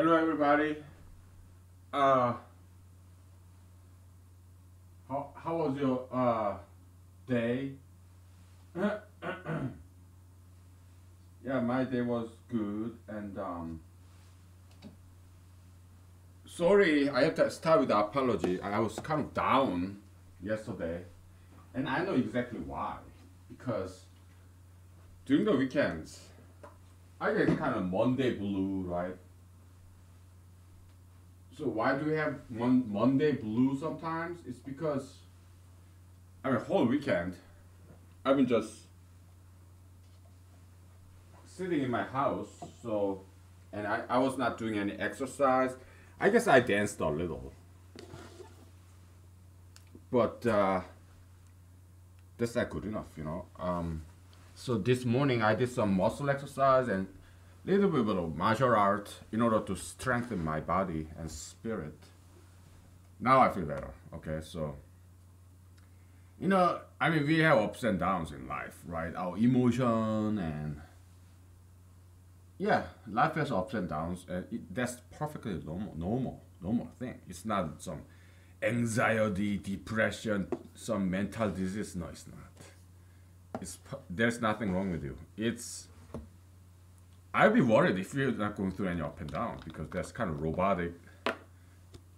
Hello, everybody. Uh, how was your day? Yeah, my day was good, and sorry, I have to start with the apology. I was kind of down yesterday, and I know exactly why. Because during the weekends, I get kind of Monday blue, right? So why do we have Monday blue sometimes? It's because I mean, whole weekend I've been just sitting in my house, so and I was not doing any exercise. I guess I danced a little, but that's not good enough. So this morning I did some muscle exercise and little bit of martial art in order to strengthen my body and spirit. Now I feel better. Okay, so I mean, we have ups and downs in life, right? Our emotion and yeah, life has ups and downs, and that's perfectly normal thing. It's not some anxiety, depression, some mental disease. No, it's not. There's nothing wrong with you. I'd be worried if you're not going through any up and down because that's kind of robotic.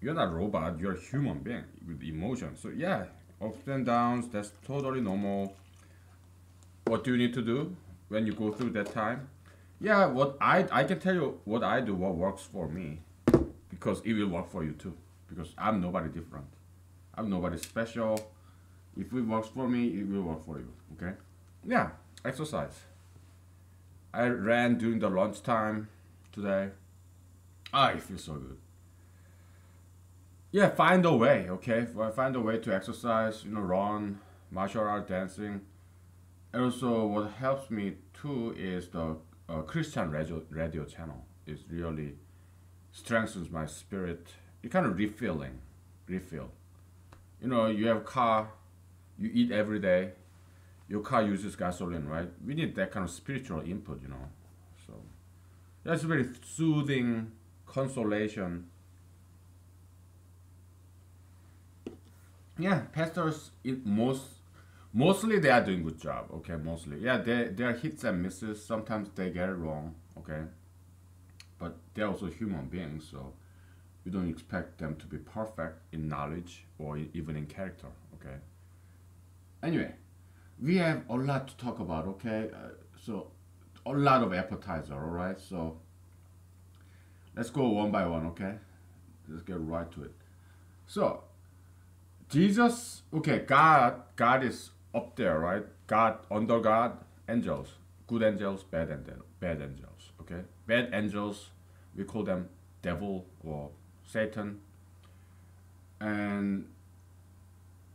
You're not a robot. You're a human being with emotion. So yeah, ups and downs. That's totally normal. What do you need to do when you go through that time? Yeah, what I can tell you what I do, what works for me, because it will work for you too. Because I'm nobody different. I'm nobody special. If it works for me, it will work for you. Okay? Yeah, exercise. I ran during the lunchtime today. Ah, it feels so good. Yeah, find a way. Okay, find a way to exercise. Run, martial art, dancing. And also, what helps me too is the Christian radio channel. It really strengthens my spirit. It kind of refill. You have a car, you eat every day. Your car uses gasoline, right? We need that kind of spiritual input. So that's very soothing, consolation. Yeah, pastors mostly they are doing good job. Okay, mostly. Yeah, there are hits and misses. Sometimes they get it wrong. Okay, but they're also human beings, so we don't expect them to be perfect in knowledge or even in character. Okay. Anyway, we have a lot to talk about. Okay, so a lot of appetizer. All right, so let's go one by one. Okay, let's get right to it. So Jesus, okay, God is up there, right? God, under God, angels, good angels, bad angels, okay? Bad angels, we call them devil or Satan. And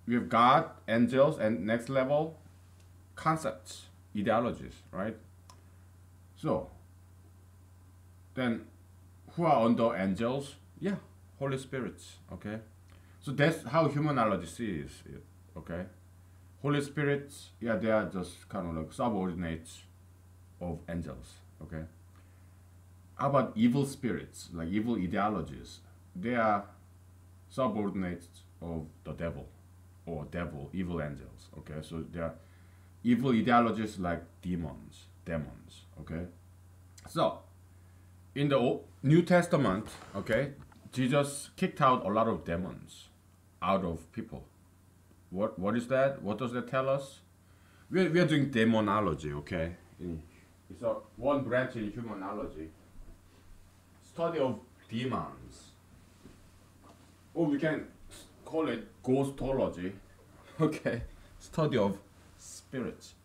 we have God, angels, and next level, concepts, ideologies, right? So, then who are under angels? Yeah, Holy Spirits, okay? So that's how humanology sees it, okay? Holy Spirits, yeah, they are just kind of like subordinates of angels, okay? How about evil spirits, like evil ideologies? They are subordinates of the devil, or evil angels, okay? So they are evil ideologies like demons, okay? So, in the New Testament, okay, Jesus kicked out a lot of demons out of people. What is that? What does that tell us? We are doing demonology, okay? It's a one branch in humanology. Study of demons. Or we can call it ghostology. Okay. Study of spirits.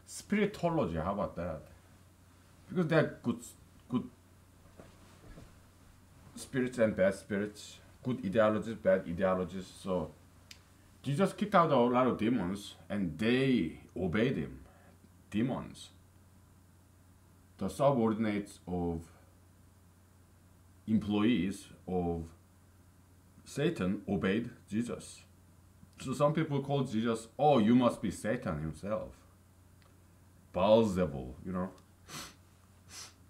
Spiritology, how about that? Because there are good spirits and bad spirits, good ideologies, bad ideologies. So Jesus kicked out a lot of demons and they obeyed him. Demons, the subordinates of employees of Satan, obeyed Jesus. So some people call Jesus, oh, you must be Satan himself. Beelzebul.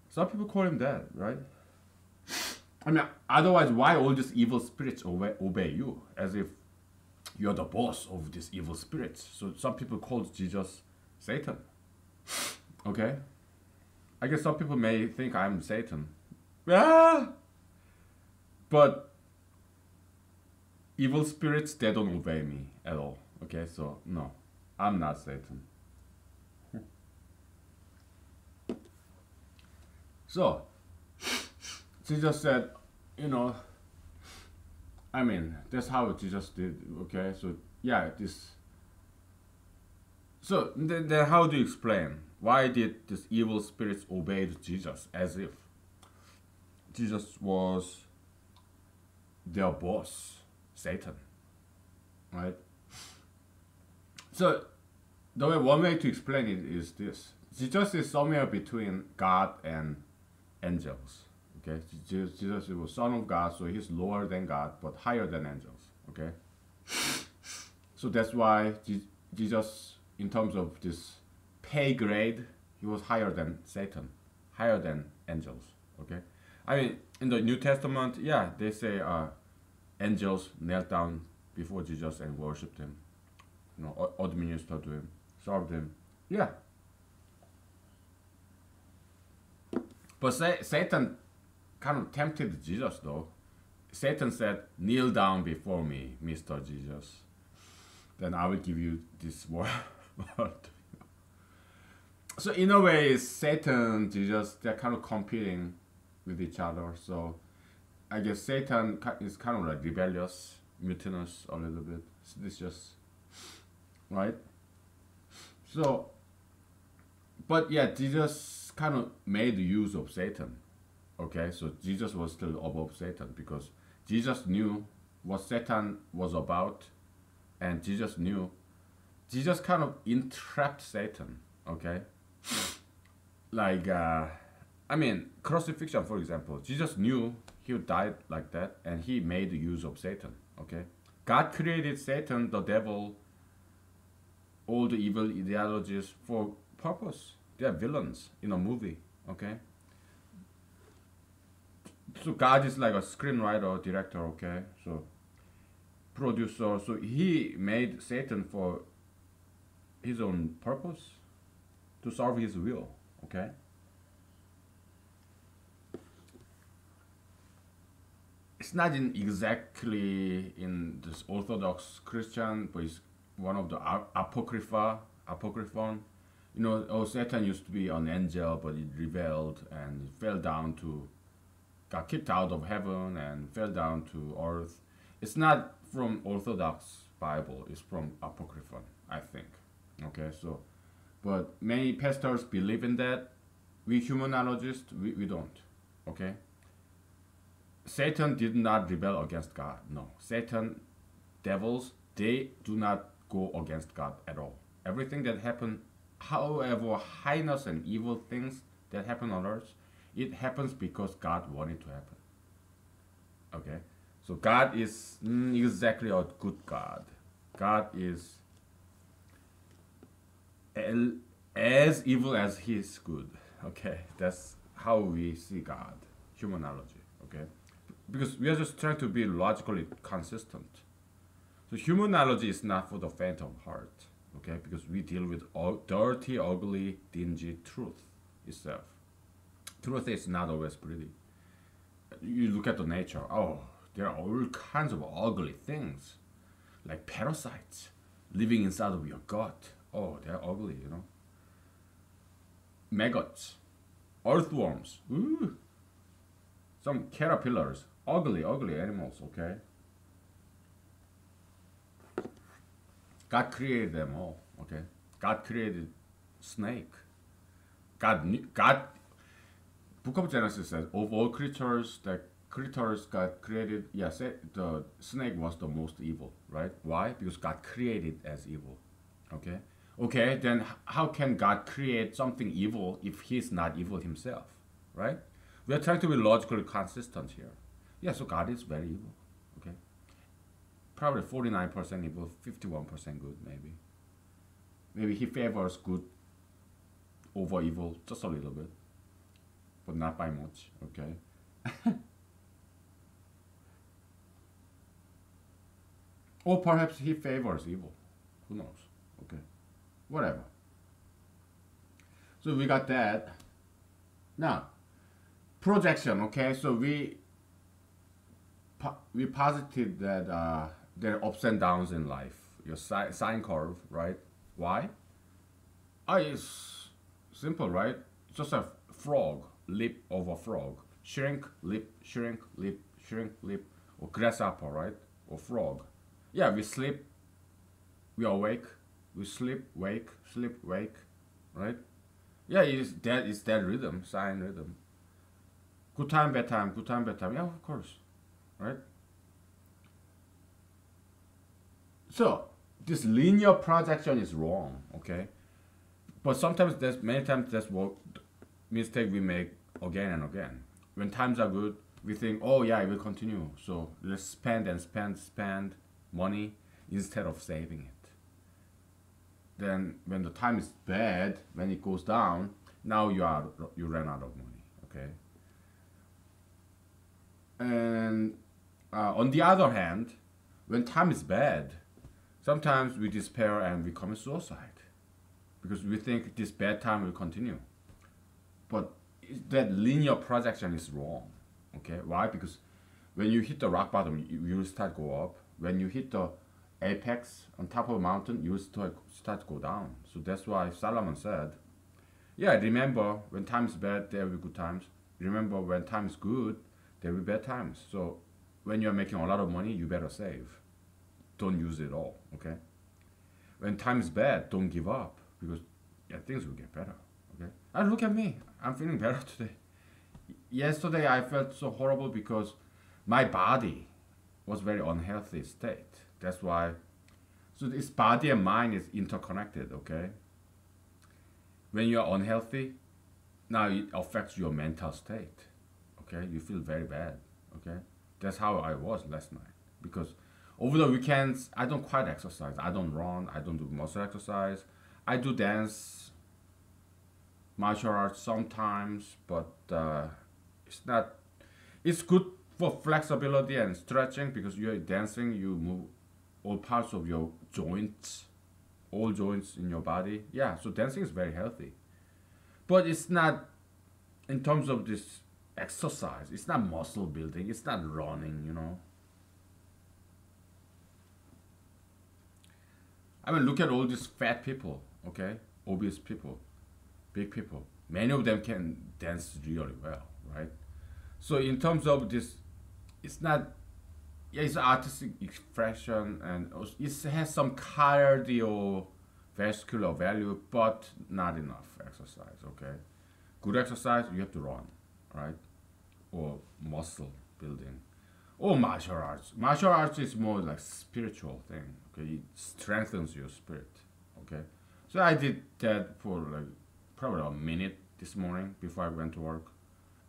Some people call him that, right? I mean, otherwise, why all these evil spirits obey you? As if you're the boss of these evil spirits. So some people call Jesus Satan. Okay? I guess some people may think I'm Satan. Ah! But evil spirits, they don't obey me at all. Okay? So, no. I'm not Satan. So, Jesus said, you know, I mean, that's how Jesus did, okay? So, yeah, this. So, then how do you explain? Why did these evil spirits obey Jesus as if Jesus was their boss, Satan, right? So, one way to explain it is this: Jesus is somewhere between God and angels. Okay, Jesus was Son of God, so he's lower than God, but higher than angels. Okay, so that's why Jesus, in terms of this pay grade, he was higher than Satan, higher than angels. Okay, I mean, in the New Testament, yeah, they say angels knelt down before Jesus and worshipped him, you know, administered to him, served him. Yeah, but Satan kind of tempted Jesus though. Satan said, "Kneel down before me, Mr. Jesus. Then I will give you this world." So in a way, Satan, Jesus, they're kind of competing with each other. So I guess Satan is kind of like rebellious, mutinous a little bit. So this just right. So, but yeah, Jesus kind of made use of Satan. Okay, so Jesus was still above Satan because Jesus knew what Satan was about, and Jesus kind of entrapped Satan. Okay, like I mean, crucifixion, for example. Jesus knew he would die like that, and he made use of Satan. Okay, God created Satan, the devil, all the evil ideologies for purpose. They are villains in a movie. Okay, so God is like a screenwriter, director. Okay, so producer. So he made Satan for his own purpose, to serve his will. Okay. It's not exactly in this Orthodox Christian, but it's one of the apocryphon. You know, oh, Satan used to be an angel, but he rebelled and fell down to, got kicked out of heaven and fell down to earth. It's not from Orthodox Bible. It's from apocryphon, I think. Okay, so, but many pastors believe in that. We humanologists, we don't. Okay. Satan did not rebel against God. No. Satan, devils, they do not go against God at all. Everything that happened, however heinous and evil things that happen on earth, it happens because God wanted to happen. Okay? So God is exactly a good God. God is as evil as he is good. Okay? That's how we see God. Humanology. Okay? Because we are just trying to be logically consistent. So humanology is not for the faint of heart, okay? Because we deal with dirty, ugly, dingy truth itself. Truth is not always pretty. You look at the nature. Oh, there are all kinds of ugly things, like parasites living inside of your gut. Oh, they're ugly, you know. Maggots, earthworms. Ooh. Some caterpillars. Ugly, ugly animals, okay? God created them all, okay? God created snake. God, Book of Genesis says, of all creatures, God created, yes, the snake was the most evil, right? Why? Because God created as evil, okay? Okay, then how can God create something evil if he's not evil himself, right? We are trying to be logically consistent here. Yeah, so God is very evil. Okay, probably 49% evil, 51% good, maybe. Maybe he favors good over evil just a little bit, but not by much. Okay. Or perhaps he favors evil. Who knows? Okay. Whatever. So we got that. Now, projection, okay? So we posited that there are ups and downs in life. Your sine curve, right? Why? It's simple, right? It's just a frog, leap over frog. Shrink, leap, shrink, leap, shrink, leap. Or grasshopper, right? Or frog. Yeah, we sleep, we awake, we sleep, wake, right? Yeah, it's that rhythm, sine rhythm. Good time, bad time, good time, bad time. Yeah, of course, right? So this linear projection is wrong, okay? But sometimes there's many times that's what mistake we make again and again. When times are good, we think, oh yeah, it will continue. So let's spend and spend money instead of saving it. Then when the time is bad, when it goes down, now you ran out of money. Okay. And on the other hand, when time is bad, sometimes we despair and we commit suicide because we think this bad time will continue. But that linear projection is wrong. Okay, why? Because when you hit the rock bottom, you will start go up. When you hit the apex on top of a mountain, you will start to go down. So that's why Solomon said, yeah, remember when time is bad, there will be good times. Remember when time is good, there will be bad times. So when you're making a lot of money, you better save. Don't use it all, okay? When time is bad, don't give up because yeah, things will get better, okay? And look at me, I'm feeling better today. Yesterday I felt so horrible because my body was very unhealthy state. That's why, so this body and mind is interconnected, okay? When you're unhealthy, now it affects your mental state, okay? You feel very bad, okay? That's how I was last night because over the weekends, I don't quite exercise. I don't run, I don't do muscle exercise. I do dance, martial arts sometimes, but it's not, it's good for flexibility and stretching because you're dancing, you move all parts of your joints, all joints in your body. Yeah, so dancing is very healthy. But it's not, in terms of this exercise, it's not muscle building, it's not running, you know. I mean, look at all these fat people, okay? Obese people, big people. Many of them can dance really well, right? So in terms of this, it's not, yeah, it's artistic expression and it has some cardiovascular value, but not enough exercise, okay? Good exercise, you have to run, right? Or muscle building. Or martial arts. Martial arts is more like spiritual thing, okay? It strengthens your spirit, okay? So I did that for like probably a minute this morning before I went to work,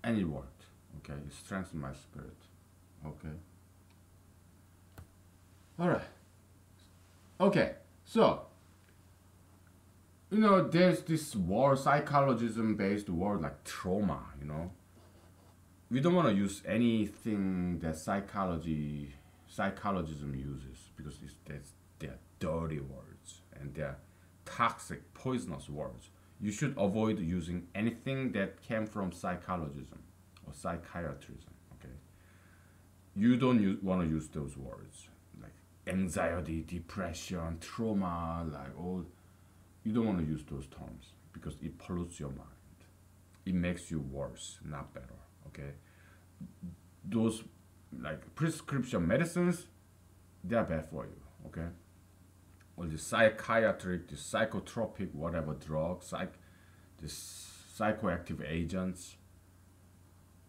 and it worked, okay? It strengthened my spirit, okay? All right. Okay, so you know, there's this word, psychologism based word like trauma, you know. We don't want to use anything that psychologism uses because they're dirty words and they're toxic, poisonous words. You should avoid using anything that came from psychologism or psychiatrism, okay? You don't want to use those words like anxiety, depression, trauma, like all. You don't want to use those terms because it pollutes your mind. It makes you worse, not better, okay? Those like prescription medicines, they are bad for you, okay? Or the psychiatric, the psychotropic, whatever drugs, the psychoactive agents,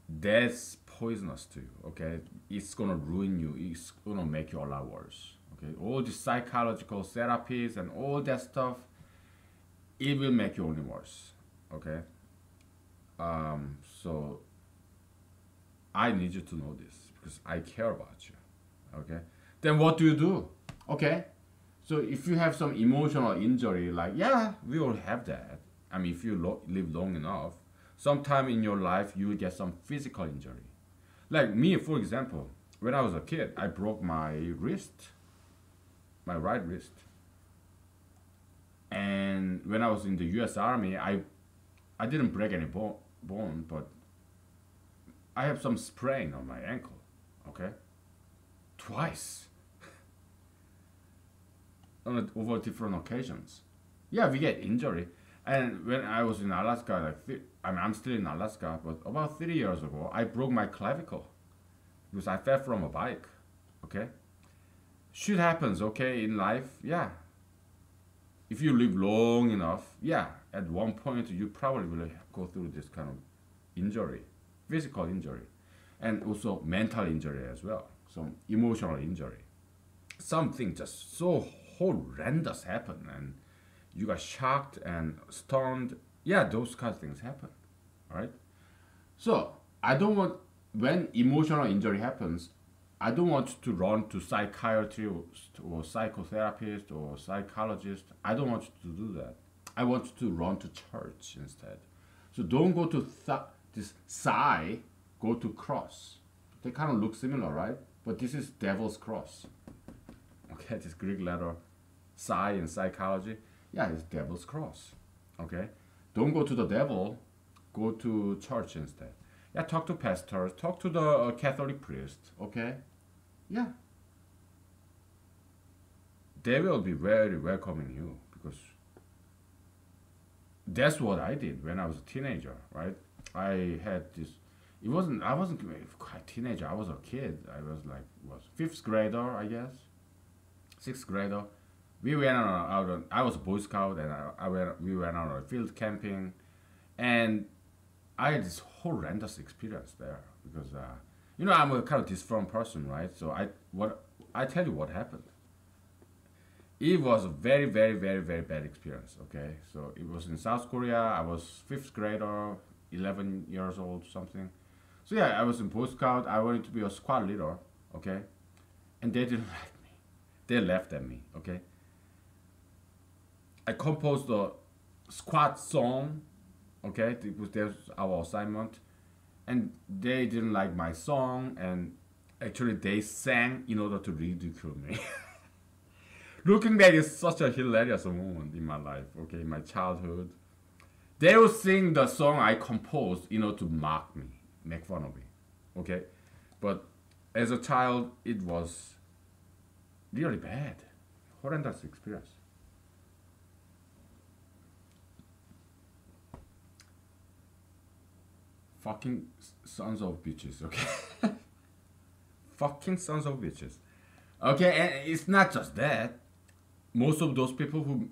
that's poisonous to you, okay? It's gonna ruin you. It's gonna make you a lot worse, okay? All the psychological therapies and all that stuff, it will make you only worse, okay? So I need you to know this because I care about you, okay? Then what do? Okay, so if you have some emotional injury, like, yeah, we all have that. I mean, if you live long enough, sometime in your life you will get some physical injury. Like me, for example, when I was a kid, I broke my wrist. my right wrist. And when I was in the U.S. Army, I didn't break any bone, but I have some sprain on my ankle. Okay, twice over different occasions. Yeah, we get injury. And when I was in Alaska, I'm still in Alaska, but about 3 years ago, I broke my clavicle because I fell from a bike. Okay, shit happens. Okay, in life, yeah. If you live long enough, yeah, at one point you probably will go through this kind of injury, physical injury, and also mental injury as well, some emotional injury. Something just so horrendous happened, and you got shocked and stunned. Yeah, those kind of things happen, all right? So I don't want, when emotional injury happens, I don't want to run to psychiatrist or psychotherapist or psychologist. I don't want to do that. I want to run to church instead. So don't go to this psi, go to cross. They kind of look similar, right? But this is devil's cross. Okay, this Greek letter psi in psychology. Yeah, it's devil's cross. Okay, don't go to the devil, go to church instead. Yeah, talk to pastors, talk to the Catholic priest, okay? Yeah. They will be very welcoming you because that's what I did when I was a teenager, right? I had this, I wasn't a teenager, I was a kid. I was like, was fifth grader, I guess, sixth grader. We went I was a Boy Scout and we went on a field camping and I had this horrendous experience there because I'm a kind of disformed person, right? So I tell you what happened. It was a very, very, very, very bad experience. Okay, so it was in South Korea. I was fifth grader, 11 years old, something. So yeah, I was in Boy Scout. I wanted to be a squad leader. Okay, and they didn't like me. They laughed at me. Okay, I composed a squad song. Okay, because that's our assignment, and they didn't like my song, and actually they sang in order to ridicule me. Looking back, it's such a hilarious moment in my life. Okay, in my childhood, they would sing the song I composed in order to mock me, make fun of me. Okay, but as a child, it was really bad, horrendous experience. Fucking sons of bitches, okay? Fucking sons of bitches. Okay, and it's not just that. Most of those people who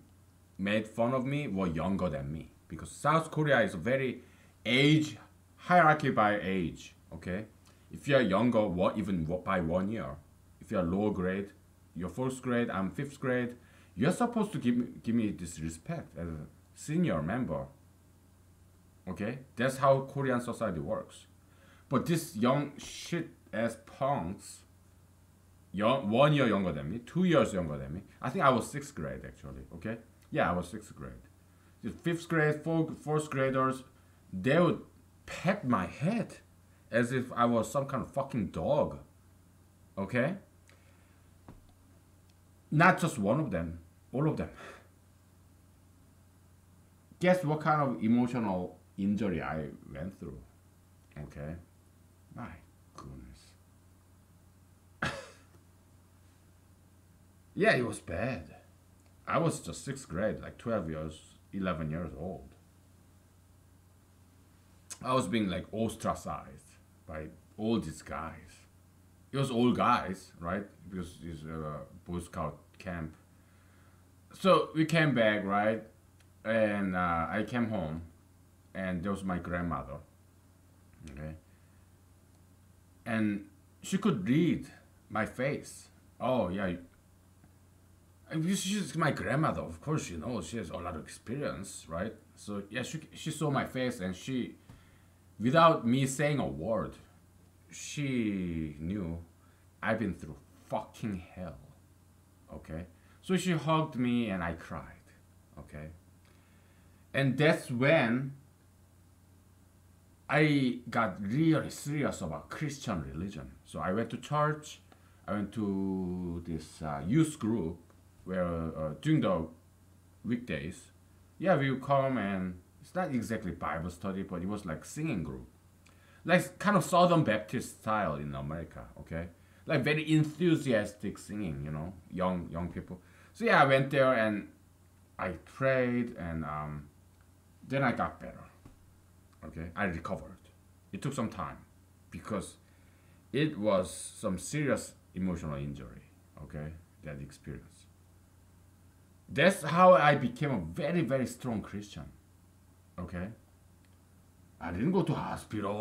made fun of me were younger than me because South Korea is a very age hierarchy by age, okay? If you're younger, even by 1 year, if you're lower grade, you're first grade, I'm fifth grade, you're supposed to give me this respect as a senior member. Okay, that's how Korean society works. But this young shit ass punks, 1 year younger than me, 2 years younger than me. I think I was sixth grade actually. Okay, yeah, I was sixth grade. The fifth grade, fourth graders, they would pet my head as if I was some kind of fucking dog. Okay, not just one of them, all of them. Guess what kind of emotional injury I went through. Okay, my goodness. Yeah, it was bad. I was just sixth grade, like 12 years, 11 years old. I was being like ostracized by all these guys. It was all guys, right? Because it's a Boy Scout camp. So we came back, right? And I came home, and there was my grandmother. Okay, and she could read my face. Oh yeah, she's my grandmother. Of course, she knows. She has a lot of experience, right? So yeah, she saw my face, and she, without me saying a word, she knew I've been through fucking hell. Okay, so she hugged me, and I cried. Okay, and that's when I got really serious about Christian religion. So I went to church. I went to this youth group. where during the weekdays, yeah, we would come and it's not exactly Bible study, but it was like singing group, like kind of Southern Baptist style in America. Okay, like very enthusiastic singing, you know, young people. So yeah, I went there and I prayed, and then I got better. Okay, I recovered. It took some time because it was some serious emotional injury. Okay, that experience. That's how I became a very very strong Christian. Okay, I didn't go to hospital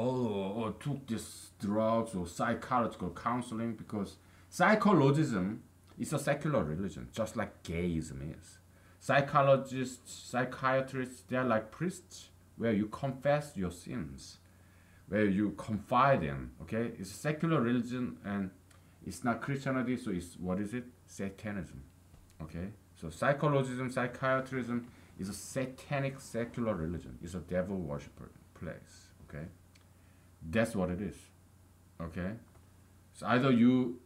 or took this drugs or psychological counseling because psychologism is a secular religion, just like gayism is. Psychologists, psychiatrists, they're like priests where you confess your sins, where you confide in. Okay, it's a secular religion and it's not Christianity, so it's what is it? Satanism. Okay, so psychologism, psychiatrism is a satanic secular religion. It's a devil worshiper place. Okay, that's what it is. Okay, so either you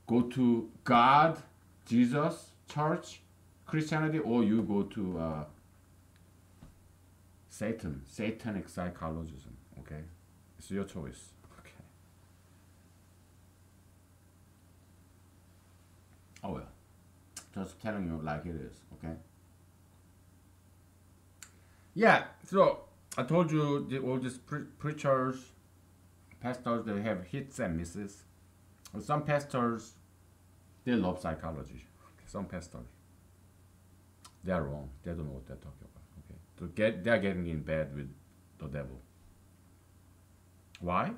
go to God, Jesus, church, Christianity, or you go to Satan, satanic psychologism. Okay, it's your choice. Okay. Oh well, just telling you like it is. Okay. Yeah. So I told you all these preachers, pastors, they have hits and misses. Some pastors, they love psychology. Some pastors, they are wrong. They don't know what they're talking about. Okay, they're getting in bed with the devil. Why?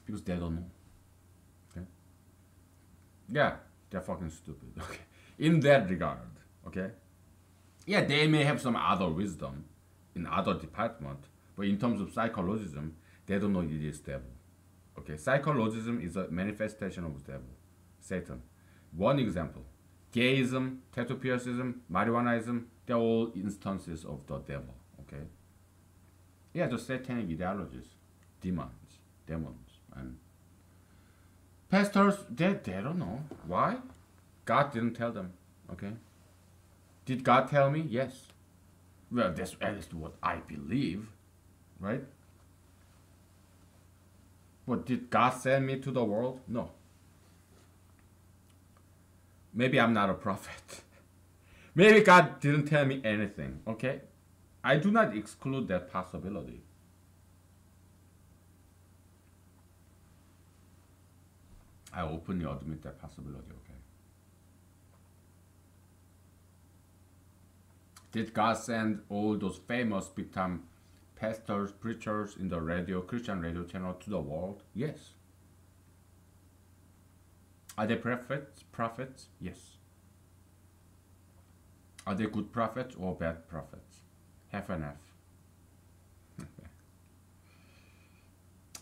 Because they don't know. Okay. Yeah, they're fucking stupid. Okay. In that regard. Okay. Yeah, they may have some other wisdom in other department, but in terms of psychologism, they don't know it is devil. Okay, psychologism is a manifestation of the devil, Satan. One example: gayism, tattoo piercism, marijuanaism. They're all instances of the devil. Okay. Yeah, the satanic ideologies, demons, and pastors. They don't know why. God didn't tell them. Okay. Did God tell me? Yes. Well, that's at least what I believe, right? But did God send me to the world? No. Maybe I'm not a prophet. Maybe God didn't tell me anything, okay? I do not exclude that possibility. I openly admit that possibility, okay? Did God send all those famous big time pastors, preachers in the radio, Christian radio channel to the world? Yes. Are they prophets? Prophets? Yes. Are they good prophets or bad prophets? Half and half.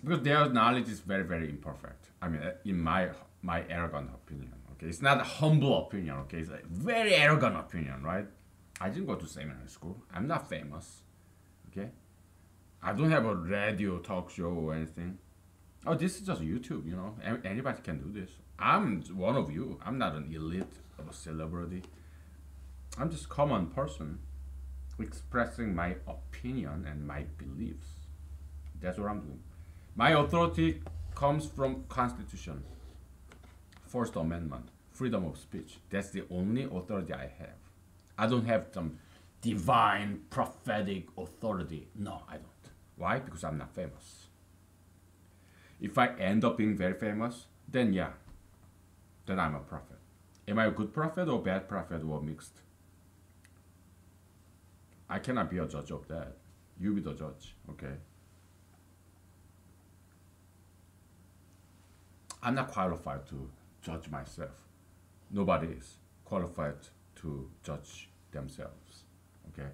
Because their knowledge is very, very imperfect. I mean, in my arrogant opinion. Okay, it's not a humble opinion. Okay, it's a very arrogant opinion, right? I didn't go to seminary school. I'm not famous. Okay, I don't have a radio talk show or anything. Oh, this is just YouTube. You know, anybody can do this. I'm one of you. I'm not an elite or a celebrity. I'm just a common person expressing my opinion and my beliefs. That's what I'm doing. My authority comes from Constitution, First Amendment, freedom of speech. That's the only authority I have. I don't have some divine prophetic authority. No, I don't. Why? Because I'm not famous. If I end up being very famous, then yeah, then I'm a prophet. Am I a good prophet or bad prophet or mixed? I cannot be a judge of that. You be the judge, okay? I'm not qualified to judge myself. Nobody is qualified to judge themselves, okay?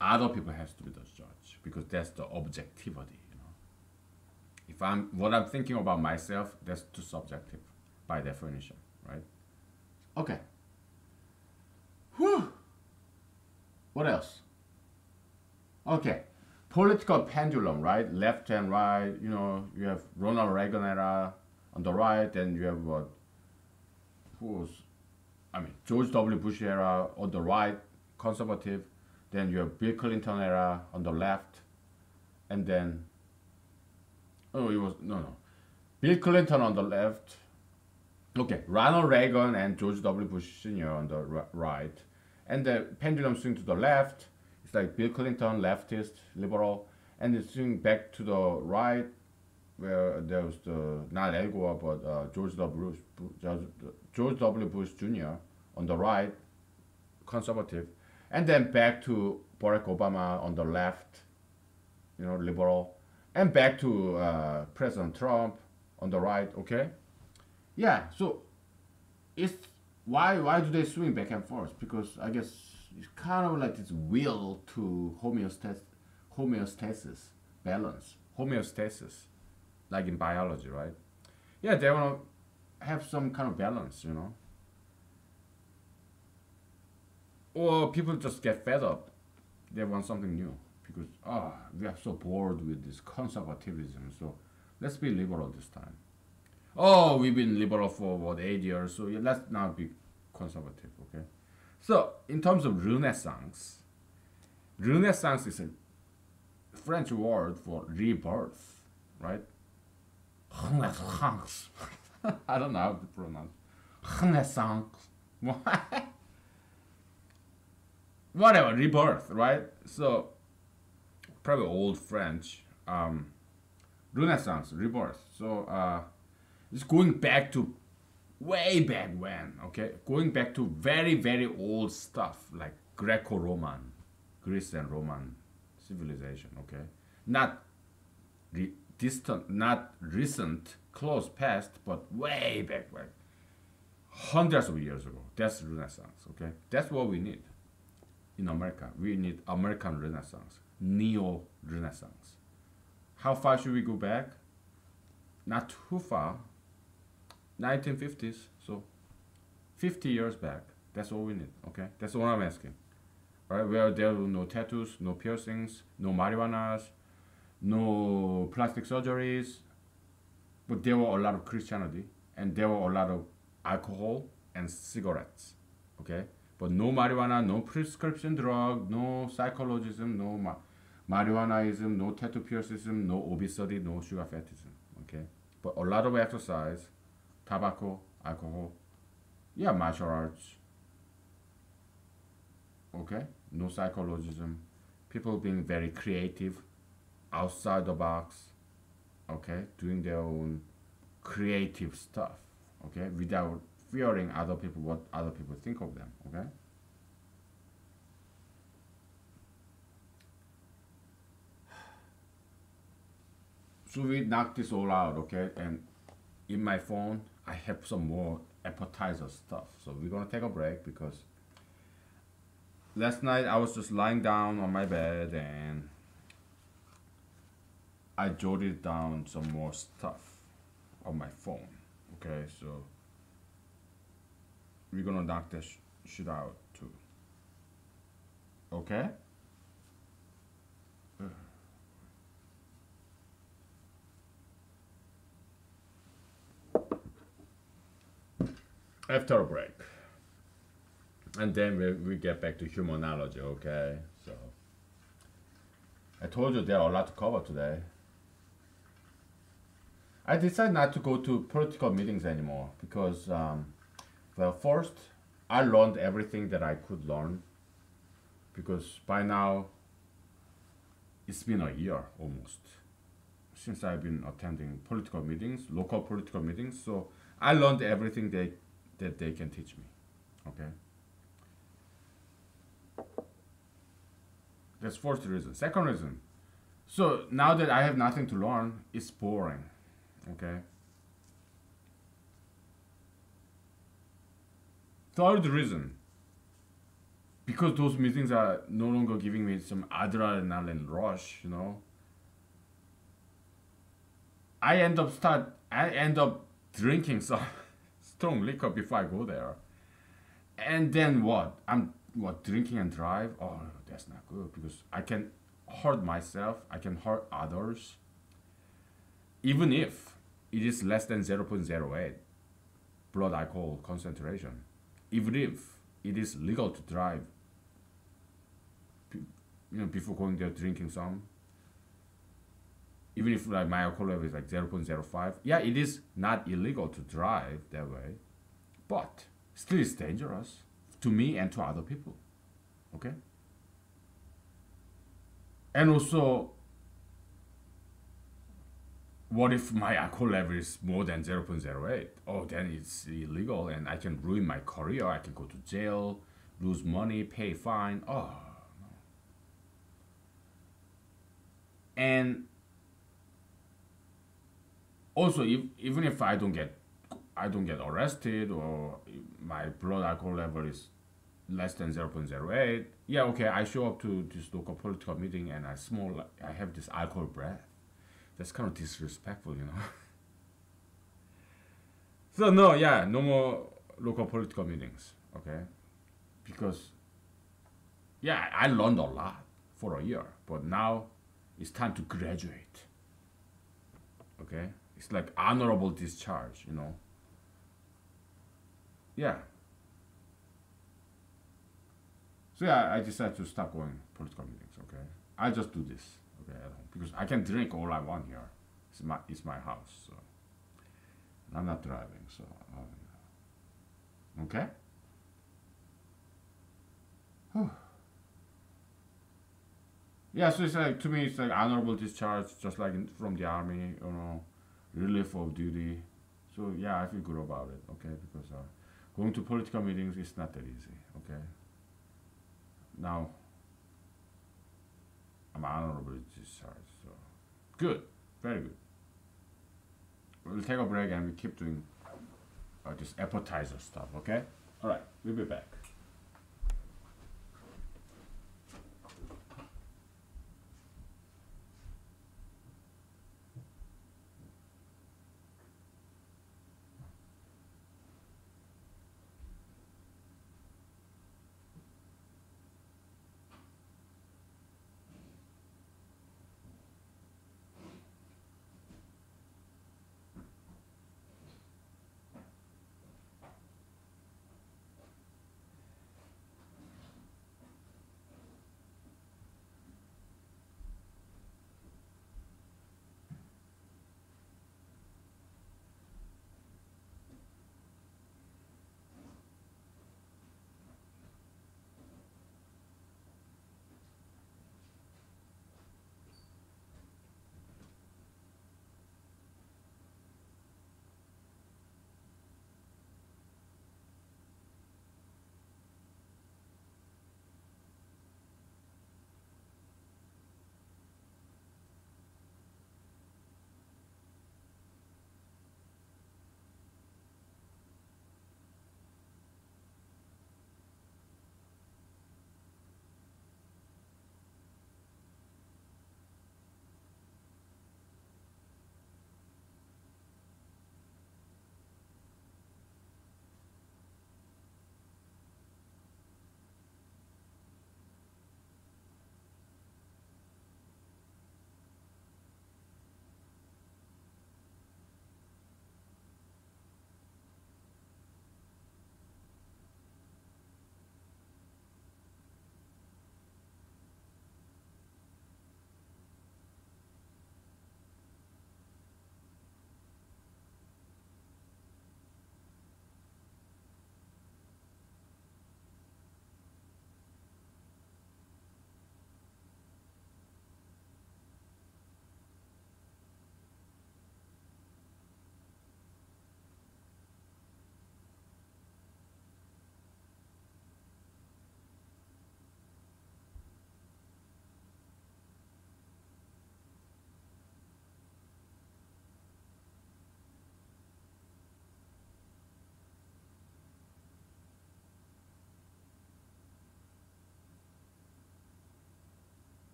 Other people has to be the judge because that's the objectivity, you know. If what I'm thinking about myself, that's too subjective by definition, right? Okay. Whew. What else? Okay. Political pendulum, right? Left and right, you know, you have Ronald Reagan era on the right, and you have what? Who was I mean, George W. Bush era on the right, conservative. Then you have Bill Clinton era on the left, and then oh, it was no. Bill Clinton on the left. Okay, Ronald Reagan and George W. Bush Sr. on the right, and the pendulum swing to the left. It's like Bill Clinton, leftist, liberal, and it swing back to the right, where there was the not Al Gore but George W. Bush Jr. on the right, conservative, and then back to Barack Obama on the left, liberal, and back to President Trump on the right. Okay, yeah. So it's why do they swing back and forth? Because I guess it's kind of like this will to homeostasis, balance, homeostasis, like in biology, right? Yeah, they want to have some kind of balance. Or people just get fed up. They want something new because we are so bored with this conservatism. So let's be liberal this time. Oh, we've been liberal for what 8 years, so yeah, let's now be conservative. Okay. So in terms of Renaissance is a French word for rebirth, right? Renaissance. I don't know how to pronounce Renaissance. Whatever, rebirth, right? So probably old French. Renaissance, rebirth. So it's going back to way back when, okay? Going back to very, very old stuff like Greco-Roman, Greece and Roman civilization, okay? Not distant, not recent, close past, but way back, hundreds of years ago. That's Renaissance, okay? That's what we need in America. We need American Renaissance, Neo-Renaissance. How far should we go back? Not too far. 1950s, so 50 years back. That's all we need, okay? That's what I'm asking. All right, where there were no tattoos, no piercings, no marijuanas, no plastic surgeries, but there were a lot of Christianity, and there were a lot of alcohol and cigarettes, okay? But no marijuana, no prescription drug, no psychologism, no marijuanaism, no tattoo piercism, no obesity, no sugar fattism, okay? But a lot of exercise, tobacco, alcohol, yeah, martial arts, okay? No psychologism, people being very creative, outside the box, okay? Doing their own creative stuff, okay? Without fearing other people, what other people think of them, okay? So we knock this all out, okay? And in my phone, I have some more appetizer stuff. So we're gonna take a break because last night I was just lying down on my bed and I jotted down some more stuff on my phone. Okay, so we're gonna knock that shit out too. Okay? After a break. And then we get back to humanology, okay? So I told you there are a lot to cover today. I decided not to go to political meetings anymore because, well, first, I learned everything that I could learn because by now it's been a year almost since I've been attending political meetings, local political meetings. So I learned everything that they can teach me, okay? That's first reason. Second reason, so now that I have nothing to learn, it's boring, okay? Third reason, because those meetings are no longer giving me some adrenaline rush, I end up drinking some strong liquor before I go there. And then what? I'm drinking and drive? Oh, that's not good because I can hurt myself, I can hurt others. Even if it is less than 0.08 blood alcohol concentration. even if it is legal to drive, before going there drinking some, even if like my alcohol level is like 0.05, yeah, it is not illegal to drive that way, but still it's dangerous to me and to other people. Okay? And also, what if my alcohol level is more than 0.08? Oh, then it's illegal and I can ruin my career. I can go to jail, lose money, pay fine. Oh, no. And also, even if I don't get arrested, or my blood alcohol level is less than 0.08, yeah, okay, I show up to this local political meeting and I have this alcohol breath. That's kind of disrespectful. So no, yeah, no more local political meetings, okay? Because yeah, I learned a lot for a year, but now it's time to graduate. Okay, it's like honorable discharge. Yeah. So yeah, I decided to stop going political meetings. Okay, I just do this. Okay, at home because I can drink all I want here. It's my house, so I'm not driving. So okay. Yeah, so it's like to me, it's like honorable discharge, just like from the army, relief of duty. So yeah, I feel good about it. Okay, because going to political meetings is not that easy. Okay, now I'm honorably discharged. So good, very good. We'll take a break and we keep doing this appetizer stuff. Okay. All right, we'll be back.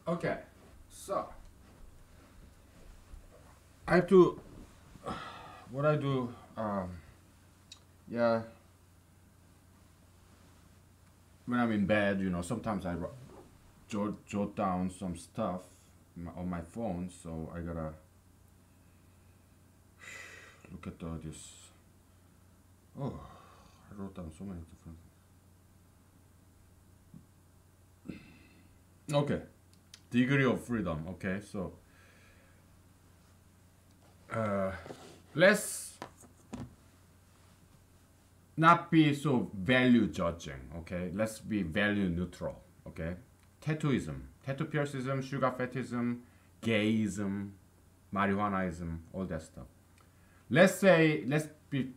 Okay, so I have to what I do. Yeah, when I'm in bed, sometimes I jot down some stuff on my phone, so I gotta look at this. Oh, I wrote down so many different. Okay, degree of freedom. Okay, so uh, let's not be so value judging. Okay, let's be value neutral. Okay, tattooism, tattoo piercism, sugar fetishism, gayism, marijuanaism, all that stuff. Let's be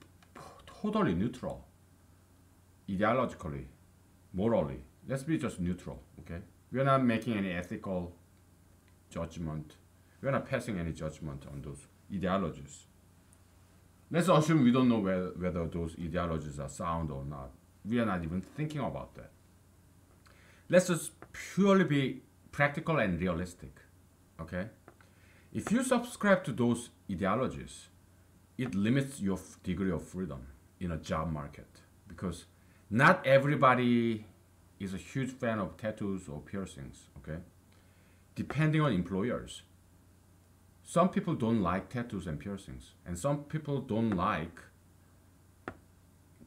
totally neutral, ideologically, morally. Let's be just neutral. Okay, we're not making any ethical judgment. We're not passing any judgment on those ideologies. Let's assume we don't know whether those ideologies are sound or not. We are not even thinking about that. Let's just purely be practical and realistic. Okay? If you subscribe to those ideologies, it limits your degree of freedom in a job market because not everybody is a huge fan of tattoos or piercings. Okay? Depending on employers, some people don't like tattoos and piercings, and some people don't like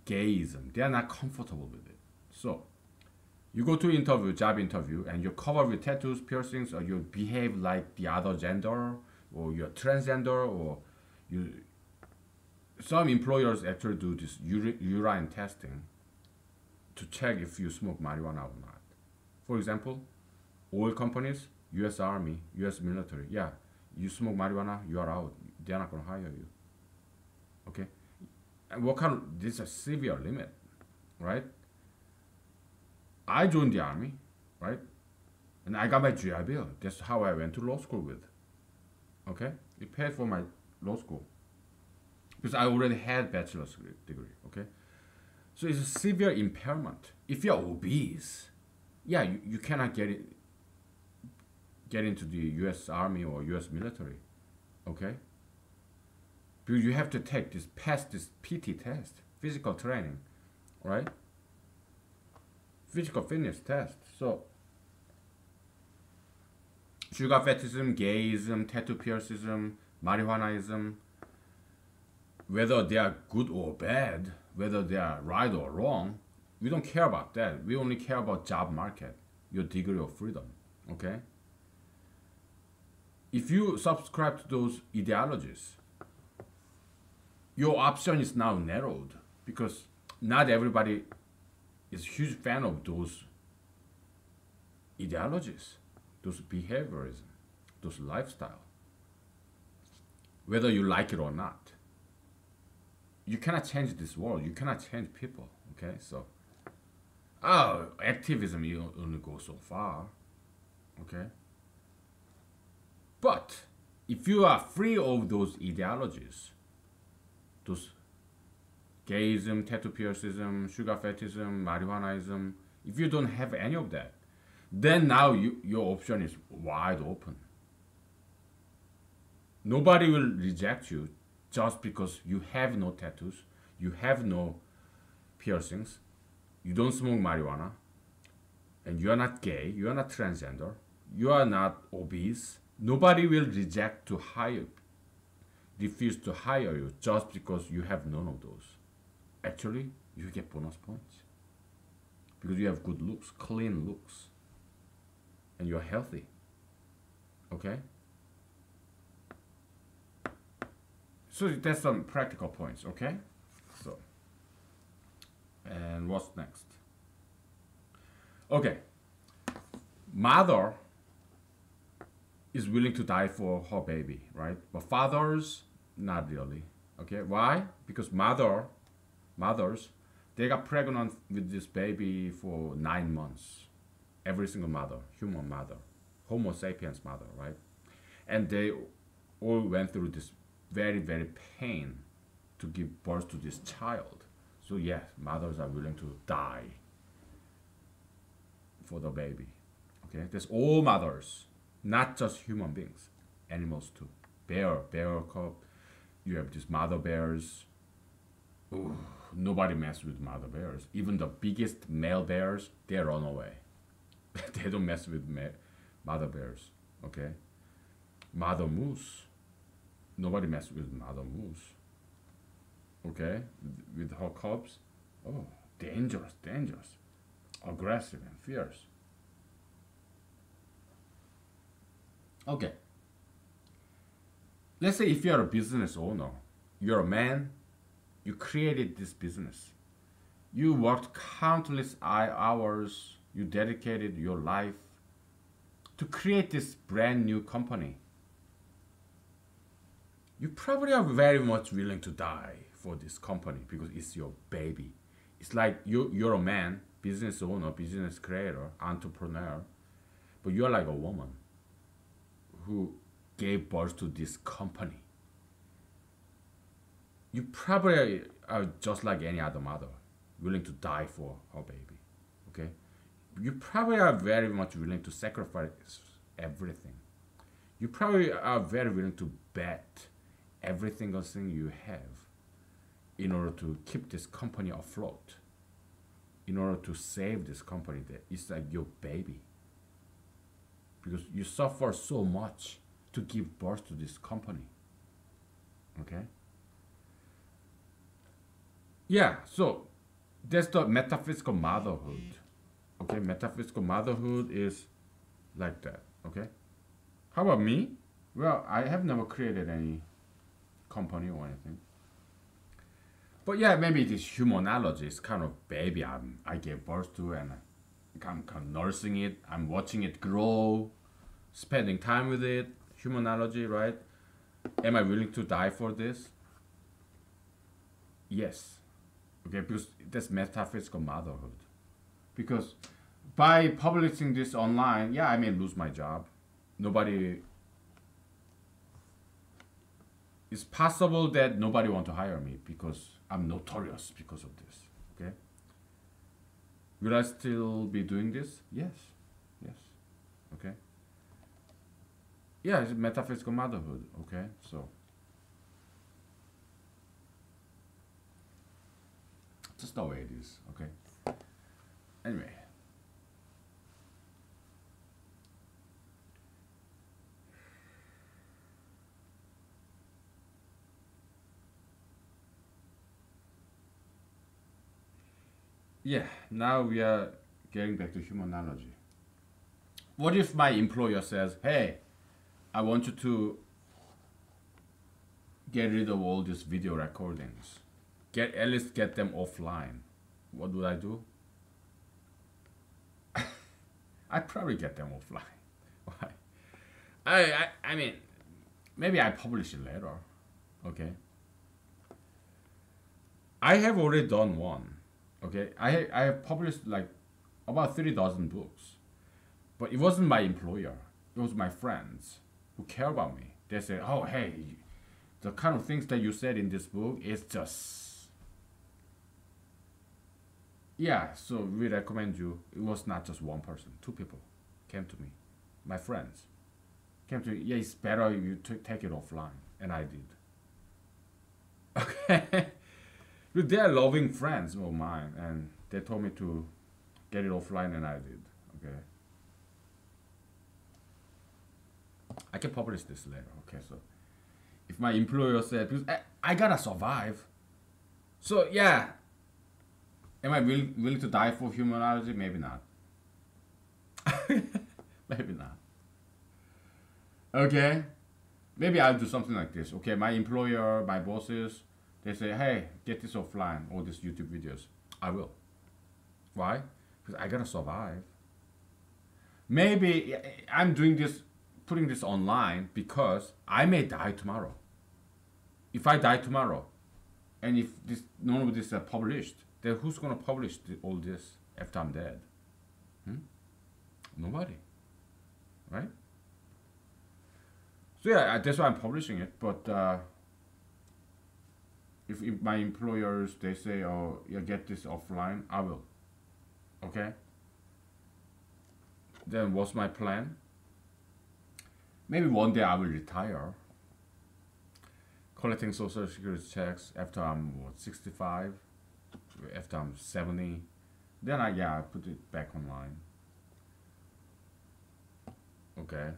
gayism. They are not comfortable with it. So you go to interview, job interview, and you're covered with tattoos, piercings, or you behave like the other gender, or you're transgender, or you. Some employers actually do this urine testing to check if you smoke marijuana or not. For example, oil companies, U.S. Army, U.S. military. Yeah, you smoke marijuana, you are out. They're not gonna hire you. Okay, and what kind of this is a severe limit, right? I joined the army, right, and I got my GI Bill. That's how I went to law school with. Okay, it paid for my law school because I already had bachelor's degree. Okay, so it's a severe impairment. If you're obese, yeah, you cannot get into the U.S. Army or U.S. military. Okay, because you have to pass this PT test, physical training, right? Physical fitness test. So sugar fetishism, gayism, tattoo piercism, marijuanaism, whether they are good or bad, whether they are right or wrong, we don't care about that. We only care about job market, your degree of freedom. Okay? If you subscribe to those ideologies, your option is now narrowed because not everybody is a huge fan of those ideologies, those behaviorism, those lifestyle, whether you like it or not. You cannot change this world. You cannot change people. Okay, so activism you only go so far. Okay, but if you are free of those ideologies, those gayism, tattoo piercism, sugar fetishism, marijuanaism, if you don't have any of that, then now your option is wide open. Nobody will reject you just because you have no tattoos, you have no piercings, you don't smoke marijuana, and you are not gay, you are not transgender, you are not obese. Nobody will refuse to hire you just because you have none of those. Actually, you get bonus points because you have good looks, clean looks, and you're healthy. Okay? So that's some practical points, okay? So, and what's next? Okay, mother is willing to die for her baby, right? But fathers, not really. Okay, why? Because mothers, they got pregnant with this baby for 9 months. Every single mother, human mother, Homo sapiens mother, right? And they all went through this very, very pain to give birth to this child. So yes, mothers are willing to die for the baby. Okay, that's all mothers. Not just human beings, animals too. Bear cub. You have these mother bears. Ooh, nobody mess with mother bears. Even the biggest male bears, they run away. They don't mess with mother bears. Okay. Mother moose. Nobody mess with mother moose. Okay, with her cubs. Oh, dangerous, dangerous, aggressive and fierce. Okay, let's say if you're a business owner, you're a man, you created this business. You worked countless hours, you dedicated your life to create this brand new company. You probably are very much willing to die for this company because it's your baby. It's like you're a man, business owner, business creator, entrepreneur, but you're like a woman who gave birth to this company. You probably are just like any other mother, willing to die for her baby. Okay? You probably are very much willing to sacrifice everything. You probably are very willing to bet every single thing you have in order to keep this company afloat, in order to save this company. That it's like your baby. Because you suffer so much to give birth to this company. Okay? Yeah, so that's the metaphysical motherhood. Okay, metaphysical motherhood is like that. Okay? How about me? Well, I have never created any company or anything. But yeah, maybe this humanology is kind of baby I gave birth to, and I'm kind of nursing it. I'm watching it grow, spending time with it. Humanology, right? Am I willing to die for this? Yes. Okay, because that's metaphysical motherhood. Because by publishing this online, yeah, I may lose my job. Nobody. It's possible that nobody want to hire me because I'm notorious because of this. Okay. Will I still be doing this? Yes. Yes. Okay. Yeah, it's metaphysical motherhood. Okay, so just the way it is. Okay. Anyway. Yeah, now we are getting back to humanology. What if my employer says, hey, I want you to get rid of all these video recordings. At least get them offline. What would I do? I'd probably get them offline. Why? I mean, maybe I publish it later. Okay. I have already done one. Okay. I have published like about 30,000 books. But it wasn't my employer. It was my friends who care about me. They say, oh, hey, the kind of things that you said in this book is just... Yeah, so we recommend you. It was not just one person. 2 people came to me. My friends came to me. Yeah, it's better you take it offline. And I did. Okay. But they are loving friends of mine. And they told me to get it offline and I did. Okay. I can publish this later. Okay, so if my employer said, because I gotta survive. So yeah, am I willing to die for humanology? Maybe not. Maybe not. Okay, maybe I'll do something like this. Okay, my employer, my bosses, they say, hey, get this offline, all these YouTube videos. I will. Why? Because I gotta survive. Maybe I'm doing this, putting this online because I may die tomorrow. If I die tomorrow, and if none of this are published, then who's gonna publish all this after I'm dead? Nobody, right? So yeah, that's why I'm publishing it. But if my employers they say, oh, yeah, get this offline, I will. Okay. Then what's my plan? maybe one day I will retire, collecting social security checks after I'm what, 65, after I'm 70. Then I put it back online. Okay.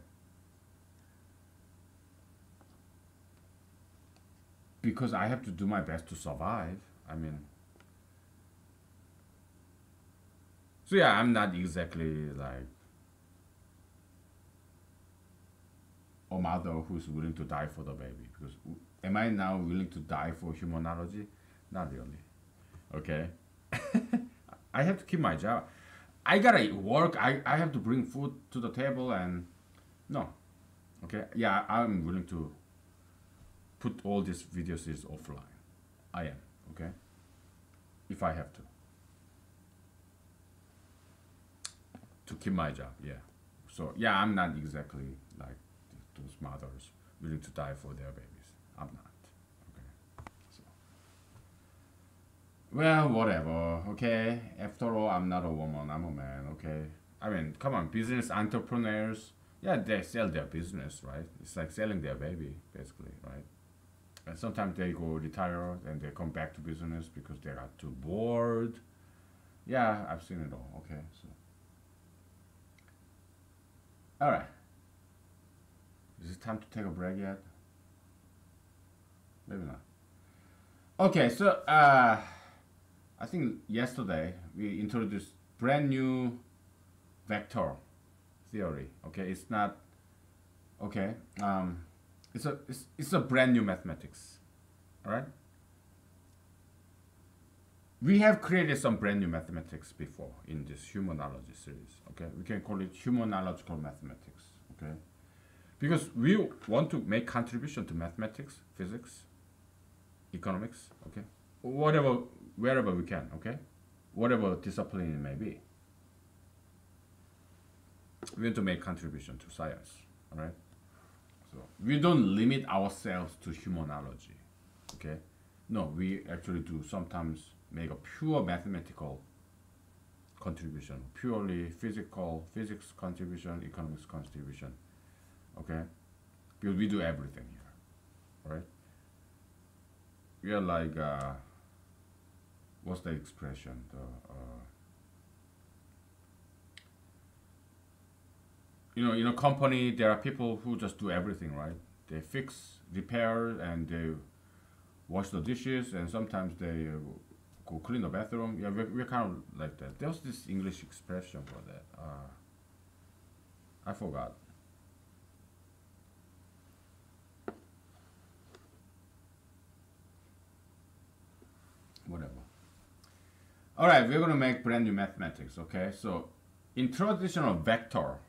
Because I have to do my best to survive. I mean, so yeah, I'm not exactly like a mother who's willing to die for the baby. Because am I now willing to die for humanology? Not really. Okay. I have to keep my job. I gotta work. I have to bring food to the table and no. Okay. Yeah, I'm willing to put all these video series offline. I am. Okay. If I have to keep my job. Yeah. So yeah, I'm not exactly like those mothers willing to die for their babies. I'm not. Okay. So well, whatever. Okay. After all, I'm not a woman. I'm a man. Okay. I mean, come on, business entrepreneurs. Yeah, they sell their business, right? It's like selling their baby, basically, right? And sometimes they go retire and they come back to business because they got too bored. Yeah, I've seen it all. Okay, so all right. Is it time to take a break yet? Maybe not. Okay, so I think yesterday we introduced brand new vector theory. Okay, it's not okay. It's a brand new mathematics. All right. We have created some brand new mathematics before in this humanology series. Okay, we can call it humanological mathematics. Okay, because we want to make contribution to mathematics, physics, economics. Okay, whatever, wherever we can. Okay, whatever discipline it may be, we want to make contribution to science. All right. So we don't limit ourselves to humanology. Okay, no, we actually do sometimes make a pure mathematical contribution, purely physics contribution, economics contribution. Okay, because we do everything here, right? We are like what's the expression? In a company there are people who just do everything, right? They fix, repair, and they wash the dishes, and sometimes they go clean the bathroom. Yeah, we're kind of like that. There's this English expression for that. I forgot. Whatever. All right, we're gonna make brand new mathematics. Okay, so in traditional vector,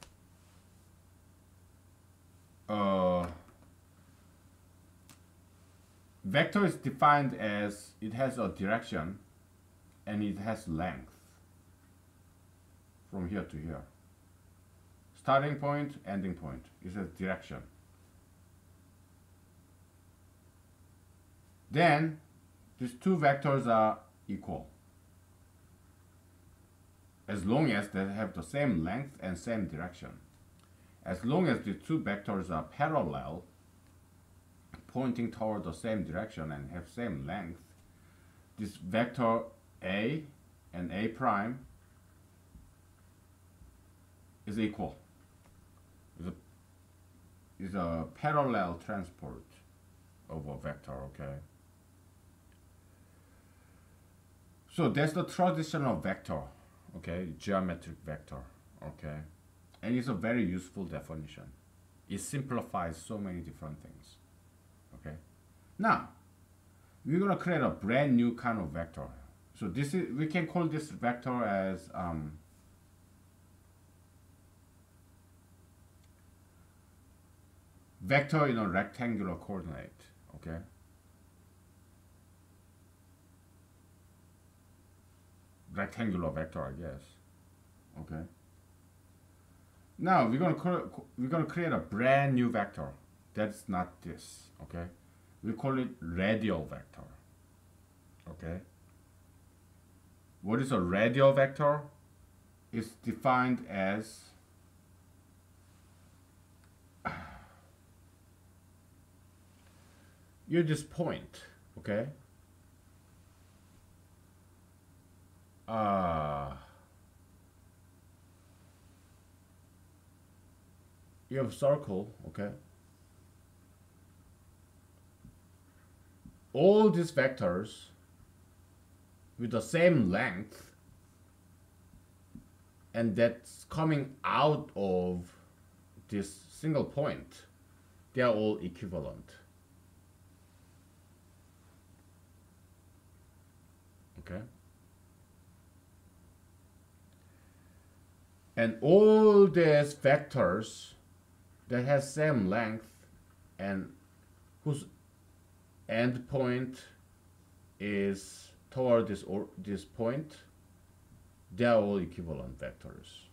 vector is defined as it has a direction and it has length from here to here. Starting point, ending point is a direction. Then these two vectors are equal as long as they have the same length and same direction. As long as the two vectors are parallel, pointing toward the same direction and have same length, this vector A and A prime is equal. Is a parallel transport of a vector. Okay. So that's the traditional vector. Okay, geometric vector. Okay. And it's a very useful definition. It simplifies so many different things. Okay. Now, we're gonna create a brand new kind of vector. So we can call this vector as vector in a rectangular coordinate. Okay. Rectangular vector, I guess. Okay. Now we're gonna create a brand new vector. That's not this. Okay. We call it radial vector. Okay. What is a radial vector? It's defined as you're this point, okay? You have a circle, okay? All these vectors with the same length, and that's coming out of this single point, they are all equivalent. Okay? And all these vectors that has same length and whose end point is toward this point, they are all equivalent vectors.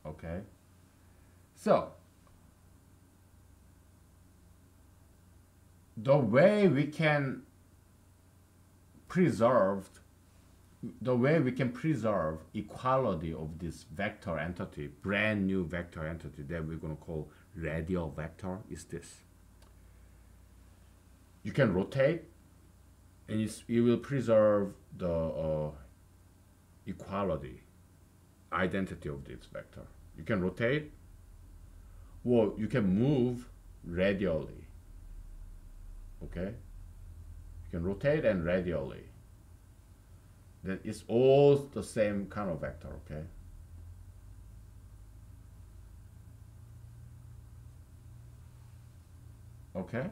Okay? So, the way we can preserve equality of this vector entity, brand new vector entity that we're going to call radial vector, is this. You can rotate, and you will preserve the equality, identity of this vector. You can rotate, or you can move radially. Okay? You can rotate and radially. Then it's all the same kind of vector, okay? Okay?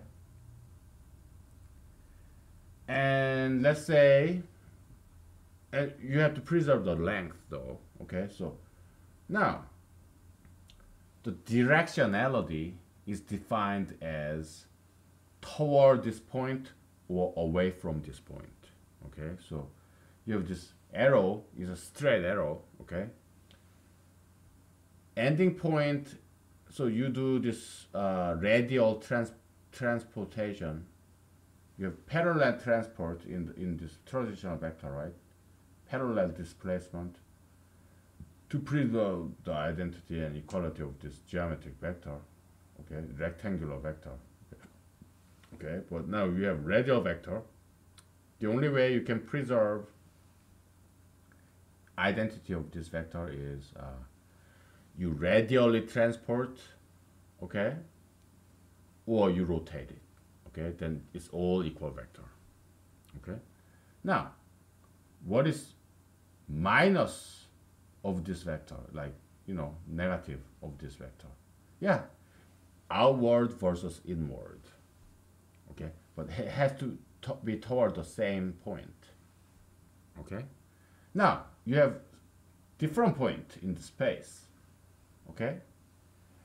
And let's say, and you have to preserve the length though, okay? So now, the directionality is defined as toward this point or away from this point, okay? So you have this arrow is a straight arrow, okay? Ending point, so you do this radial transportation. You have parallel transport in this transitional vector, right? Parallel displacement to preserve the identity and equality of this geometric vector, okay? Rectangular vector. Okay, but now you have radial vector. The only way you can preserve identity of this vector is you radially transport, okay, or you rotate it, okay, then it's all equal vector, okay. Now, what is minus of this vector, like, negative of this vector? Yeah, outward versus inward, okay, but it has to be toward the same point, okay. Now, you have different point in the space, okay?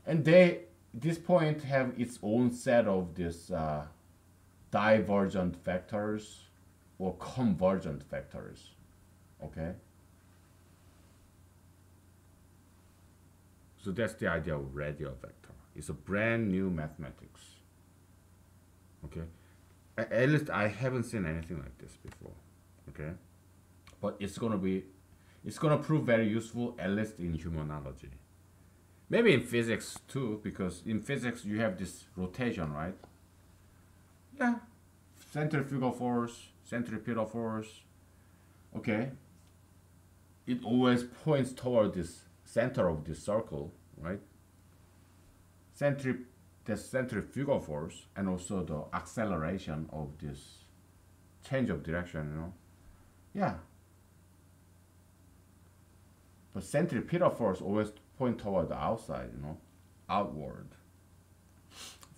And this point have its own set of this divergent vectors or convergent vectors, okay? So that's the idea of radial vector. It's a brand new mathematics, okay? At least I haven't seen anything like this before, okay? But it's gonna prove very useful, at least in humanology. Maybe in physics too, because in physics you have this rotation, right? Yeah, centrifugal force, centripetal force. Okay. It always points toward this center of this circle, right? The centrifugal force and also the acceleration of this change of direction, Yeah. But centripetal force always point toward the outside, outward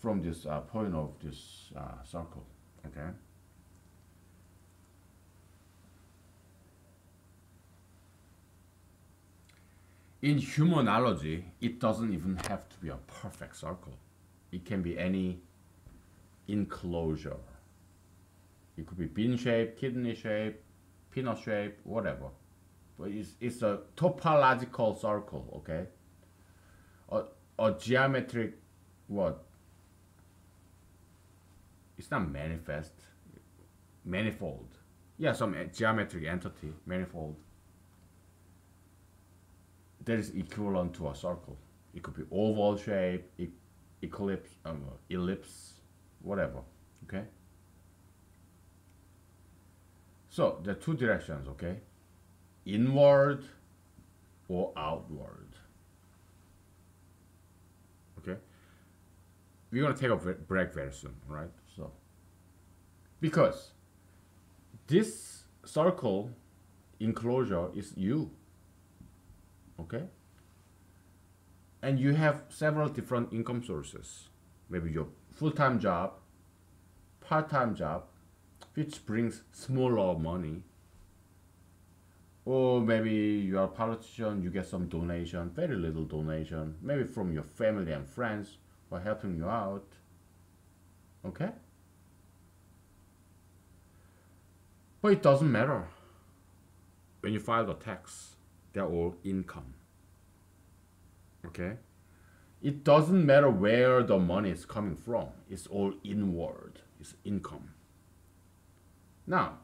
from this point of this circle, okay? In humanology, it doesn't even have to be a perfect circle. It can be any enclosure. It could be bean shape, kidney shape, peanut shape, whatever. But it's a topological circle, okay? A geometric, what? It's not manifest, manifold. Yeah, some geometric entity, manifold. That is equivalent to a circle. It could be oval shape, ellipse, whatever, okay? So there are two directions, okay? Inward or outward. Okay? We're gonna take a break very soon, right? So because this circle enclosure is you, okay? And you have several different income sources. Maybe your full-time job, part-time job, which brings smaller money. Or maybe you are a politician, you get some donation, very little donation, maybe from your family and friends who are helping you out. Okay? But it doesn't matter. When you file the tax, they're all income. Okay? It doesn't matter where the money is coming from. It's all inward. It's income. Now,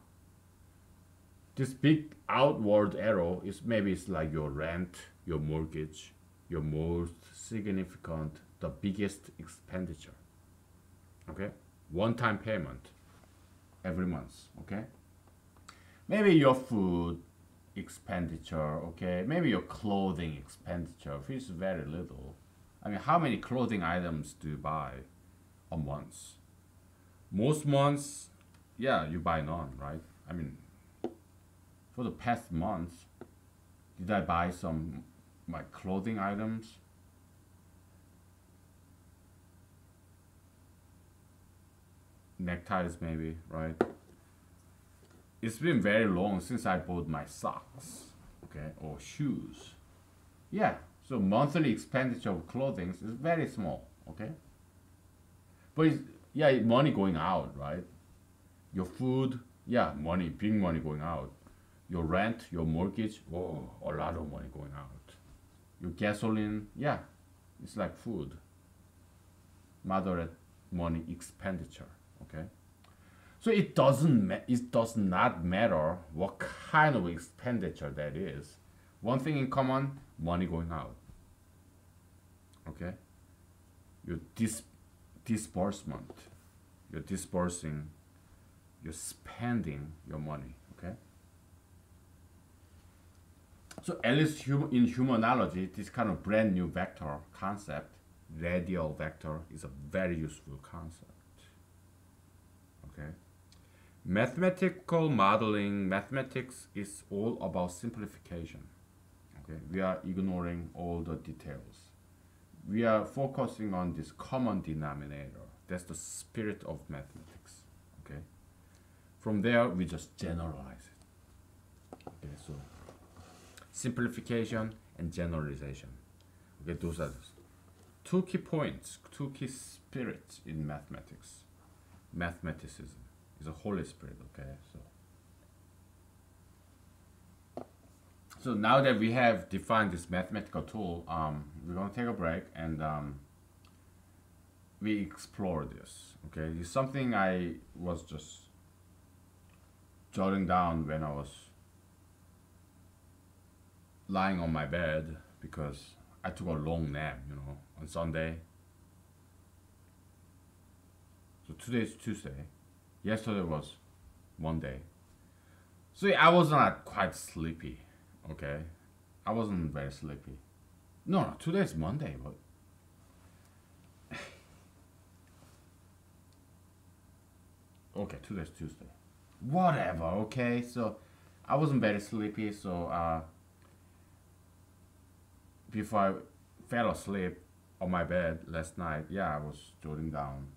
this big outward arrow is maybe it's like your rent, your mortgage, your most significant, the biggest expenditure. Okay? One-time payment every month. Okay? Maybe your food expenditure, okay? Maybe your clothing expenditure, which is very little. I mean, how many clothing items do you buy a month? Most months, yeah, you buy none, right? I mean, for the past month, did I buy some my clothing items? Neckties maybe, right? It's been very long since I bought my socks, okay, or shoes. Yeah, so monthly expenditure of clothing is very small, okay? But it's, yeah, money going out, right? Your food, yeah, money, big money going out. Your rent, your mortgage, oh, a lot of money going out. Your gasoline, yeah, it's like food. Moderate money expenditure, okay? So it does not matter what kind of expenditure that is. One thing in common, money going out. Okay? Your disbursement. You're disbursing, you're spending your money, okay? So at least in humanology, this kind of brand new vector concept, radial vector, is a very useful concept. Okay? Mathematical modeling, mathematics is all about simplification. Okay? We are ignoring all the details. We are focusing on this common denominator. That's the spirit of mathematics. Okay? From there, we just generalize it. Okay, so simplification and generalization. Okay, those are two key points, two key spirits in mathematics. Mathematicism is a Holy Spirit. Okay, so now that we have defined this mathematical tool, we're gonna take a break and we explore this. Okay, it's something I was just jotting down when I was lying on my bed because I took a long nap, on Sunday. So today is Tuesday. Yesterday was Monday. So I was not quite sleepy, okay? I wasn't very sleepy. No, today is Monday, but okay, today's Tuesday. Whatever, okay? So I wasn't very sleepy, so before I fell asleep on my bed last night, yeah, I was jotting down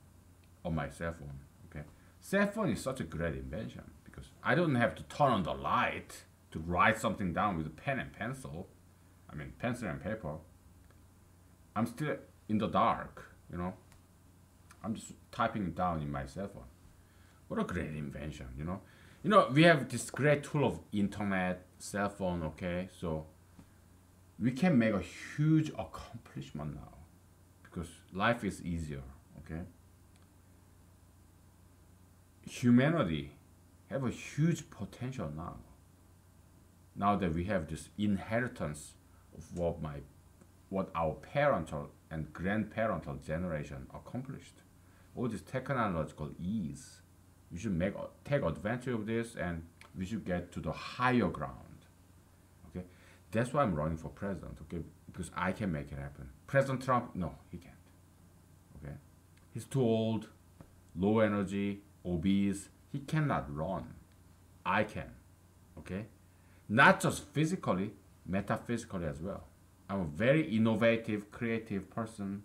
on my cell phone. Okay, cell phone is such a great invention because I don't have to turn on the light to write something down with a pen and pencil. I mean, pencil and paper. I'm still in the dark, I'm just typing it down in my cell phone. What a great invention, we have this great tool of internet, cell phone, okay? So we can make a huge accomplishment now because life is easier, okay? Humanity have a huge potential now. Now that we have this inheritance of what our parental and grandparental generation accomplished, all this technological ease, we should take advantage of this and We should get to the higher ground. Okay, that's why I'm running for president. Okay, because I can make it happen. President Trump, no, he can't. Okay, he's too old, low energy, obese. He cannot run. I can. Okay, not just physically, metaphysically as well. I'm a very innovative, creative person,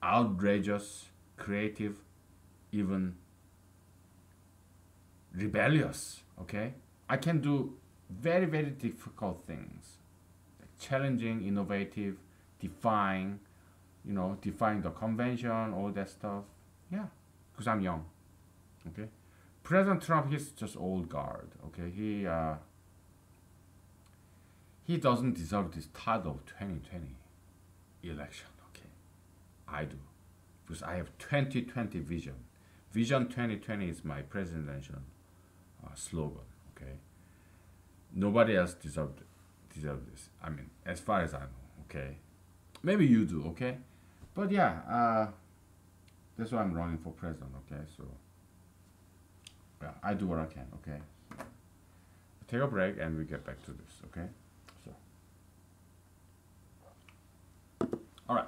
outrageous, creative, even rebellious. Okay, I can do very, very difficult things, like challenging, innovative, defying, defying the convention, all that stuff. Yeah, because I'm young. Okay, President Trump, he's just old guard. Okay, he doesn't deserve this title of 2020 election. Okay, I do, because I have 2020 vision. Vision 2020 is my presidential slogan. Okay, nobody else deserve this. I mean, as far as I know. Okay, maybe you do. Okay, but yeah, that's why I'm running for president. Okay, so yeah, I do what I can. Okay, take a break and we get back to this. Okay, so all right.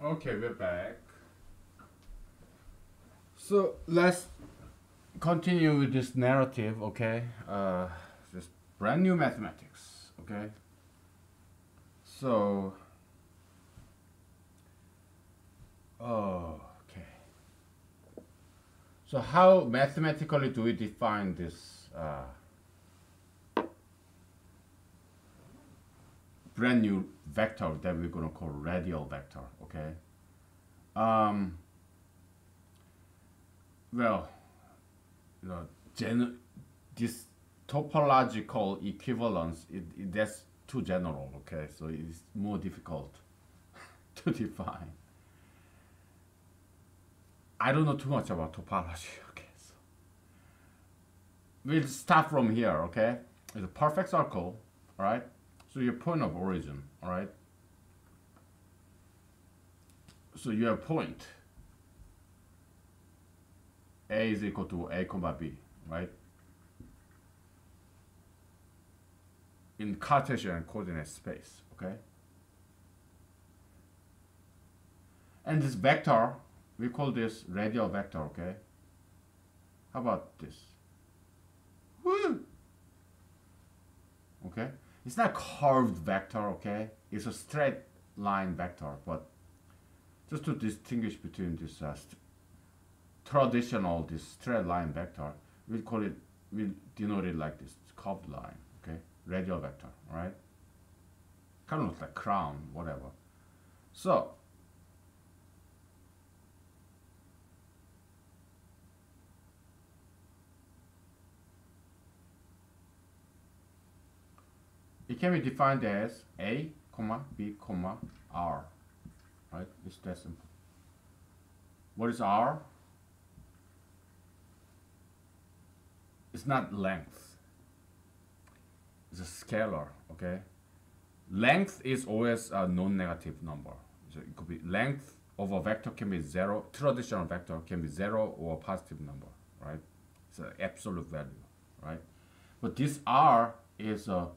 Okay, we're back. So let's continue with this narrative, okay? Just brand new mathematics, okay? So, okay. So how mathematically do we define this brand new vector that we're going to call radial vector, okay? Well, you know, this topological equivalence, that's too general, okay? So it's more difficult to define. I don't know too much about topology, okay? So we'll start from here, okay? It's a perfect circle, all right? So your point of origin, all right? So you have point A is equal to A comma B, right? In Cartesian coordinate space, okay? And this vector, we call this radial vector, okay? How about this? Woo! Okay? It's not curved vector, okay? It's a straight line vector, but just to distinguish between this traditional, this straight line vector, we denote it like this, curved line, okay? Radial vector, alright? Kind of looks like crown, whatever. So, it can be defined as A, comma, B, comma, R, right? It's that simple. What is R? It's not length. It's a scalar, okay? Length is always a non-negative number. So it could be length of a vector can be zero, traditional vector can be zero or a positive number, right? It's an absolute value, right? But this R is a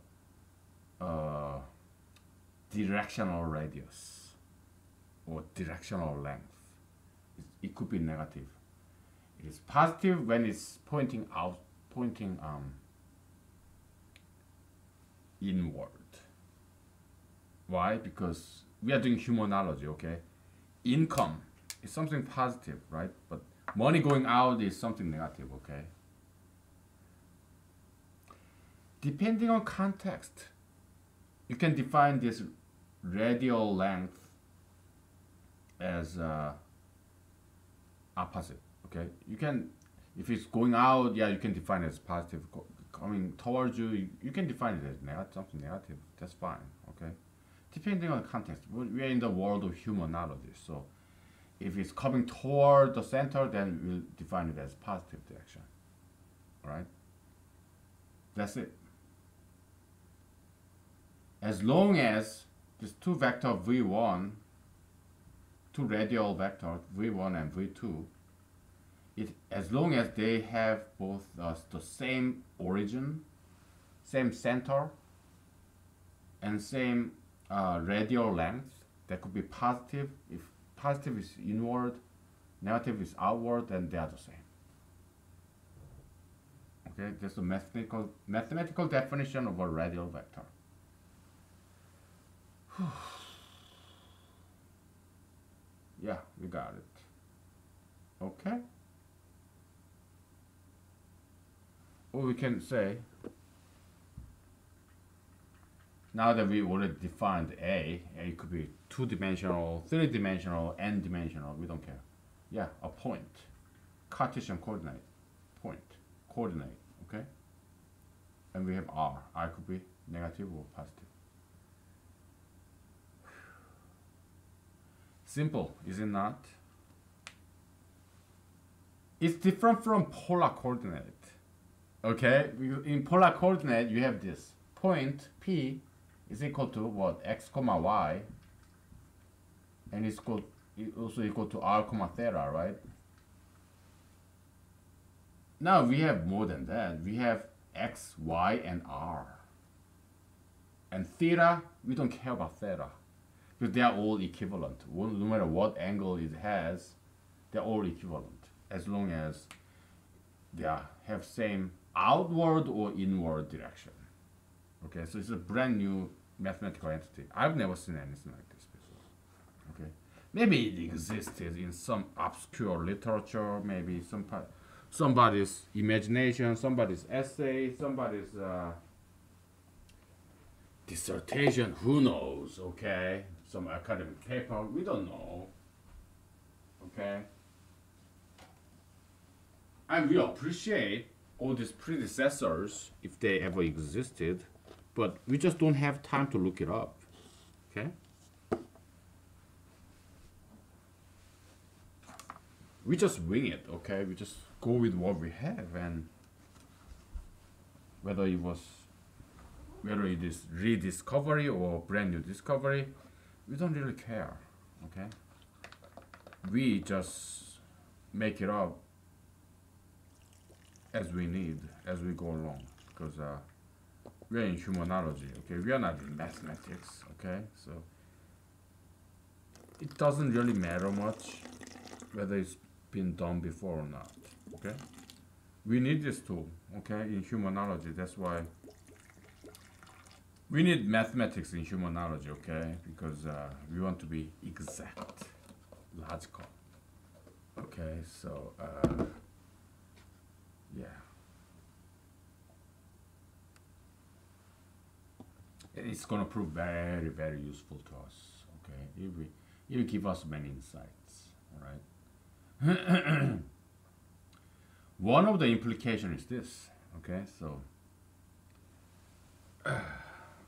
directional radius or directional length. It could be negative. It is positive when it's pointing out, inward. Why? Because we are doing humanology, okay? Income is something positive, right? But money going out is something negative, okay? Depending on context, you can define this radial length as opposite, okay? You can, if it's going out, yeah, you can define it as positive. Coming towards you, you can define it as something negative. That's fine, okay? Depending on the context, we are in the world of humanology, so if it's coming toward the center, then we'll define it as positive direction, all right? That's it. As long as these two vector v1, two radial vectors v1 and v2, as long as they have both the same origin, same center, and same radial length, that could be positive. If positive is inward, negative is outward, then they are the same. Okay, that's a mathematical definition of a radial vector. Yeah, we got it. Okay. Or we can say, now that we already defined A could be two-dimensional, three-dimensional, n-dimensional, we don't care. Yeah, a point, Cartesian coordinate, point, coordinate, okay? And we have R could be negative or positive. Simple, is it not? It's different from polar coordinate. Okay, in polar coordinate you have this point P is equal to what? X comma y, and it's also equal to r comma theta, right? Now we have more than that. We have x, y, and r. And theta, we don't care about theta. Because they are all equivalent. No matter what angle it has, they're all equivalent as long as they have same outward or inward direction. Okay, so it's a brand new mathematical entity. I've never seen anything like this before. Okay, maybe it existed in some obscure literature, maybe somebody's imagination, somebody's essay, somebody's dissertation. Who knows? Okay, some academic paper. We don't know. Okay, and we appreciate all these predecessors if they ever existed, but we just don't have time to look it up. Okay, we just wing it. Okay, we just go with what we have, and whether it is rediscovery or brand new discovery, we don't really care. Okay, we just make it up as we need, as we go along, because we are in humanology. Okay, we are not in mathematics. Okay, so it doesn't really matter much whether it's been done before or not. Okay, we need this tool. Okay, in humanology, that's why we need mathematics in humanology. Okay, because we want to be exact, logical. Okay, so yeah, and it's gonna prove very, very useful to us. Okay, it will give us many insights. All right. One of the implications is this. Okay, so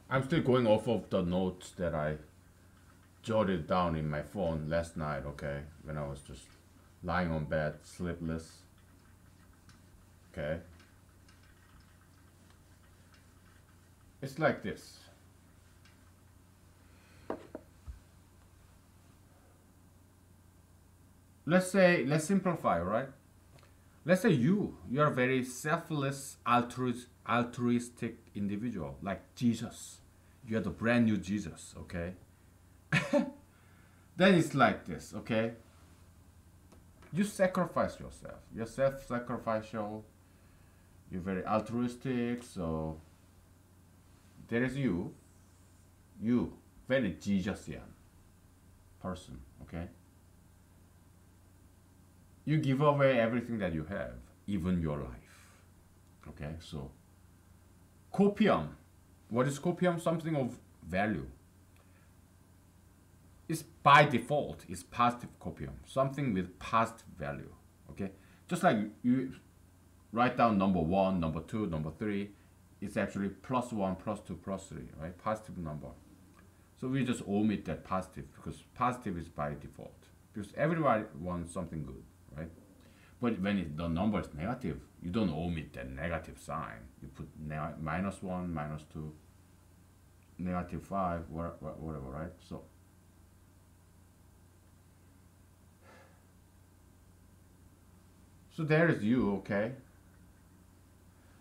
I'm still going off of the notes that I jotted down in my phone last night. Okay, when I was just lying on bed, sleepless. Okay, it's like this. Let's simplify, right? Let's say you're a very selfless, altruistic individual, like Jesus. You're the brand new Jesus, okay? Then it's like this, okay? You sacrifice yourself. You're self-sacrificial. You're very altruistic, so there is you, very Jesusian person, okay? You give away everything that you have, even your life. Okay, so copium. What is copium? Something of value. It's by default, it's positive copium. Something with positive value. Okay, just like you write down number 1, number 2, number 3, it's actually +1, +2, +3, right? Positive number. So we just omit that positive because positive is by default. Because everybody wants something good, right? But when the number is negative, you don't omit that negative sign. You put -1, -2, -5, whatever, right? So there is you, okay?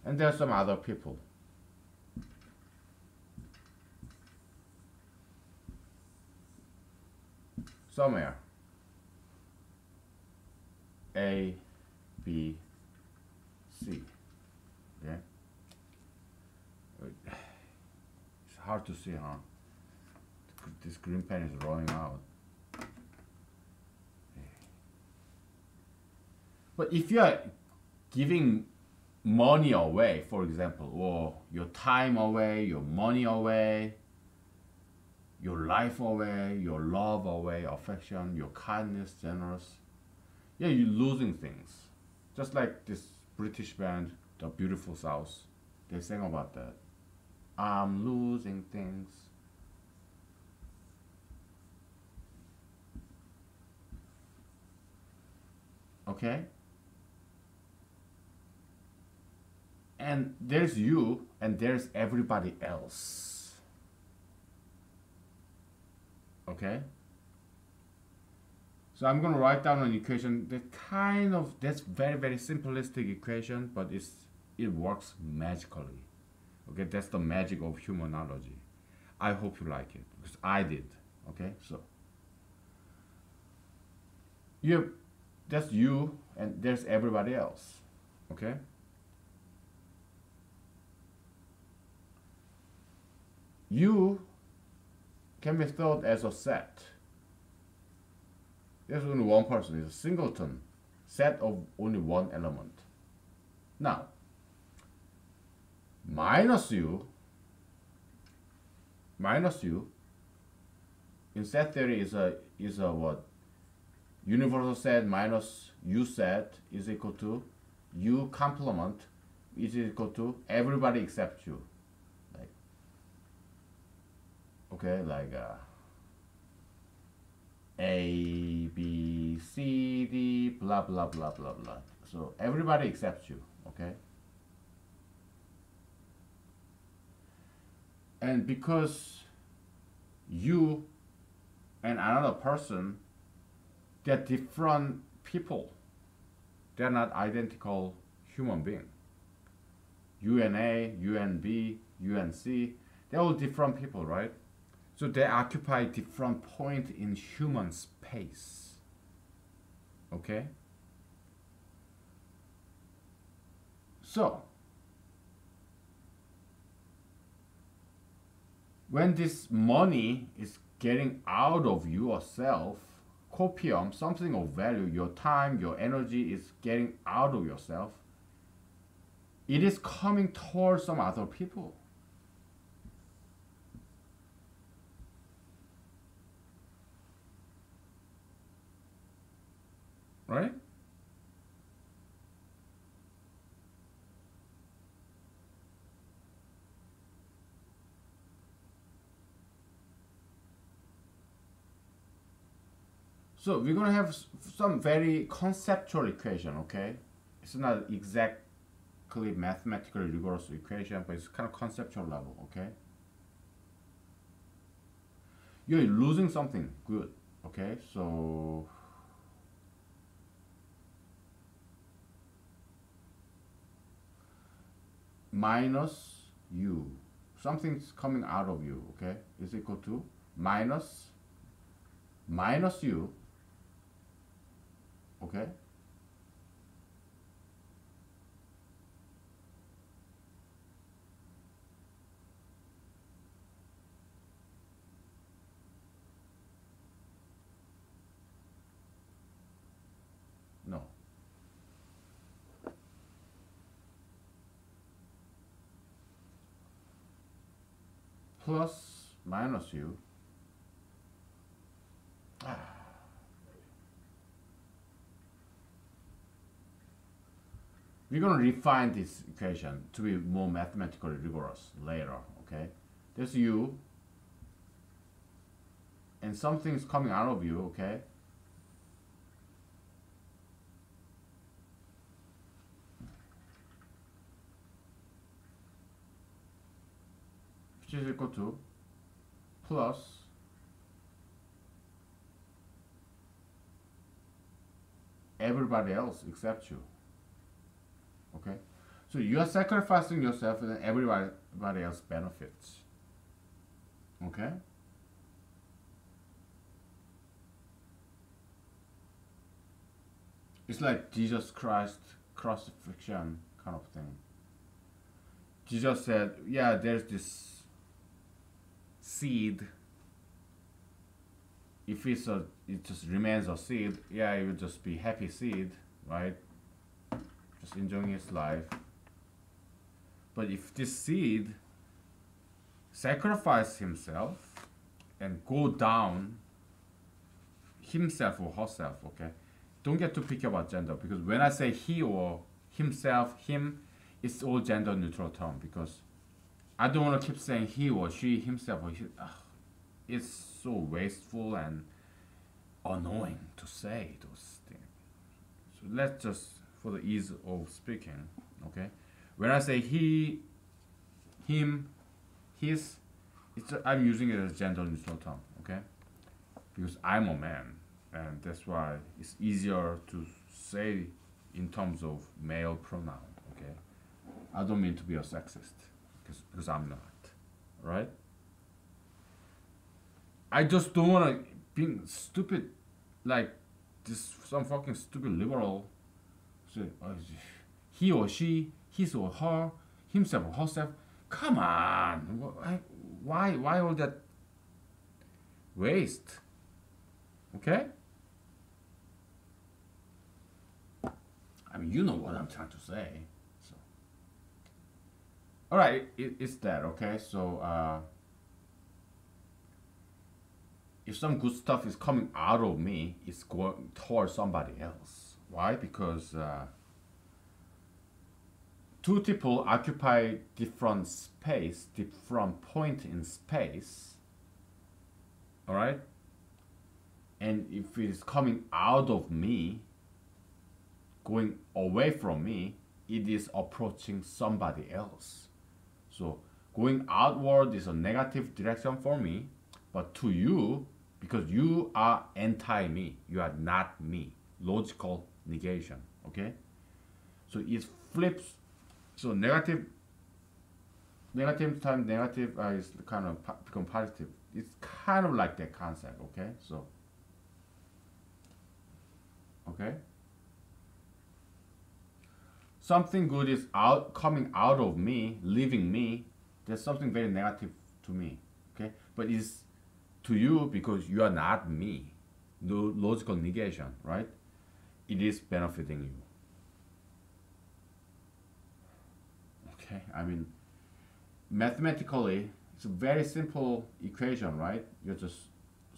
And there are some other people. Somewhere. A, B, C. Okay? It's hard to see, huh? This green pen is rolling out. But if you are giving money away, for example, or your time away, your money away, your life away, your love away, affection, your kindness, generous, yeah, you're losing things. Just like this British band, The Beautiful South, they sang about that. I'm losing things. Okay? And there's you, and there's everybody else. Okay? So I'm going to write down an equation that's very, very simplistic equation, but it works magically. Okay, that's the magic of humanology. I hope you like it, because I did. Okay, so you have, that's you, and there's everybody else. Okay. You can be thought as a set. There's only one person. It's a singleton set of only one element. Now, minus you in set theory is a what? Universal set minus u set is equal to u complement is equal to everybody except you. Like, okay, like A, B, C, D, blah blah blah blah blah. So everybody except you. Okay. And because you and another person, they're different people. They're not identical human being. You and A, you and B, you and C, they're all different people, right? So they occupy different point in human space. Okay? So, when this money is getting out of yourself, copium, something of value, your time, your energy is getting out of yourself, it is coming towards some other people. Right? So we're going to have some very conceptual equation, okay? It's not exactly mathematically rigorous equation, but it's kind of conceptual level, okay? You're losing something good, okay? So minus u, something's coming out of you, okay, is equal to minus u, okay, no, plus minus u, we're going to refine this equation to be more mathematically rigorous later, okay? There's u, and something's coming out of you, okay? Which is equal to plus everybody else except you. Okay? So you are sacrificing yourself and then everybody else benefits. Okay? It's like Jesus Christ crucifixion kind of thing. Jesus said, yeah, there's this seed. If it just remains a seed, yeah, it will just be happy seed, right? Just enjoying his life. But if this seed sacrifice himself and go down himself or herself, okay? Don't get too picky about gender, because when I say he or himself, him, it's all gender neutral term, because I don't want to keep saying he or she, himself or he. It's so wasteful and annoying to say those things. So let's just, for the ease of speaking, okay? When I say he, him, his, I'm using it as gender neutral term, okay? Because I'm a man, and that's why it's easier to say in terms of male pronoun, okay? I don't mean to be a sexist, because I'm not, right? I just don't want to being stupid, like this some fucking stupid liberal. Say, he or she, his or her, himself or herself. Come on, why all that waste? Okay. I mean, you know what I'm trying to say. So, all right, it's that. Okay, so if some good stuff is coming out of me, it's going towards somebody else. Why? Because two people occupy different space, different point in space. All right, and if it is coming out of me, going away from me, it is approaching somebody else. So going outward is a negative direction for me, but to you, because you are anti me, you are not me. Logical negation. Okay? So it flips. So negative times negative is kind of become positive. It's kind of like that concept. Okay? So, okay? Something good is out coming out of me, leaving me. There's something very negative to me. Okay? But it's to you because you are not me. No logical negation, right? It is benefiting you. Okay, I mean, mathematically, it's a very simple equation, right? You're just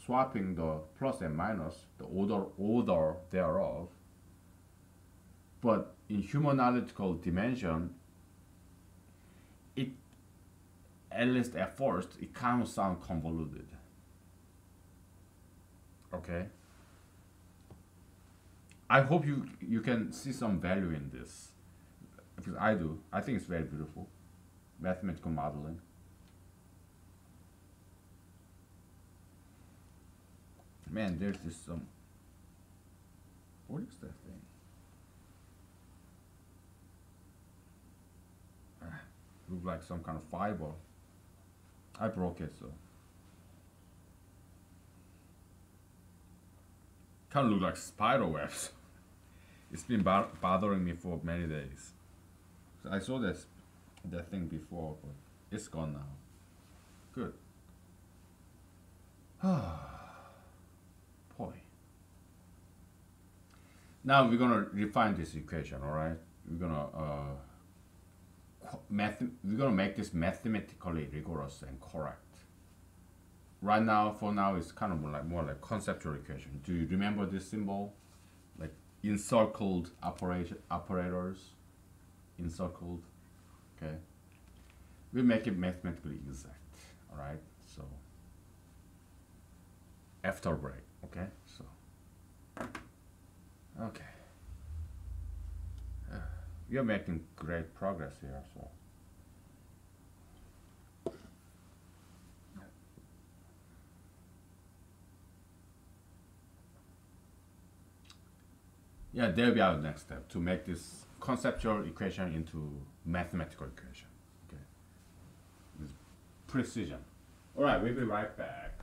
swapping the plus and minus, the order thereof. But in human analytical dimension, it, at least at first, it kind of sounds convoluted. Okay. I hope you can see some value in this, because I do. I think it's very beautiful, mathematical modeling. Man, there's this what is that thing? Look like some kind of fiber. I broke it, so kind of look like spider webs. It's been bothering me for many days. So I saw that thing before, but it's gone now. Good. Boy. Now we're gonna refine this equation. All right. We're gonna make this mathematically rigorous and correct. Right now, for now, it's kind of more like conceptual equation. Do you remember this symbol? Like encircled operators, encircled. Okay. We make it mathematically exact. All right. So after break. Okay. So okay. You're making great progress here. So. Yeah, there'll be our next step to make this conceptual equation into mathematical equation. Okay, with precision. All right, we'll be right back.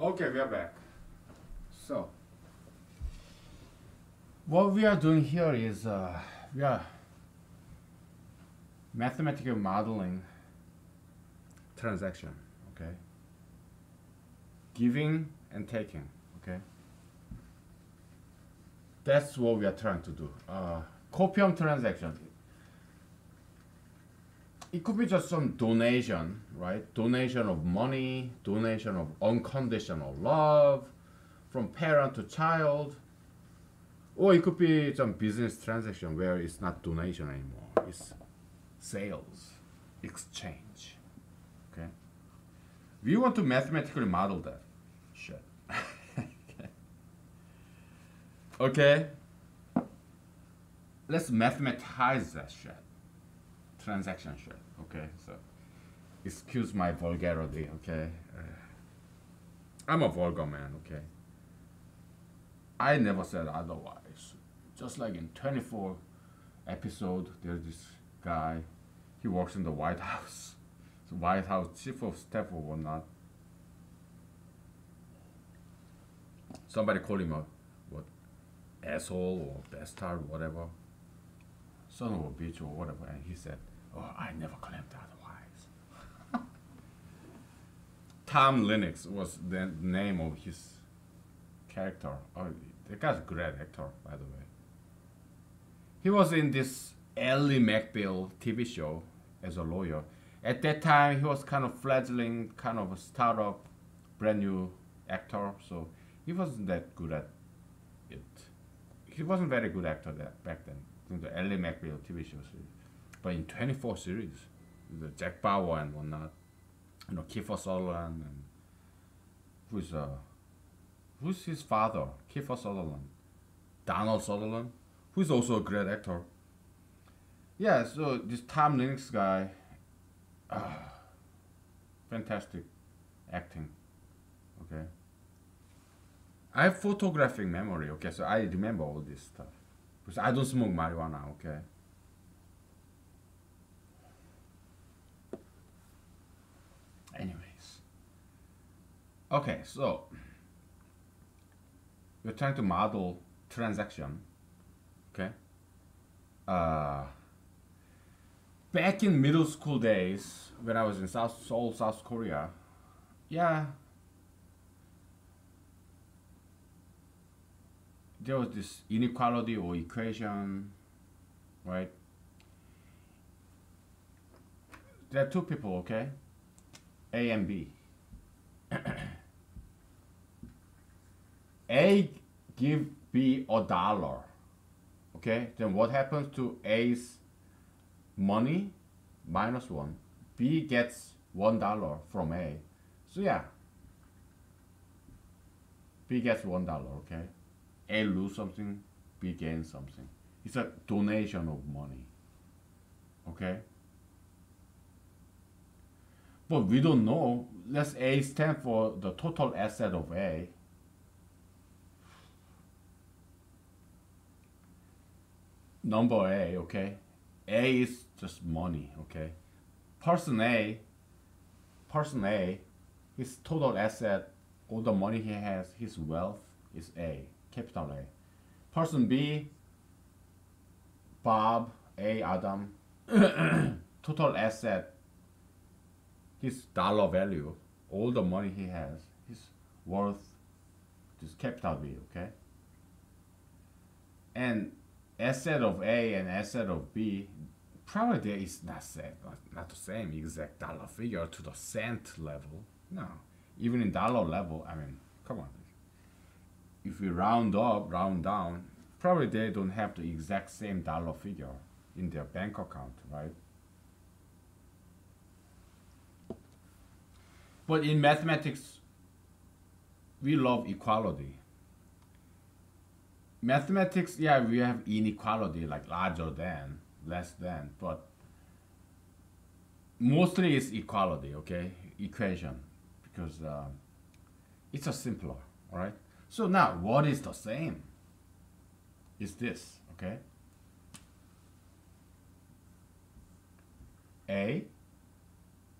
Okay, we are back. So, what we are doing here is we are mathematical modeling transaction. Okay, giving and taking. Okay, that's what we are trying to do. Copium transaction. It could be just some donation, right? Donation of money, donation of unconditional love from parent to child. Or it could be some business transaction where it's not donation anymore. It's sales, exchange. Okay? We want to mathematically model that shit. Okay? Let's mathematize that shit. Transaction shit. Okay? So, excuse my vulgarity, okay? I'm a vulgar man, okay? I never said otherwise. Just like in 24 episode, there's this guy. He works in the White House. The White House chief of staff or whatnot. Somebody called him a what asshole or bastard, whatever, son of a bitch or whatever, and he said, "Oh, I never claimed otherwise." Tom Lennox was the name of his character. Oh, the guy's a great actor, by the way. He was in this Ally McBeal TV show as a lawyer. At that time, he was kind of fledgling, kind of a startup, brand new actor. So he wasn't that good at it. He wasn't very good actor back then in the Ally McBeal TV show series. But in 24 series, the Jack Bauer and whatnot, you know, Kiefer Sutherland, and who's his father? Kiefer Sutherland, Donald Sutherland, who's also a great actor. Yeah, so this Tom Lennox guy, fantastic acting. Okay, I have photographic memory. Okay, so I remember all this stuff because I don't smoke marijuana. Okay. Anyways, okay, so we're trying to model transaction. Okay. Back in middle school days, when I was in Seoul, South Korea, yeah, there was this inequality or equation, right? There are two people, okay? A and B. A give B $1, okay? Then what happens to A's money? -1. B gets $1 from A. So yeah, B gets $1, okay? A lose something, B gains something. It's a donation of money, okay? But we don't know. Let's A stand for the total asset of A. Number A, okay? A is just money, okay? Person A, his total asset, all the money he has, his wealth is A, capital A. Person B, Bob, A, Adam, total asset, his dollar value, all the money he has, his worth, is capital B, okay? And asset of A and asset of B, probably there is not the same exact dollar figure to the cent level. No, even in dollar level, I mean, come on. If we round up, round down, probably they don't have the exact same dollar figure in their bank account, right? But in mathematics, we love equality. Mathematics, yeah, we have inequality, like larger than, less than, but mostly it's equality, okay? Equation, because it's a simpler, all right? So now, what is the same? Is this, okay? A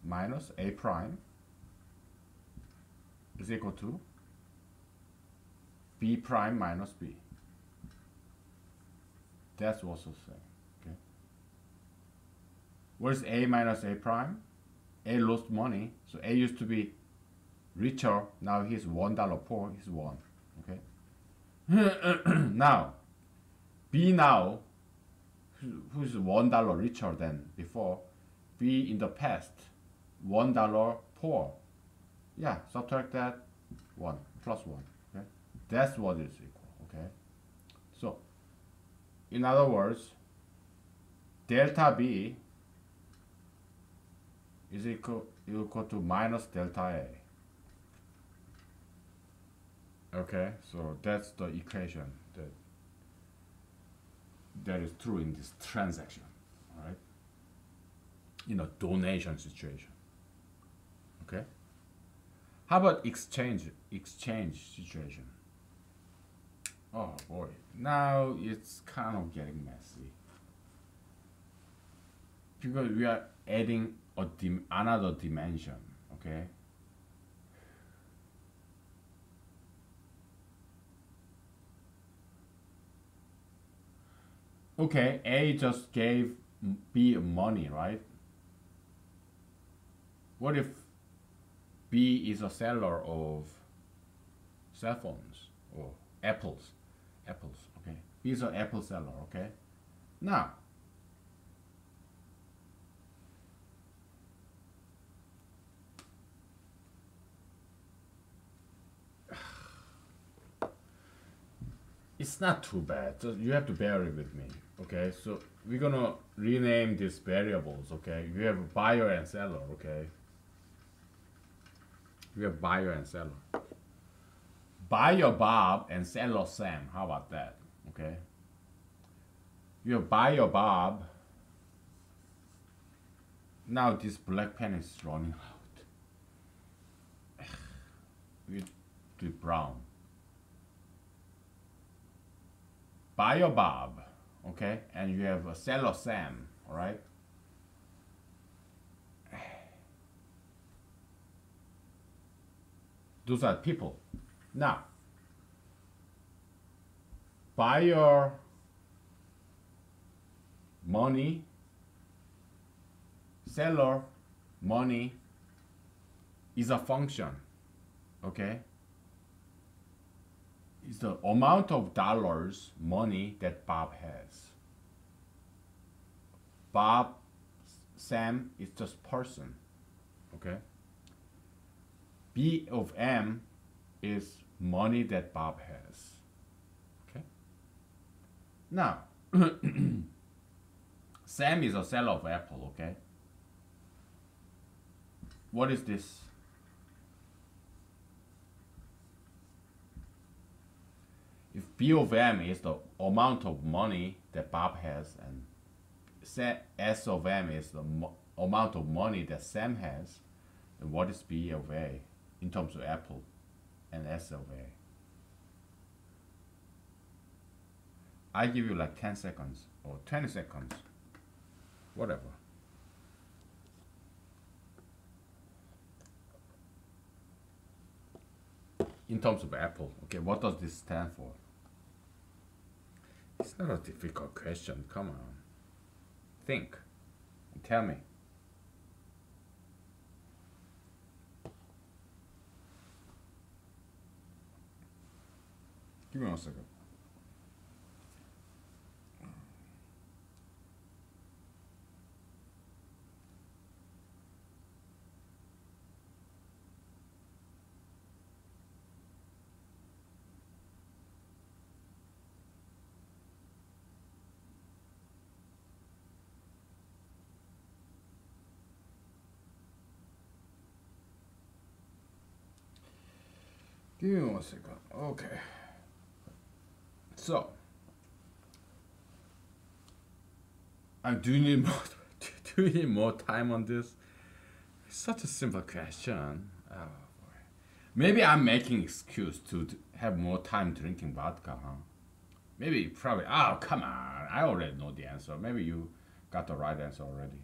minus A prime is equal to B prime minus B. That's also the same. Okay. What is A minus A prime? A lost money, so A used to be richer. Now he's $1 poor. He's 1. Okay. Now B now, who's $1 richer than before? B in the past, $1 poor. Yeah, subtract that, 1 plus 1. Okay, that's what is equal. Okay, so in other words, delta B is equal to minus delta A. Okay, so that's the equation that is true in this transaction. All right, in a donation situation. Okay. How about exchange situation? Oh boy, now it's kind of getting messy because we are adding another dimension. Okay. Okay, A just gave B money, right? What if B is a seller of cell phones or apples? Okay. B is an apple seller, okay? Now, it's not too bad. So you have to bear it with me, okay? So we're gonna rename these variables, okay? We have buyer and seller, okay? We have buyer and seller. Buyer Bob and seller Sam. How about that? Okay. You have buyer Bob. Now this black pen is running out. We do brown. Buyer Bob. Okay, and you have a seller Sam. All right. Those are people. Now, buyer money, seller money is a function, okay? It's the amount of dollars, money that Bob has. Bob, Sam is just person, okay? B of M is money that Bob has. Okay. Now, Sam is a seller of Apple. Okay. What is this? If B of M is the amount of money that Bob has, and S of M is the amount of money that Sam has, then what is B of A in terms of Apple and S of A? I give you like 10 seconds or 20 seconds, whatever. In terms of Apple, okay, what does this stand for? It's not a difficult question, come on. Think and tell me. Give me 1 second. Give me 1 second. Okay. So, do you need more? Do you need more time on this? It's such a simple question. Oh boy. Maybe I'm making excuse to have more time drinking vodka, huh? Maybe, probably. Oh, come on! I already know the answer. Maybe you got the right answer already.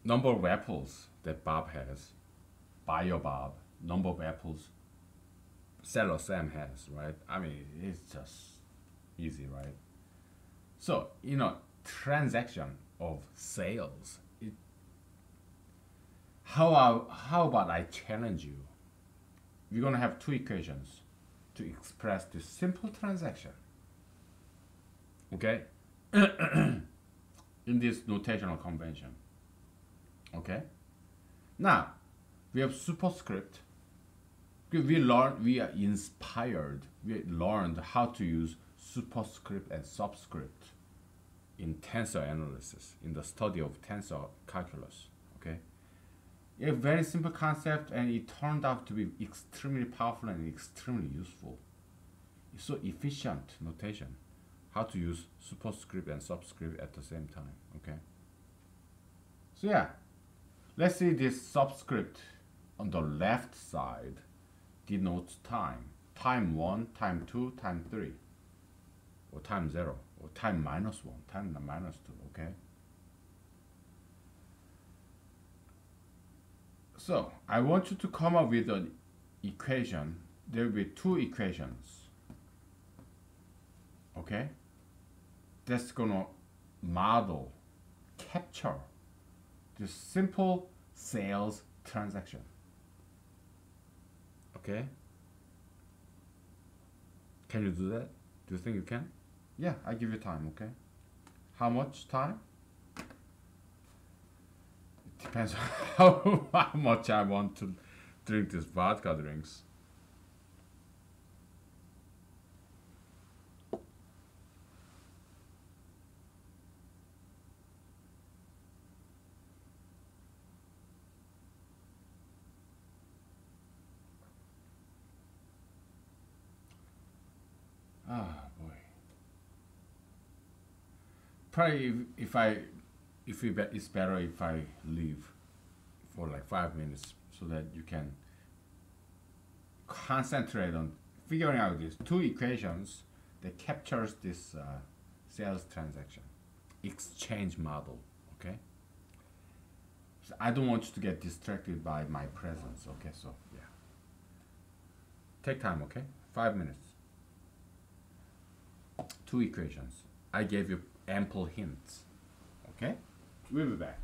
number of apples that Bob has, buyer Bob, number of apples seller Sam has, right? I mean, it's just easy, right? So, transaction of sales. How about I challenge you? We're gonna have two equations to express this simple transaction. Okay? In this notational convention. Okay? Now, we have superscript. We are inspired. We learned how to use superscript and subscript in tensor analysis, in the study of tensor calculus. Okay? A very simple concept, and it turned out to be extremely powerful and extremely useful. It's so efficient notation. How to use superscript and subscript at the same time. Okay? So yeah, let's see this subscript on the left side denotes time. Time 1, time 2, time 3. Or time 0. Or time minus 1, time minus 2. Okay? So, I want you to come up with an equation. There will be two equations. Okay? That's gonna model, capture this simple sales transaction. Okay? Can you do that? Do you think you can? Yeah, I give you time, okay? How much time? It depends on how much I want to drink these vodka drinks. Ah, boy. Probably it's better if I leave for like 5 minutes so that you can concentrate on figuring out these two equations that captures this sales transaction exchange model. Okay. So I don't want you to get distracted by my presence. Okay. So yeah. Take time. Okay. 5 minutes. Two equations. I gave you ample hints. Okay? We'll be back.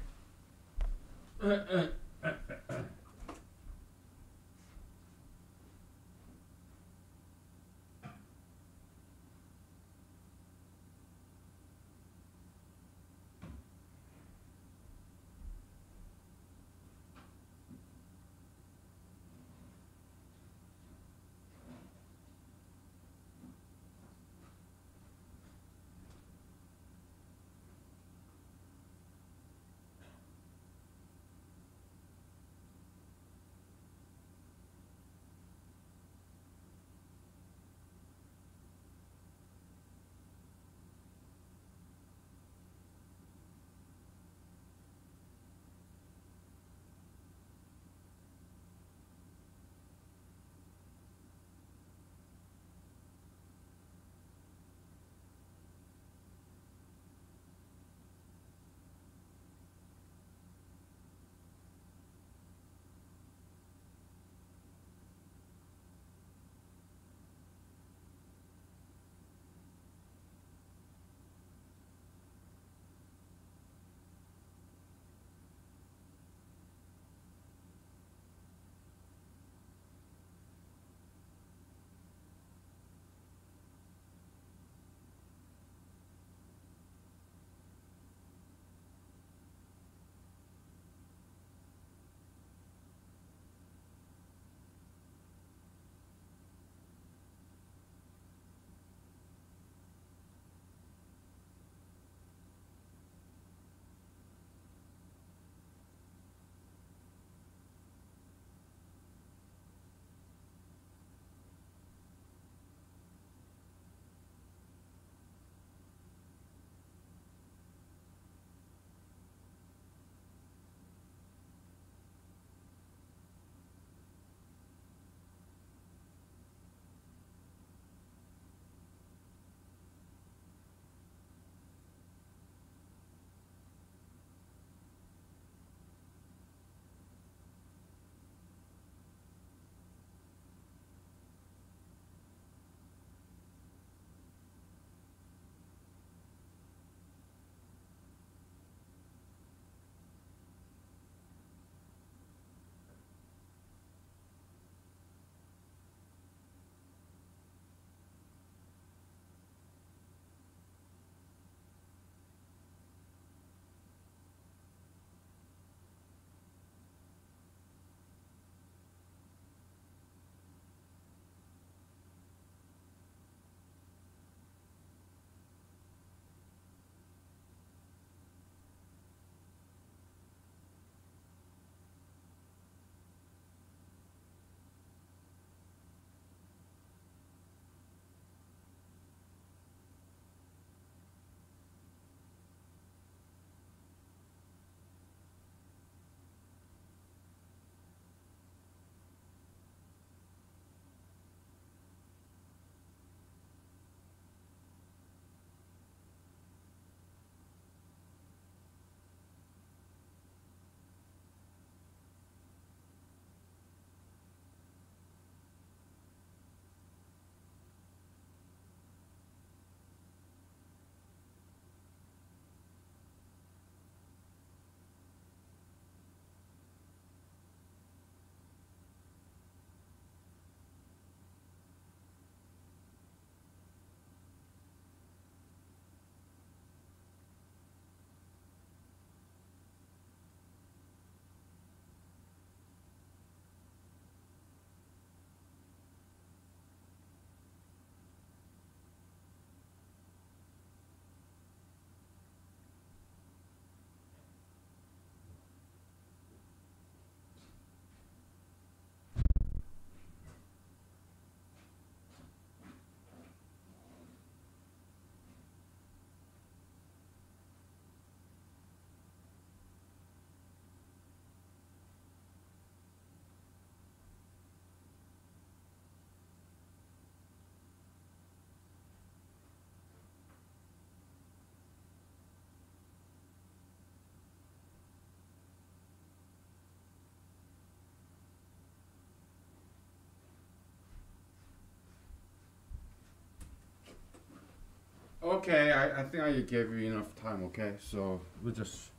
Okay, I think I gave you enough time, okay? So we'll just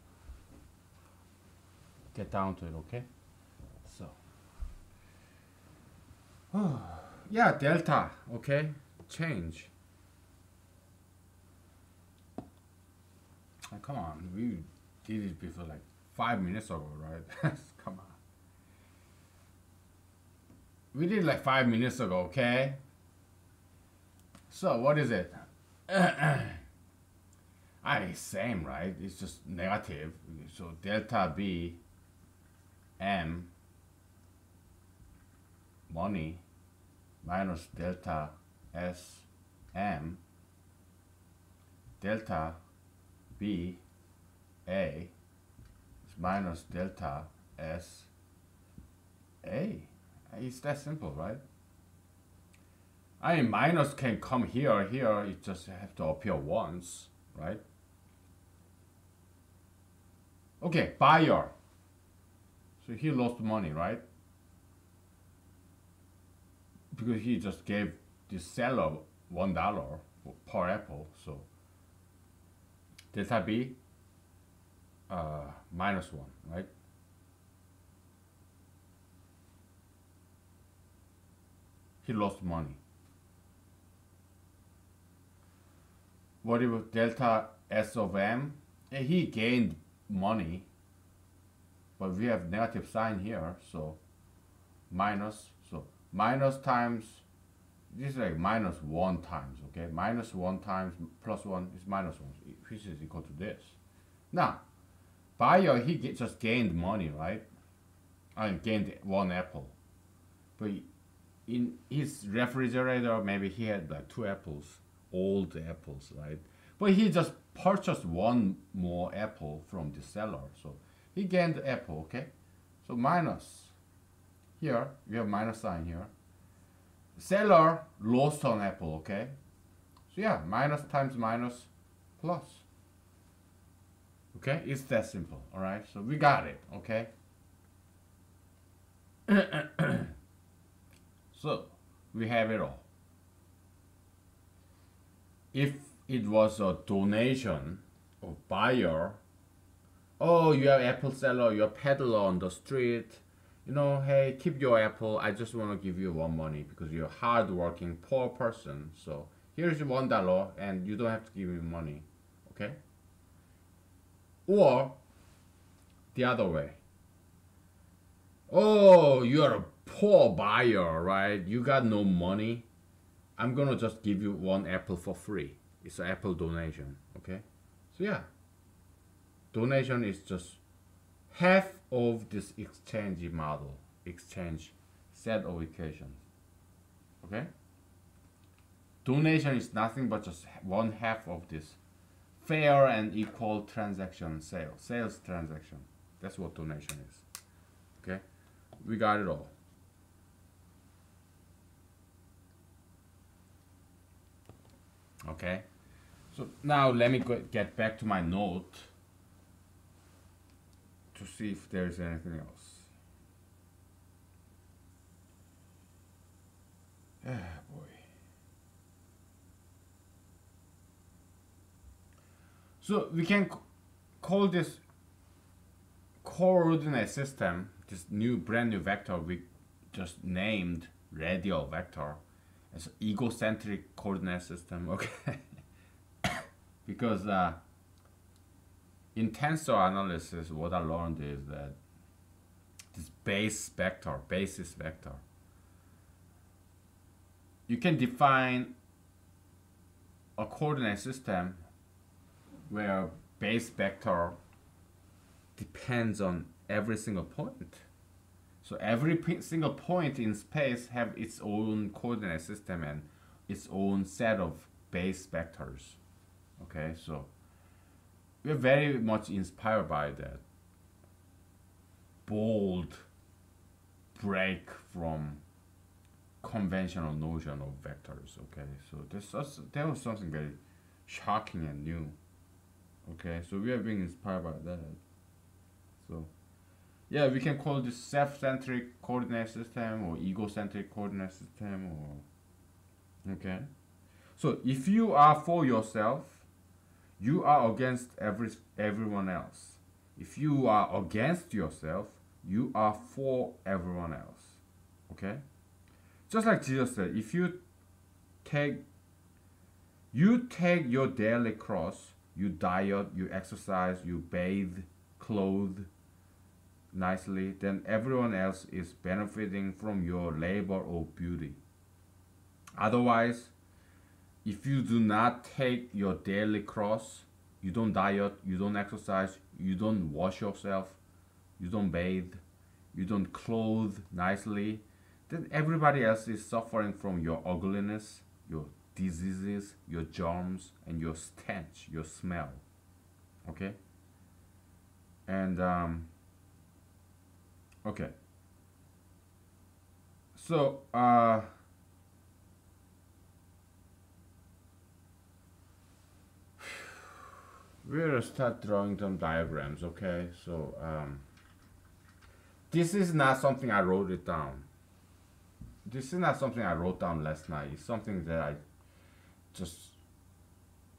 get down to it, okay? So, yeah, delta, okay? Change. Oh, come on, we did it before like 5 minutes ago, right? Come on. We did like 5 minutes ago, okay? So what is it? It's same, right? It's just negative. So delta B M money minus delta S M delta B A is minus delta S A. It's that simple, right? I mean, minus can come here, it just have to appear once, right? Okay, buyer. So he lost money, right? Because he just gave the seller $1 per apple. So delta B minus 1, right? He lost money. What if delta S of M? He gained money, but we have negative sign here, so minus. So minus times, this is like minus 1 times, okay? Minus 1 times plus 1 is minus 1, which is equal to this. Now, buyer, he just gained money, right? I mean, gained 1 apple. But in his refrigerator, maybe he had like 2 apples, old apples, right? But he just purchased 1 more apple from the seller, so he gained the apple, okay? So minus. Here, we have minus sign here. Seller lost an apple, okay? So yeah, minus times minus plus. Okay, it's that simple, all right? So we got it, okay? So we have it all. If it was a donation of buyer, oh, you are apple seller, you're peddler on the street, you know, hey, keep your apple, I just want to give you 1 money because you're a hard-working poor person, so here's your $1 and you don't have to give me money, okay? Or the other way, oh, you're a poor buyer, right? You got no money, I'm gonna just give you 1 apple for free. It's an apple donation, okay? So yeah, donation is just half of this exchange model, exchange set of equations, okay? Donation is nothing but just 1/2 of this fair and equal transaction, sales transaction. That's what donation is, okay? We got it all. Okay, so now let me get back to my note to see if there's anything else. Ah, boy. So we can call this coordinate system, this brand new vector we just named radial vector, as egocentric coordinate system, okay? Because in tensor analysis, what I learned is that this basis vector, you can define a coordinate system where base vector depends on every single point. So every single point in space have its own coordinate system and its own set of base vectors. Okay, so we're very much inspired by that bold break from conventional notion of vectors. Okay, so there was something very shocking and new. Okay, so we are being inspired by that. So yeah, we can call this self-centric coordinate system or egocentric coordinate system, or okay. So if you are for yourself, you are against everyone else. If you are against yourself, you are for everyone else. Okay? Just like Jesus said, if take you take your daily cross, you diet, you exercise, you bathe, clothe nicely, then everyone else is benefiting from your labor or beauty. Otherwise, if you do not take your daily cross, you don't diet, you don't exercise, you don't wash yourself, you don't bathe, you don't clothe nicely, then everybody else is suffering from your ugliness, your diseases, your germs, and your stench, your smell. Okay? And, okay. So, we'll start drawing some diagrams, okay? So, this is not something I wrote it down. This is not something I wrote down last night. It's something that just,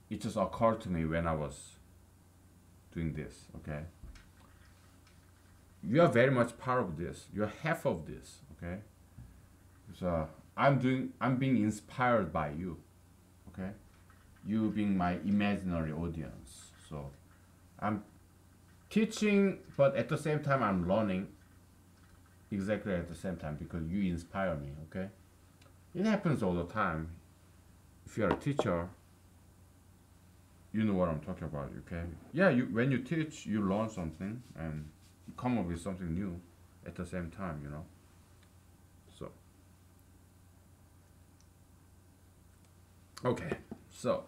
it just occurred to me when I was doing this, okay? You are very much part of this. You're half of this, okay? So, I'm being inspired by you, okay? You being my imaginary audience. So, I'm teaching, but at the same time, I'm learning exactly at the same time because you inspire me, okay? It happens all the time. If you're a teacher, you know what I'm talking about, okay? Yeah, when you teach, you learn something and you come up with something new at the same time, you know? So, okay, so,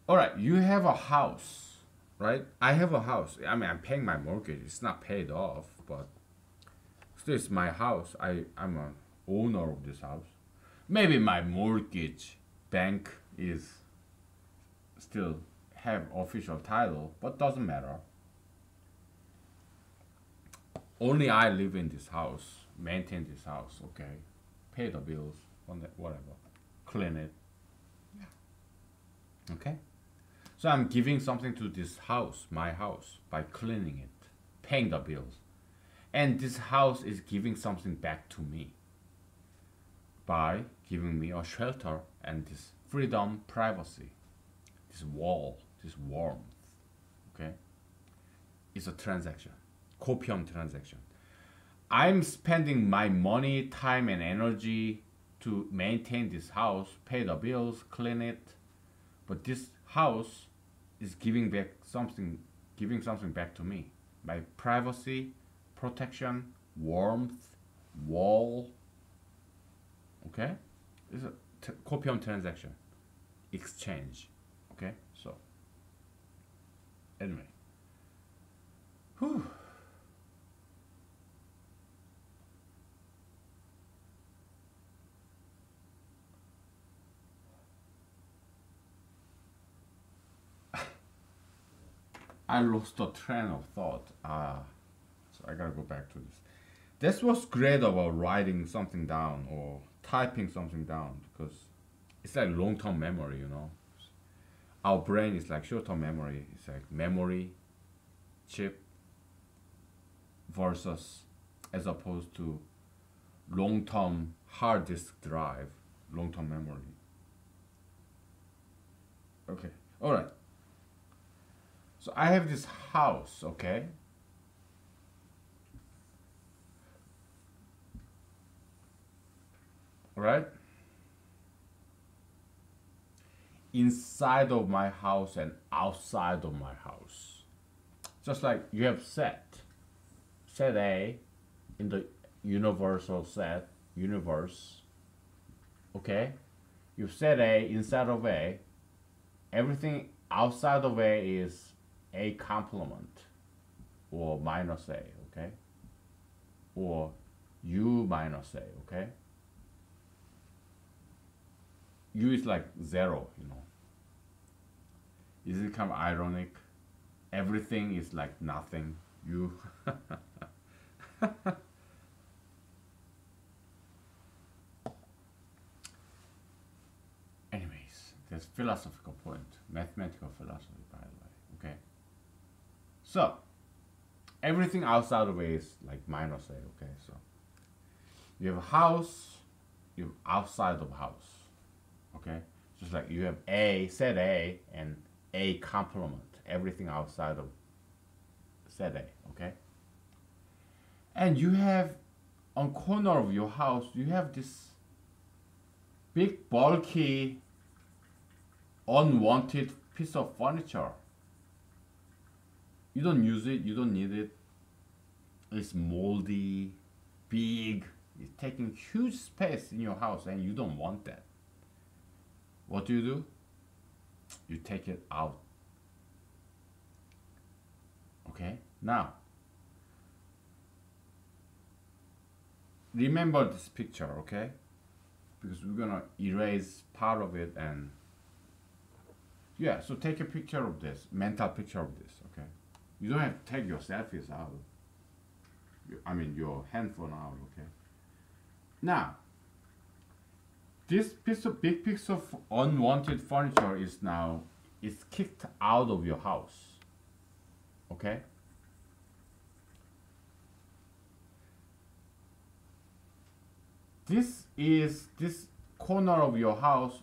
all right, you have a house, right? I have a house. I mean, I'm paying my mortgage. It's not paid off, but still, it's my house. I'm an owner of this house. Maybe my mortgage bank is still have official title, but doesn't matter. Only I live in this house, maintain this house, okay? Pay the bills, whatever, clean it, okay? So I'm giving something to this house, my house, by cleaning it, paying the bills. And this house is giving something back to me by giving me a shelter and this freedom, privacy, this wall, this warmth, okay? It's a transaction, copium transaction. I'm spending my money, time, and energy to maintain this house, pay the bills, clean it, but this house is giving something back to me. My privacy, protection, warmth, wall. Okay? It's a copium transaction. Exchange. Okay? So, anyway. Whew. I lost the train of thought. So I gotta go back to this. That's what's great about writing something down or typing something down because it's like long-term memory, you know. Our brain is like short-term memory. It's like memory chip versus as opposed to long-term hard disk drive, long-term memory. Okay, all right. So I have this house, okay? All right? Inside of my house and outside of my house. Just like you have set A in the universal set, universe, okay? You've set A inside of A. Everything outside of A is A complement or minus A, okay? Or U minus A, okay? U is like zero, you know. Is it kind of ironic? Everything is like nothing. You Okay, it's philosophical point, mathematical philosophy, by the way. Okay, so everything outside of A is like minus A. Okay, so you have a house, you have outside of house. Okay, just like you have A, set A, and A complement, everything outside of set A. Okay, and you have on corner of your house, you have this big bulky unwanted piece of furniture. You don't use it, you don't need it. It's moldy, big, it's taking huge space in your house and you don't want that. What do? You take it out. Okay, now remember this picture, okay? Because we're gonna erase part of it, and yeah, so take a picture of this, mental picture of this, okay? You don't have to take your selfies out. I mean your handphone out, okay? Now, this big piece of unwanted furniture is now kicked out of your house, okay? This corner of your house,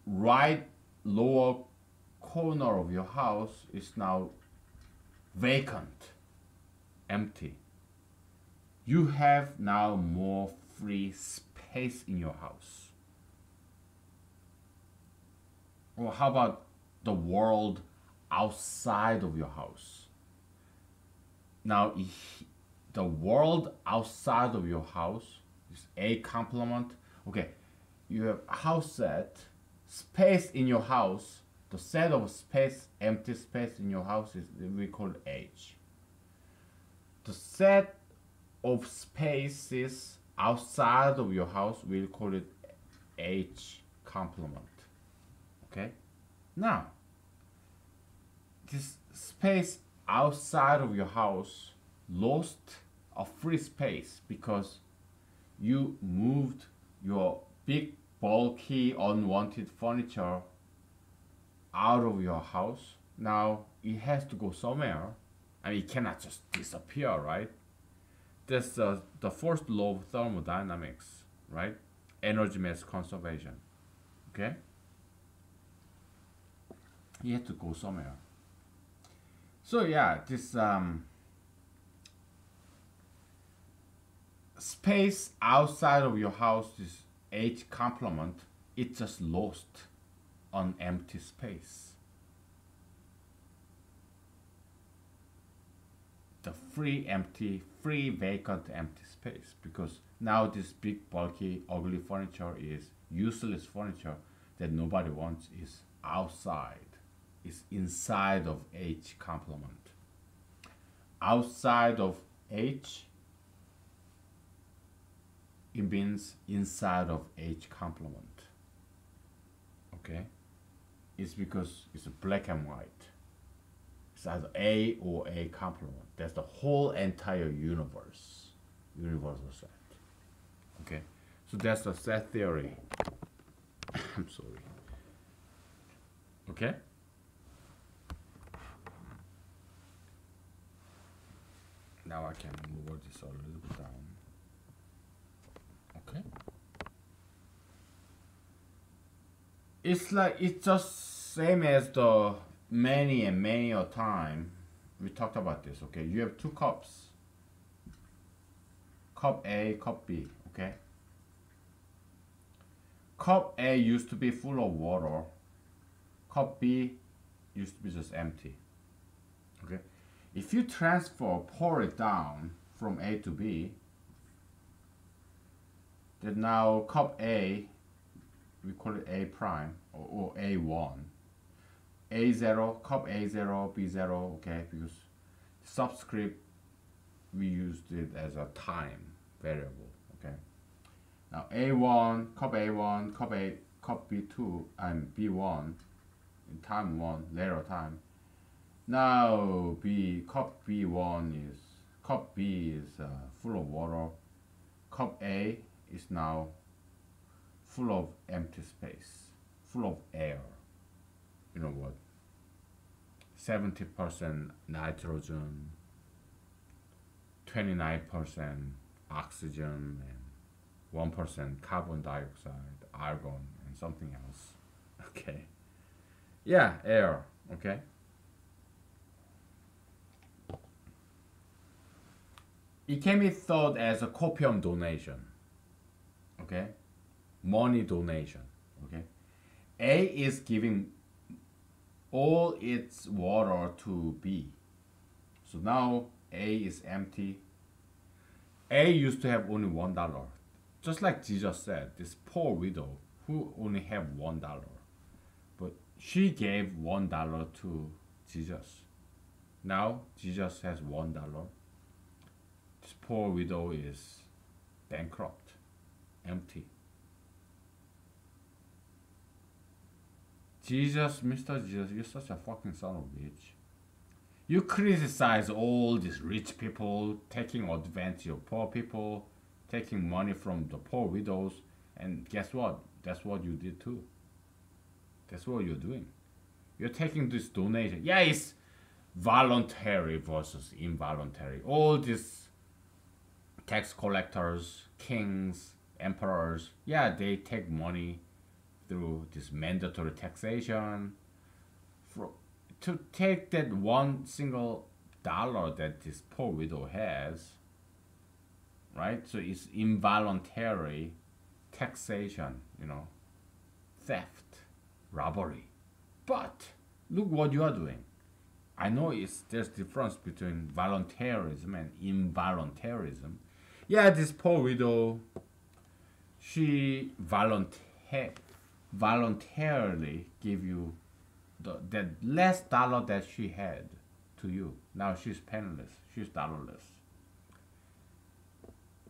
right lower corner of your house is now vacant, empty. You have now more free space in your house. Or how about the world outside of your house? Now, the world outside of your house is A complement. Okay, you have house set, space in your house, the set of space, empty space in your house is, we call it H. The set of spaces outside of your house, we'll call it H complement. Okay? Now, this space outside of your house lost a free space because you moved your big, bulky, unwanted furniture out of your house. Now it has to go somewhere. I mean, it cannot just disappear, right? That's the first law of thermodynamics, right? Energy mass conservation. Okay? You have to go somewhere. So yeah, this space outside of your house, this H complement, it just lost on empty space. The free vacant empty space, because now this big bulky ugly furniture is useless furniture that nobody wants, is outside, is inside of H complement. Outside of H, it means inside of H complement. Okay, it's because it's black and white. It's either A or A complement. That's the whole entire universe, universal set. Okay, so that's the set theory. I'm sorry. Okay. Now I can move this a little bit down. Okay. It's like, it's just same as the many a time we talked about this. Okay, you have two cups, cup A, cup B. Okay, cup A used to be full of water, cup B used to be just empty. Okay, if you pour it down from A to B, then now cup A, we call it A prime or A1. A0, cup A0, B0, okay, because subscript, we used it as a time variable, okay. Now A1, cup A1, cup B2, and B1, in time 1, later time. Now cup B1 is, cup B is full of water, cup A is now full of empty space, full of air. You know what? 70% nitrogen, 29% oxygen, and 1% carbon dioxide, argon, and something else. Okay. Yeah, air. Okay. It can be thought as a copium donation. Okay. Money donation. Okay. A is giving all its water to B. So now A is empty. A used to have only $1. Just like Jesus said, this poor widow who only have $1. But she gave $1 to Jesus. Now Jesus has $1. This poor widow is bankrupt, empty. Jesus, Mr. Jesus, you're such a fucking son of a bitch. You criticize all these rich people taking advantage of poor people, taking money from the poor widows, and guess what? That's what you did too. That's what you're doing. You're taking this donation. Yeah, it's voluntary versus involuntary. All these tax collectors, kings, emperors, yeah, they take money through this mandatory taxation to take that one single dollar that this poor widow has, right? So it's involuntary taxation, theft, robbery. But look what you are doing. I know there's difference between voluntarism and involuntarism. Yeah, this poor widow, she voluntarily give you that less dollar that she had to you. Now she's penniless. She's dollarless.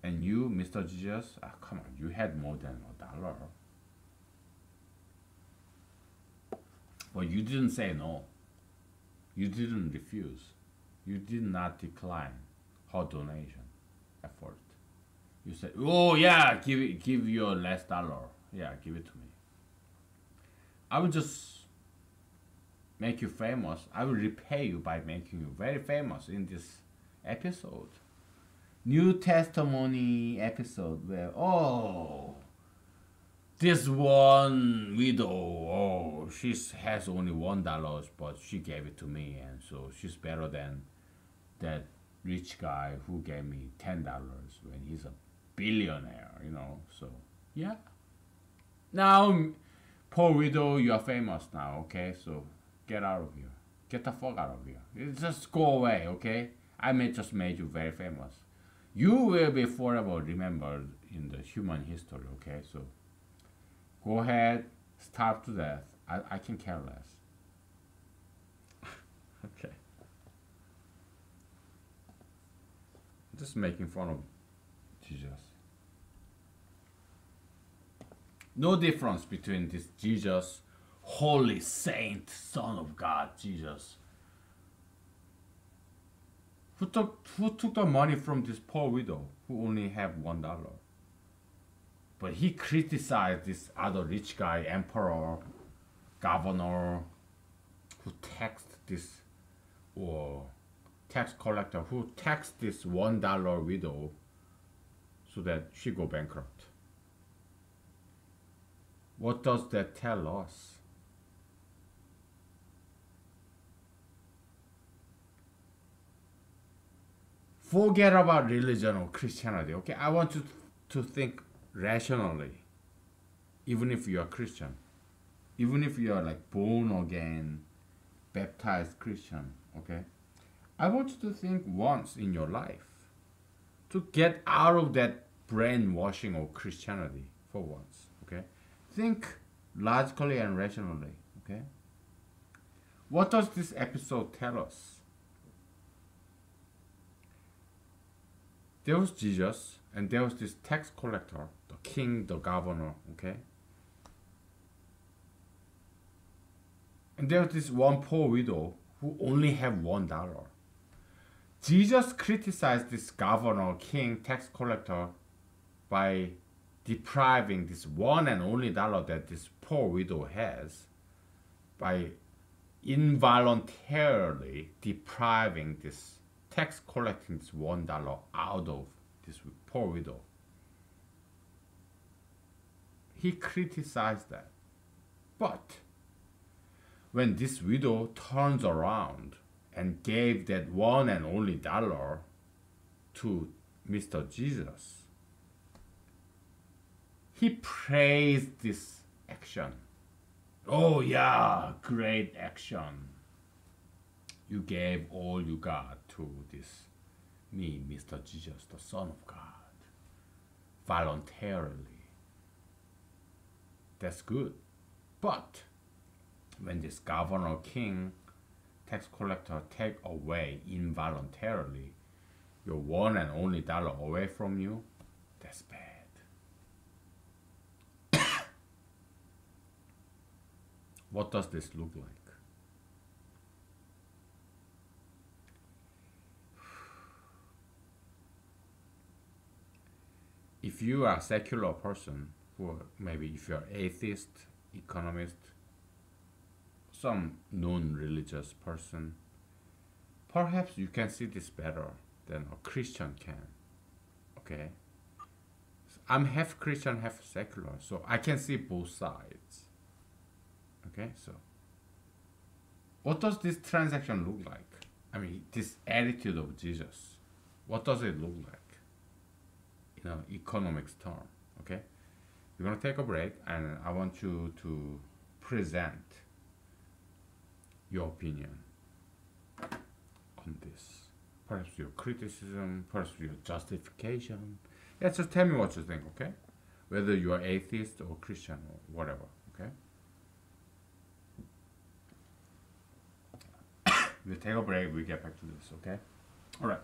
And you, Mr. Jesus, come on, you had more than $1. But you didn't say no. You didn't refuse. You did not decline her donation effort. You said, "Oh yeah, give your last dollar. Yeah, give it to me. I will just make you famous. I will repay you by making you very famous in this episode. New Testimony episode where, this one widow, she has only $1, but she gave it to me, and so she's better than that rich guy who gave me $10 when he's a billionaire, So, yeah. Now, poor widow, you are famous now, okay? So, get out of here. Get the fuck out of here. Just go away, okay? I just made you very famous. You will be forever remembered in the human history, okay? So, go ahead, starve to death. I can care less. Okay. Just making fun of Jesus. No difference between this Jesus, holy saint, son of God, Jesus, who took the money from this poor widow who only have $1. But he criticized this other rich guy, emperor, governor, who taxed this, or tax collector who taxed this $1 widow so that she go bankrupt. What does that tell us? Forget about religion or Christianity, okay? I want you to think rationally, even if you are Christian, even if you are like born again, baptized Christian, okay? I want you to think once in your life to get out of that brainwashing of Christianity for once, okay? Think logically and rationally, okay? What does this episode tell us? There was Jesus, and there was this tax collector, the king, the governor, okay? And there was this one poor widow who only had $1. Jesus criticized this governor, king, tax collector by depriving this one and only dollar that this poor widow has by involuntarily depriving this tax collecting this $1 out of this poor widow. He criticized that. But when this widow turns around and gave that one and only dollar to Mr. Jesus, he praised this action. Oh yeah, great action. You gave all you got to this me, Mr. Jesus, the Son of God, voluntarily. That's good. But when this governor, king, tax collector take away involuntarily your one and only dollar away from you, that's bad. What does this look like? If you are a secular person, or maybe if you're atheist, economist, some non-religious person, perhaps you can see this better than a Christian can. Okay? I'm half Christian, half secular, so I can see both sides. Okay, so what does this transaction look like? I mean, this attitude of Jesus, what does it look like? You know, economics term. Okay, we're gonna take a break, and I want you to present your opinion on this. Perhaps your criticism, perhaps your justification. Yeah, just tell me what you think. Okay, whether you are atheist or Christian or whatever. Okay. We'll take a break, we get back to this, okay? Alright.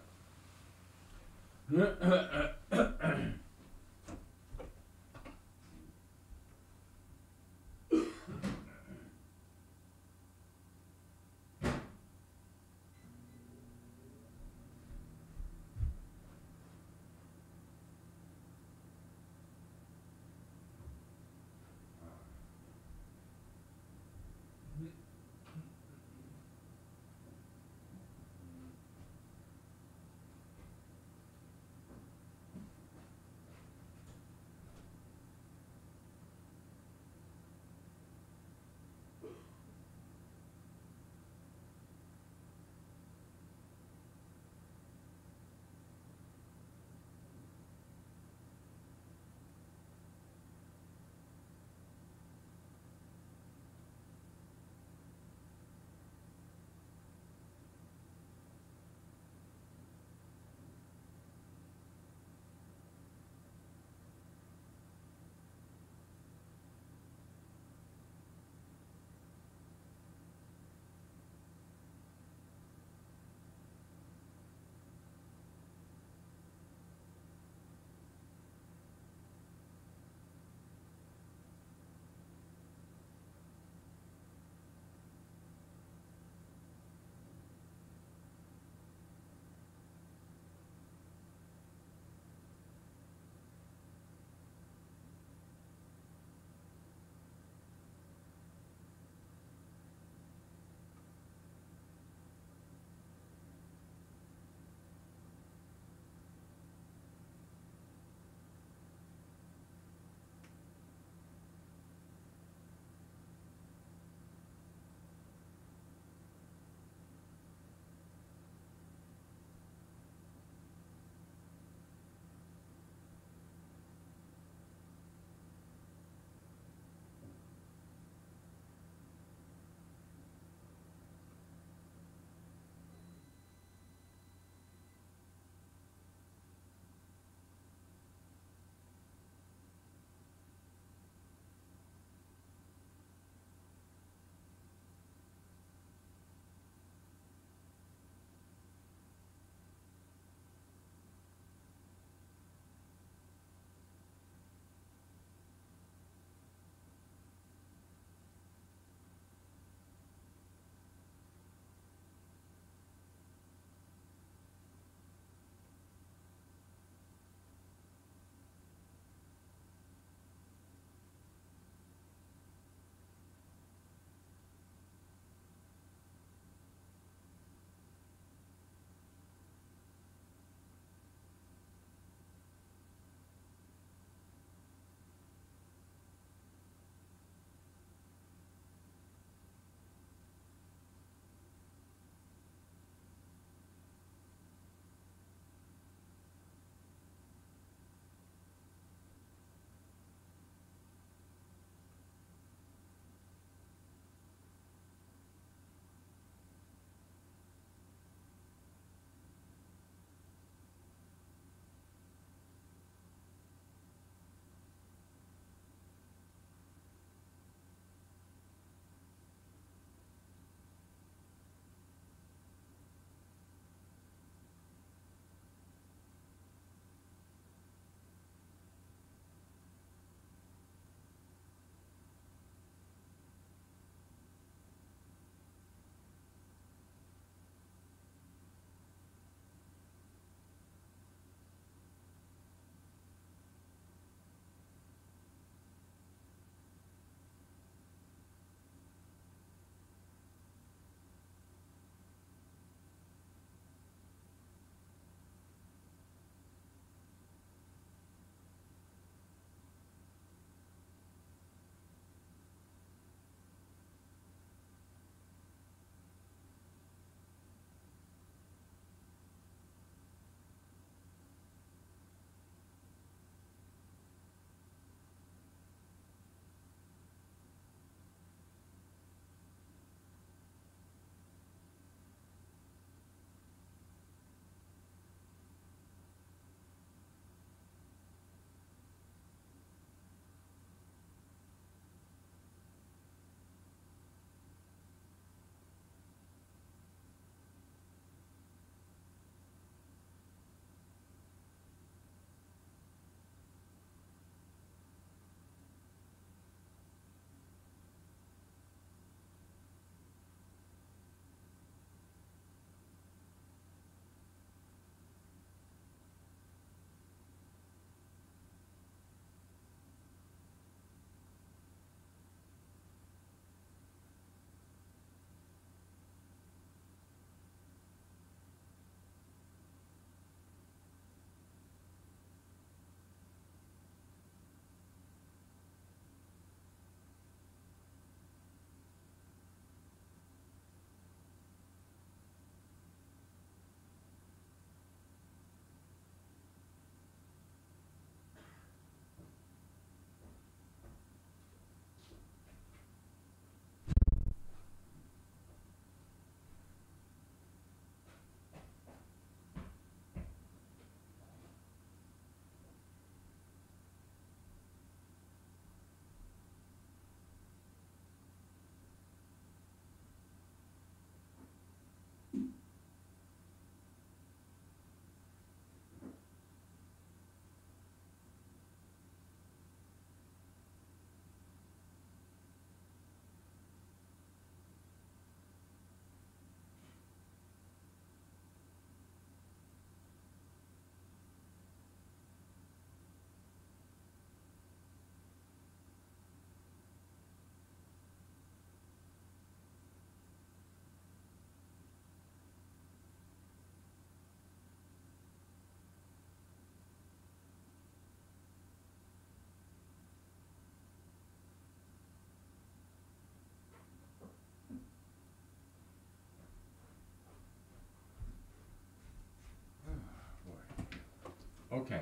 Okay,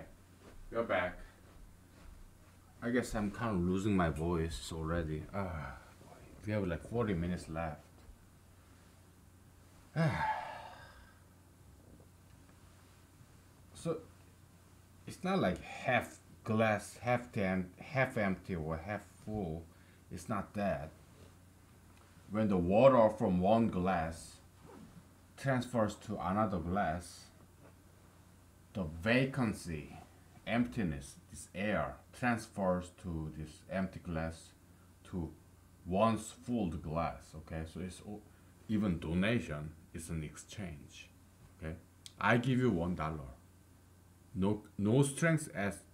we're back. I guess I'm kind of losing my voice already. Boy, we have like 40 minutes left. So it's not like half glass, half empty or half full. It's not that. When the water from one glass transfers to another glass, the vacancy, emptiness, this air transfers to this empty glass to once full glass. Okay, so it's even donation is an exchange. Okay, I give you $1. No strings asked,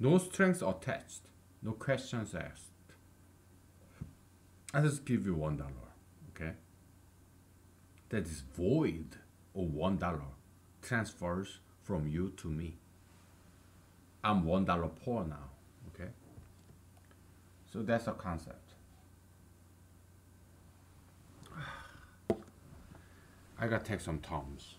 no strings attached, no questions asked. I just give you $1. Okay, that is void of $1 transfers from you to me. I'm $1 poor now. Okay, so that's a concept. I gotta take some Tums.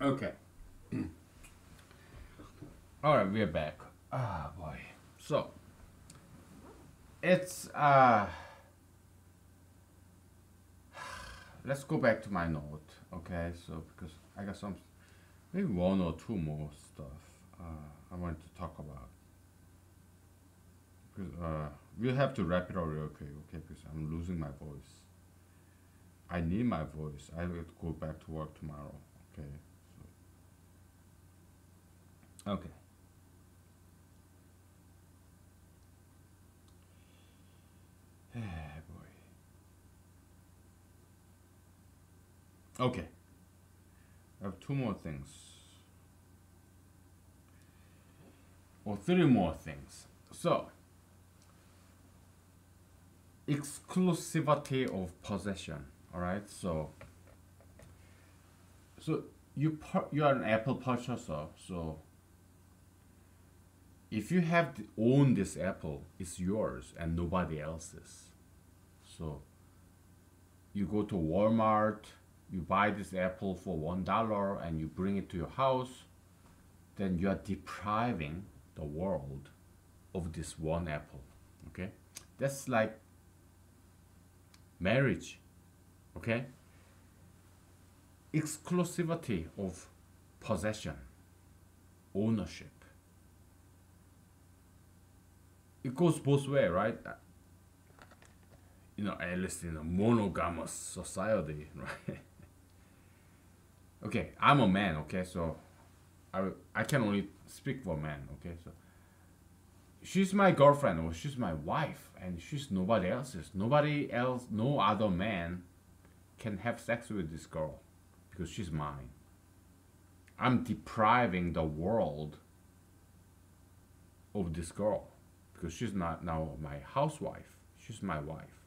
Okay. All right, we're back. Ah, boy. So it's let's go back to my note. Okay, so because I got some maybe one or two more stuff I want to talk about. Because we'll have to wrap it up real quick. Okay, because I'm losing my voice. I need my voice. I have to go back to work tomorrow. Okay. So okay. Boy. Okay. I have two more things. Or three more things. So, exclusivity of possession. All right. So you are an Apple purchaser. So if you have to own this apple, it's yours and nobody else's. So you go to Walmart, you buy this apple for $1 and you bring it to your house, then you are depriving the world of this one apple. Okay, that's like marriage. Okay, exclusivity of possession, ownership. It goes both ways, right? At least in a monogamous society, right? Okay, I'm a man, okay, so I can only speak for men, okay, so she's my girlfriend or she's my wife and she's nobody else's. Nobody else, no other man can have sex with this girl because she's mine. I'm depriving the world of this girl because she's not now my housewife. She's my wife.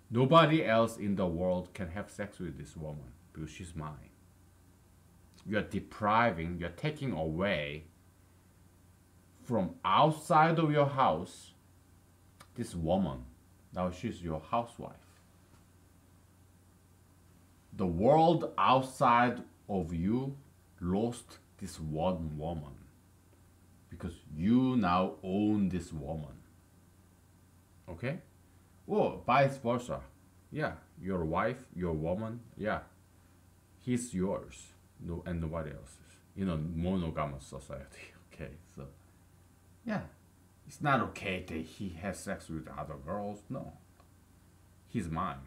Nobody else in the world can have sex with this woman because she's mine. you're depriving, you're taking away from outside of your house this woman. Now she's your housewife. The world outside of you lost this one woman because you now own this woman. Okay? Or vice versa. Yeah, your wife, your woman, yeah, he's yours, no, and nobody else's. In a monogamous society. Okay, so yeah, it's not okay that he has sex with other girls. No, he's mine.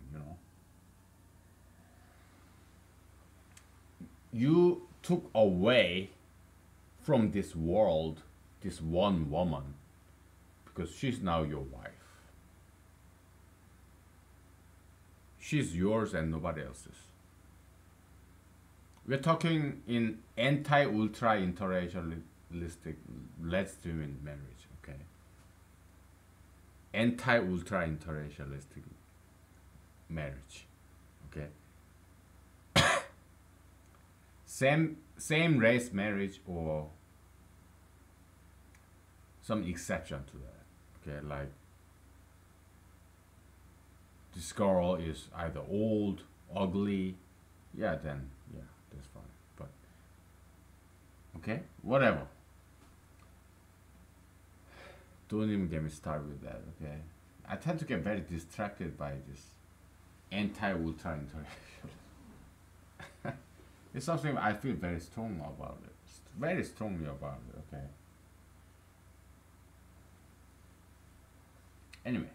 You took away from this world this one woman because she's now your wife. She's yours and nobody else's. We're talking in anti-ultra interracialistic lesbian marriage, okay? Anti-ultra interracialistic marriage, okay? Same race marriage or some exception to that, okay? Like this girl is either old, ugly, yeah, then yeah, that's fine. But okay, whatever. Don't even get me started with that, okay? I tend to get very distracted by this anti-ultra interracialism. It's something I feel very strong about it. Very strongly about it, okay? Anyway.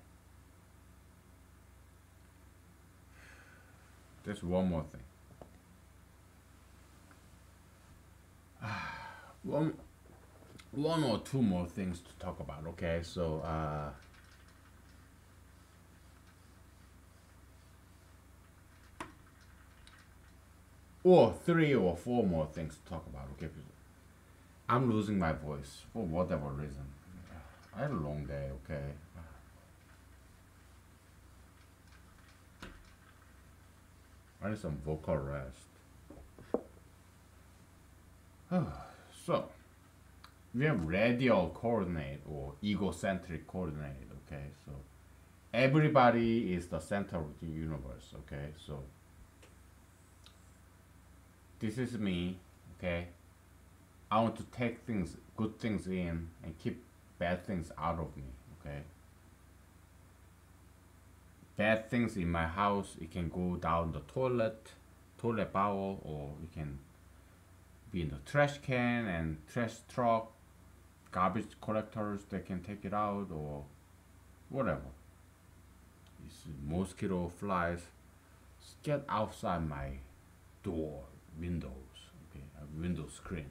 There's one more thing. One or two more things to talk about, okay? So, or three or four more things to talk about, okay? I'm losing my voice for whatever reason. I had a long day, okay? I need some vocal rest. So, we have radial coordinate or egocentric coordinate, okay? So, everybody is the center of the universe, okay? So, this is me, okay? I want to take things, good things in and keep bad things out of me, okay? Bad things in my house, it can go down the toilet bowl, or it can be in the trash can and trash truck, garbage collectors, they can take it out, or whatever. It's mosquito, flies, get outside my door, windows, okay, a window screen,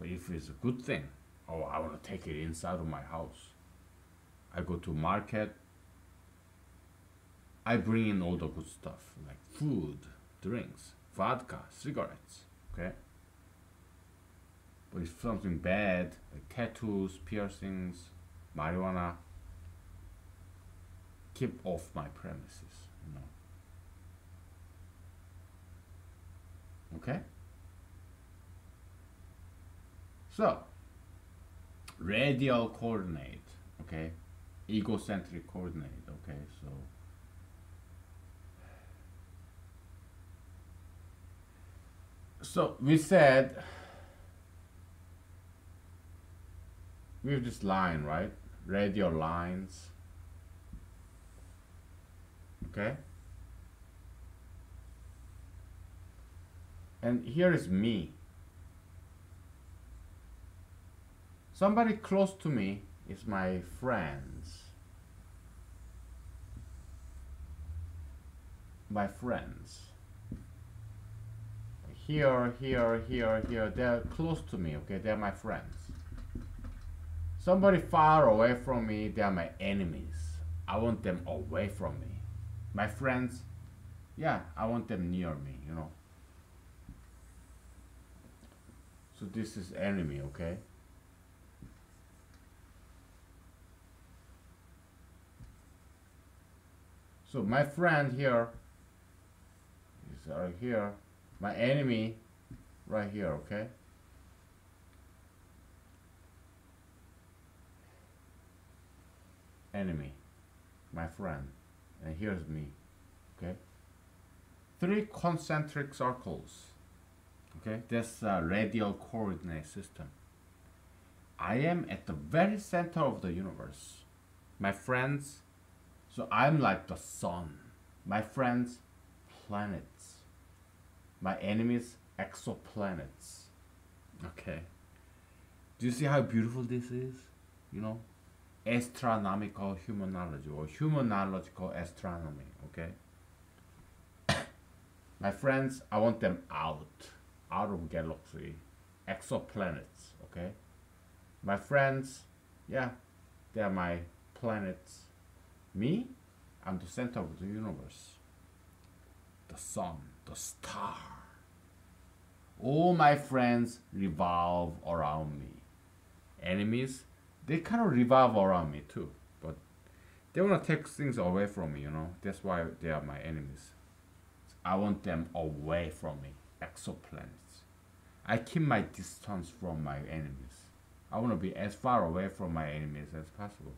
But if it's a good thing, oh, I want to take it inside of my house. I go to market, I bring in all the good stuff, like food, drinks, vodka, cigarettes, okay? But if something bad, like tattoos, piercings, marijuana, keep off my premises, Okay? So, radial coordinate, okay? Egocentric coordinate, okay? So we said we have this line, right? Radial lines, okay? And here is me. Somebody close to me is my friends. My friends. Here, they're close to me, okay? They're my friends. Somebody far away from me, they're my enemies. I want them away from me. My friends, yeah, I want them near me, So this is enemy, okay? So my friend here is right here. My enemy right here, okay? Enemy, my friend, and here's me, okay? Three concentric circles, okay? That's a radial coordinate system. I am at the very center of the universe. My friends, so I'm like the sun. My friends, planets. My enemies, exoplanets. Okay. Do you see how beautiful this is? You know, astronomical humanology or humanological astronomy. Okay. My friends, I want them out of galaxy, exoplanets. Okay. My friends, yeah, they are my planets. Me, I'm the center of the universe. The sun, the star. All my friends revolve around me. Enemies, they kind of revolve around me too, but they want to take things away from me, you know. That's why they are my enemies. I want them away from me. Exoplanets. I keep my distance from my enemies. I want to be as far away from my enemies as possible.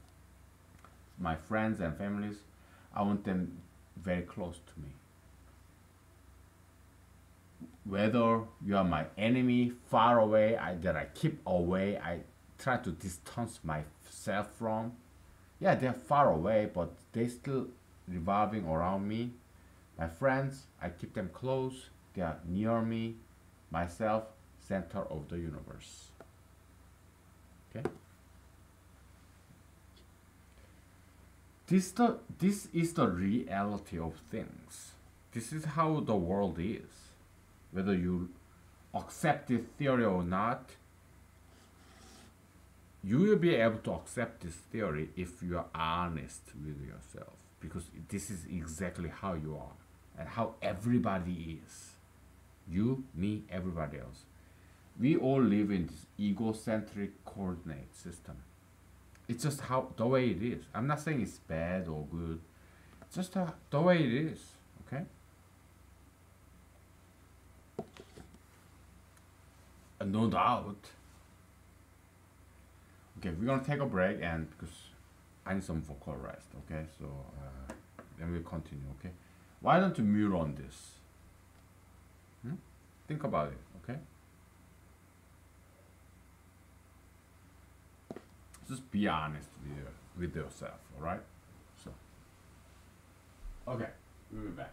My friends and families, I want them very close to me. Whether you are my enemy, far away, that I keep away, I try to distance myself from. Yeah, they're far away, but they still revolving around me. My friends, I keep them close. They are near me. Myself, center of the universe. Okay. This is the reality of things. This is how the world is. Whether you accept this theory or not, you will be able to accept this theory if you are honest with yourself. Because this is exactly how you are and how everybody is. You, me, everybody else. We all live in this egocentric coordinate system. It's just how the way it is. I'm not saying it's bad or good. It's just the way it is. Okay. And no doubt. Okay, we're gonna take a break and because I need some vocal rest. Okay, so then we'll continue. Okay. Why don't you mute on this? Think about it. Okay. Just be honest with yourself. All right. So. Okay, we'll be back.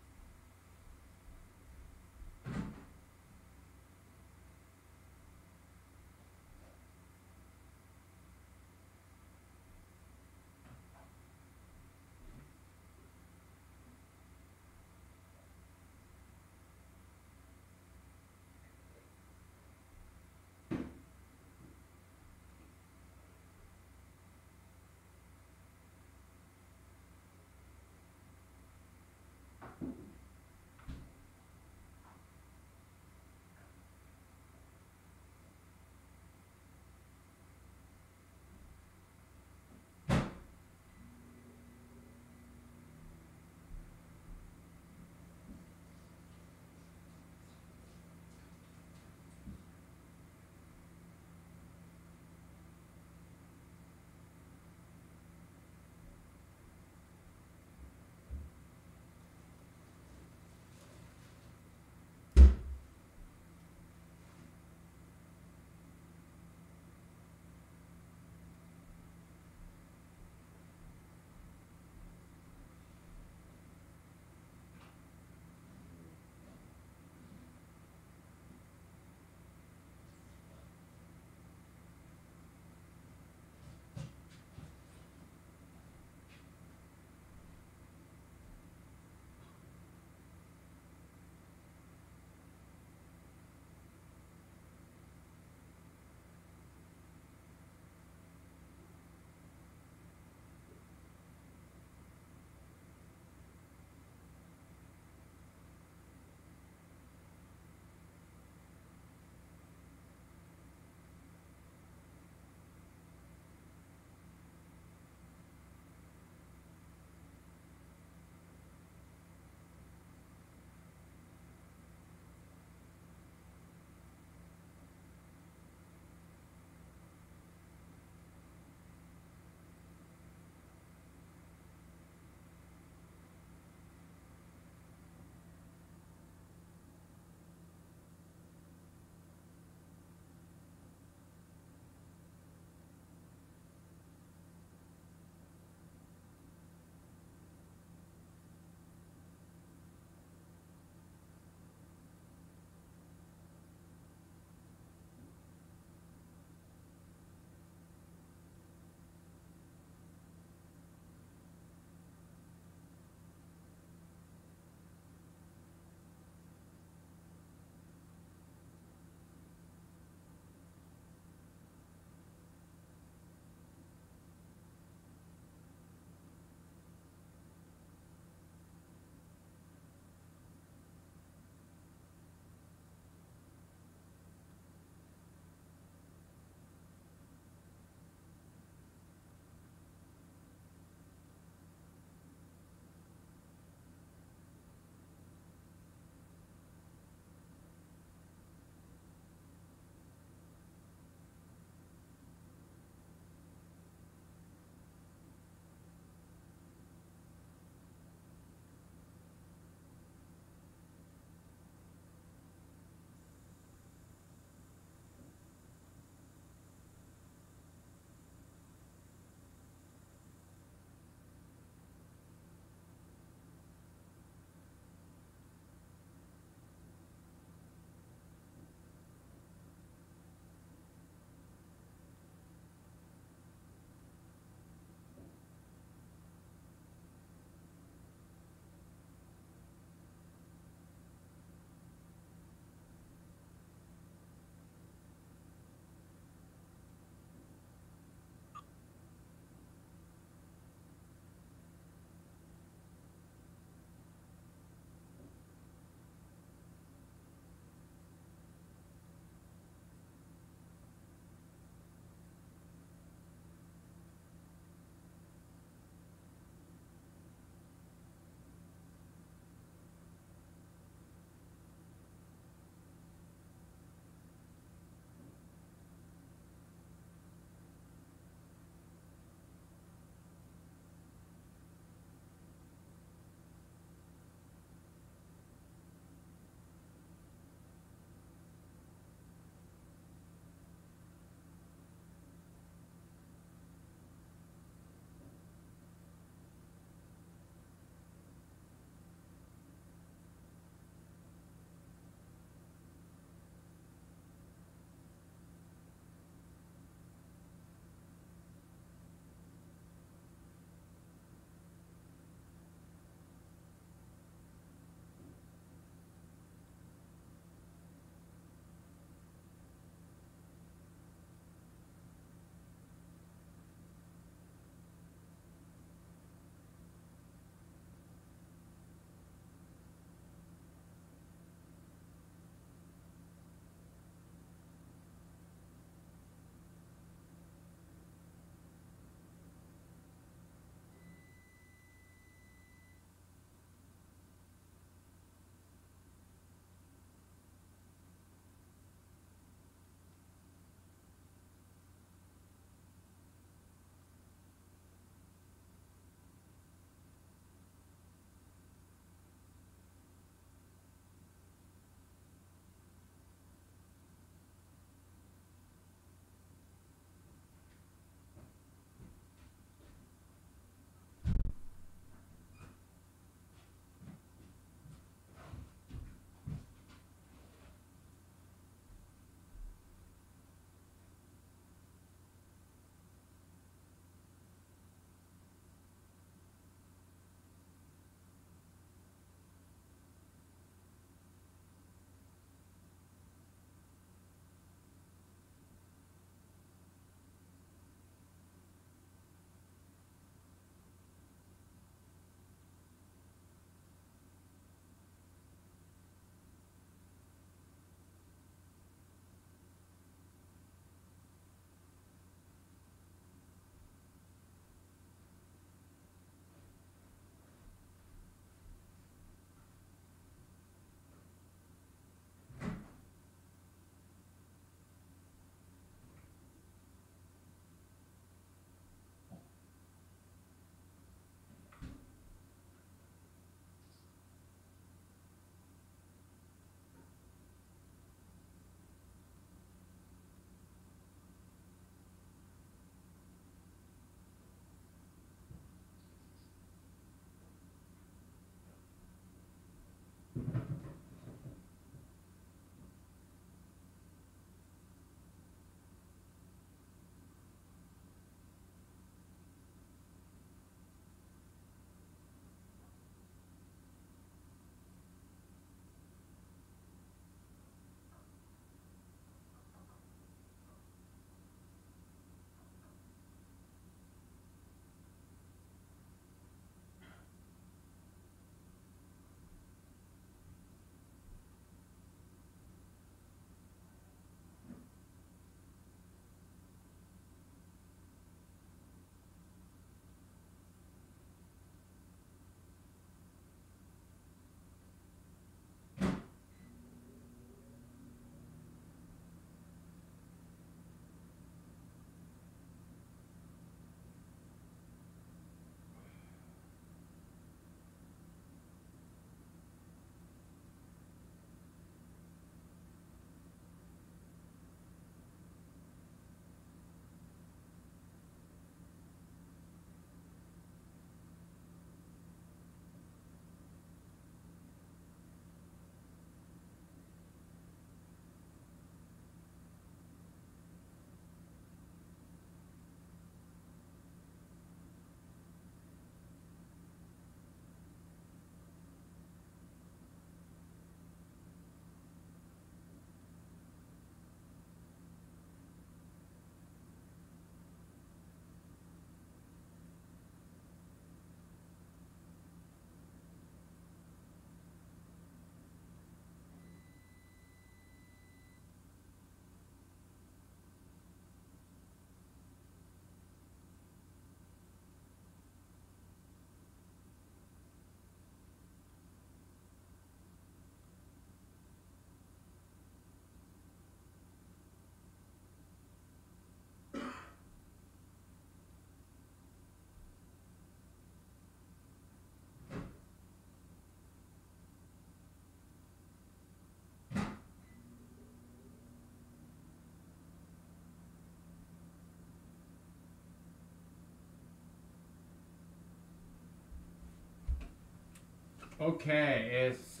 Okay, it's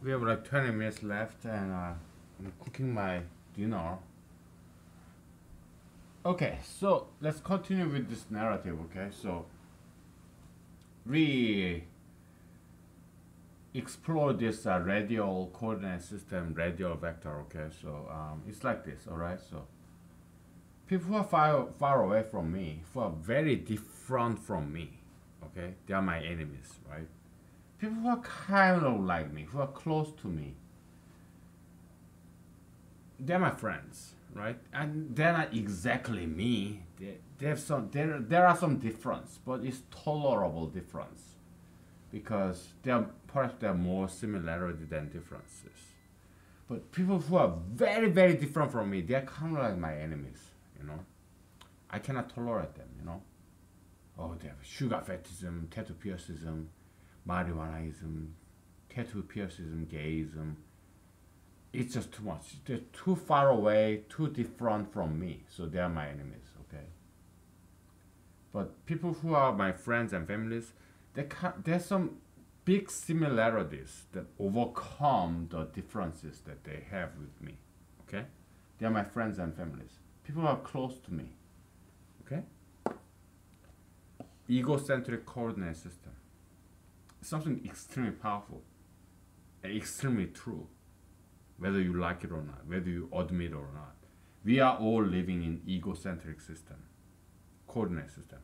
we have like 20 minutes left, and I'm cooking my dinner. Okay, so let's continue with this narrative. Okay, so we explore this radial coordinate system, radial vector. Okay, so it's like this. All right, so people who are far away from me, who are very different from me, okay, they are my enemies, right? People who are kind of like me, who are close to me, they're my friends, right? And they're not exactly me. They have some there are some difference, but it's tolerable difference because perhaps there are more similarity than differences. But people who are very different from me, they're kind of like my enemies, you know. I cannot tolerate them, you know. Oh, they have sugar fetishism, tattoo piercism, marijuanaism, tattoo piercism, gayism. It's just too much. They're too far away, too different from me, so they are my enemies. Okay. But people who are my friends and families, there's some big similarities that overcome the differences that they have with me. Okay, they are my friends and families. People who are close to me. Okay. Egocentric coordinate system. Something extremely powerful, and extremely true, whether you like it or not, whether you admit it or not. We are all living in egocentric system, coordinate system.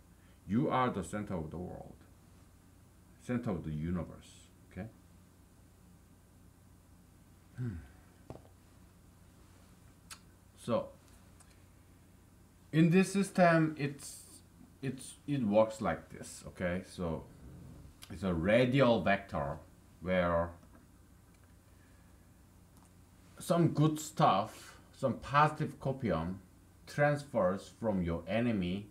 You are the center of the world, center of the universe. Okay. So in this system, it works like this. Okay. So it's a radial vector where some good stuff, some positive copium transfers from your enemy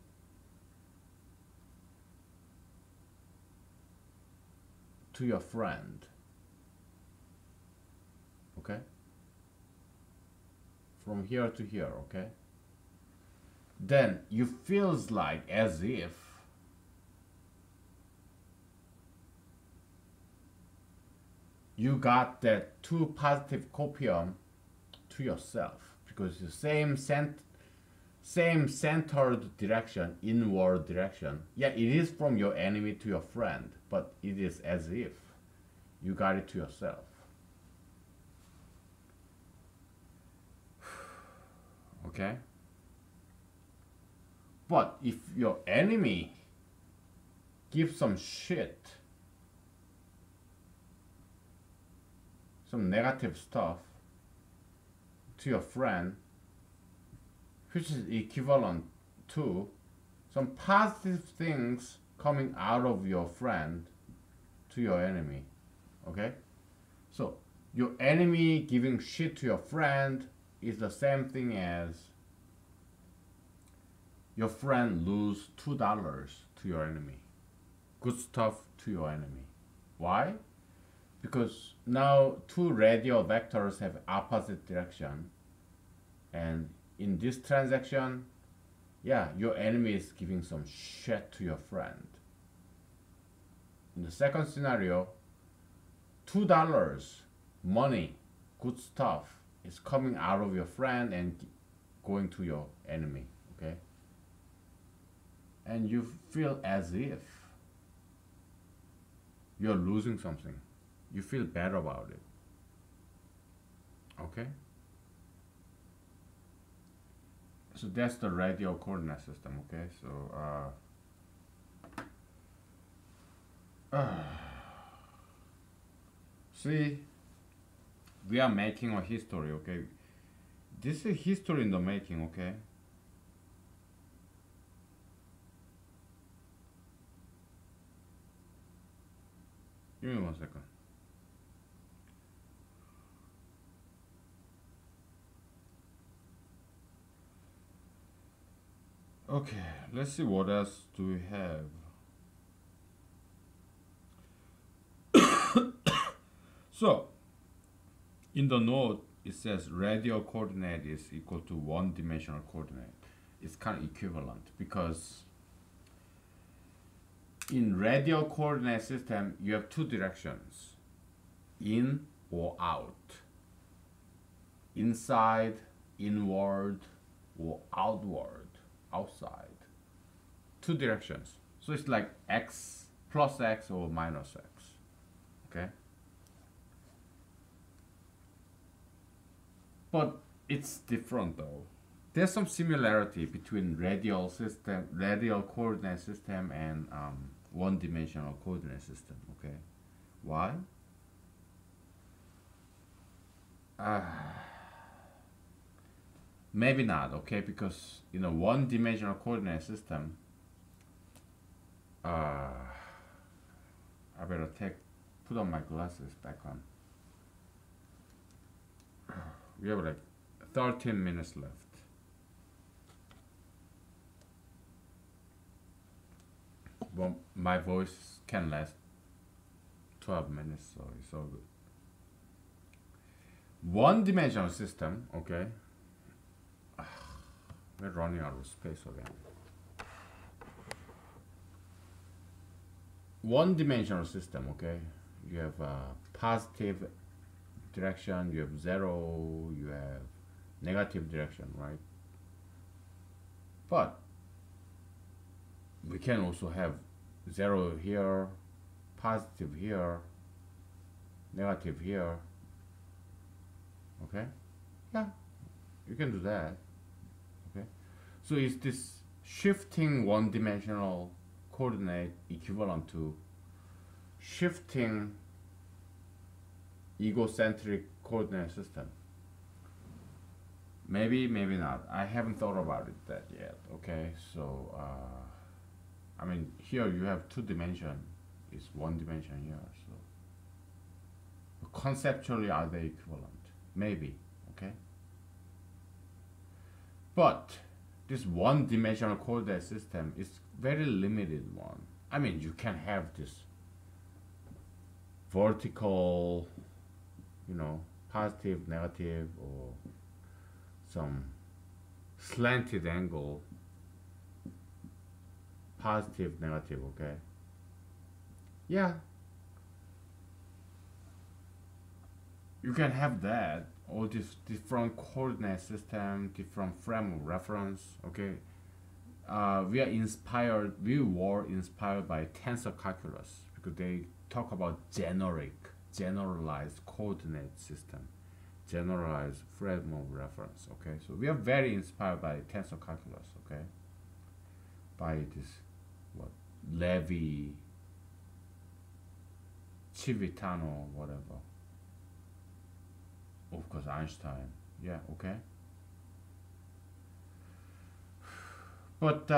to your friend. Okay? From here to here, okay? Then you feels like as if you got that two positive copium to yourself because the same centered direction, inward direction. Yeah, it is from your enemy to your friend, but it is as if you got it to yourself. Okay? But if your enemy gives some shit, some negative stuff to your friend, which is equivalent to some positive things coming out of your friend to your enemy. Okay? So, your enemy giving shit to your friend is the same thing as your friend lose $2 to your enemy. Good stuff to your enemy. Why? Because now two radial vectors have opposite direction, and in this transaction, yeah, your enemy is giving some shit to your friend. In the second scenario, $2 money, good stuff is coming out of your friend and going to your enemy. Okay, and you feel as if you're losing something. You feel bad about it. Okay? So that's the radial coordinate system. Okay? So, see, we are making a history. Okay? This is history in the making. Okay? Give me 1 second. Okay, let's see what else do we have. So, in the note, it says radial coordinate is equal to one-dimensional coordinate. It's kind of equivalent because in radial coordinate system, you have two directions, in or out. Inside, inward, or outward, outside. Two directions. So it's like x plus x or minus x. Okay? But it's different though. There's some similarity between radial coordinate system and one-dimensional coordinate system. Okay, why? Maybe not. Okay, because in a one-dimensional coordinate system, I better put on my glasses back on. We have like 13 minutes left. Well, my voice can last 12 minutes, so it's all good. One-dimensional system, okay. We're running out of space again. One-dimensional system, okay. You have a positive direction, you have zero, you have negative direction, right? But we can also have zero here, positive here, negative here. Okay? Yeah, you can do that. Okay? So is this shifting one-dimensional coordinate equivalent to shifting egocentric coordinate system? Maybe, maybe not. I haven't thought about it that yet. Okay, so I mean, here you have two dimension. It's one dimension here. So conceptually, are they equivalent? Maybe. Okay. But this one-dimensional coordinate system is very limited one. I mean, you can have this vertical, you know, positive, negative, or some slanted angle, positive, negative, okay? Yeah. You can have that, all these different coordinate system, different frame of reference, okay? We were inspired by tensor calculus because they talk about generalized coordinate system, generalized frame of reference, okay? So we are very inspired by tensor calculus, okay? By this, what, Levi, Civitano, whatever. Of course, Einstein, yeah, okay? But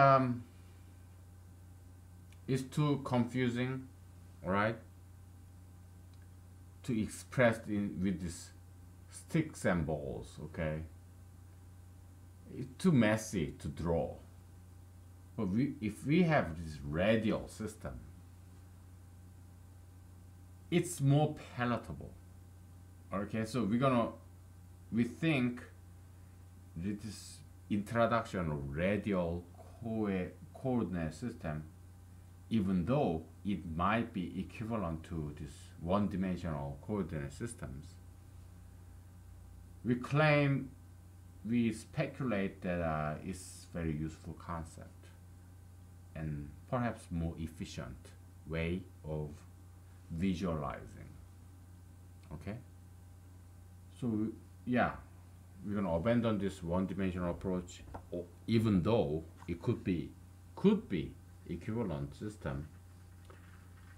it's too confusing, right? To express with these sticks and balls, okay? It's too messy to draw. But if we have this radial system, it's more palatable. Okay, so we think that this introduction of radial coordinate system, even though it might be equivalent to this one-dimensional coordinate systems, we speculate that it's very useful concept and perhaps more efficient way of visualizing. Okay, so yeah, we're gonna abandon this one-dimensional approach, even though it could be equivalent system.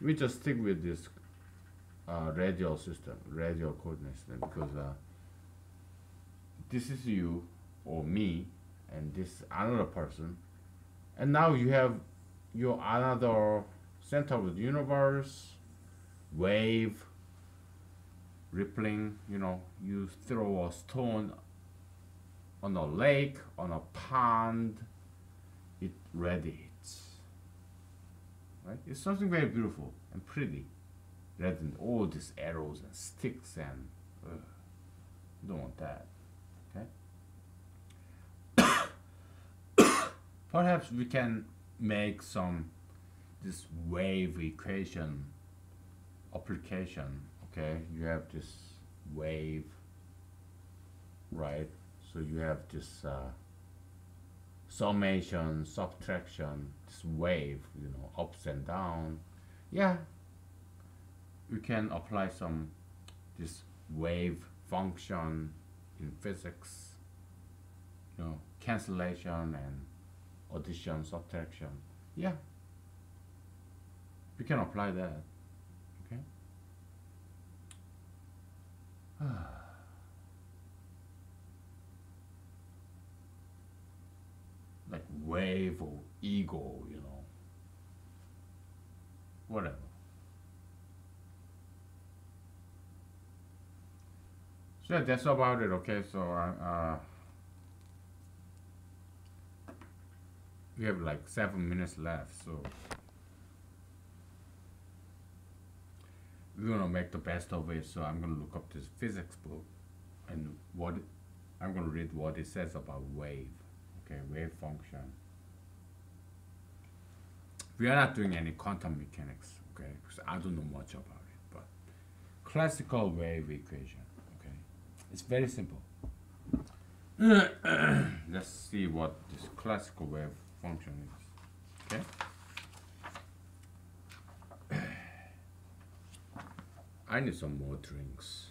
We just stick with this radial system, radial coordinate system, because this is you or me, and this another person, and now you have your another center of the universe, wave, rippling. You know, you throw a stone on a lake, on a pond, it radiates. Right? It's something very beautiful and pretty, rather than all these arrows and sticks and you don't want that. Okay. Perhaps we can make some this wave equation application. Okay, you have this wave, right? So you have this summation, subtraction, this wave, ups and down. Yeah, you can apply some this wave function in physics, cancellation and addition, subtraction. Yeah, we can apply that. Okay. Like wave or ego, whatever. So yeah, that's about it. Okay, so we have like 7 minutes left, so we're gonna make the best of it. So I'm gonna look up this physics book and I'm gonna read what it says about wave. Okay, wave function. We are not doing any quantum mechanics, okay, because I don't know much about it, but classical wave equation, okay, it's very simple. Let's see what this classical wave function is, okay. I need some more drinks.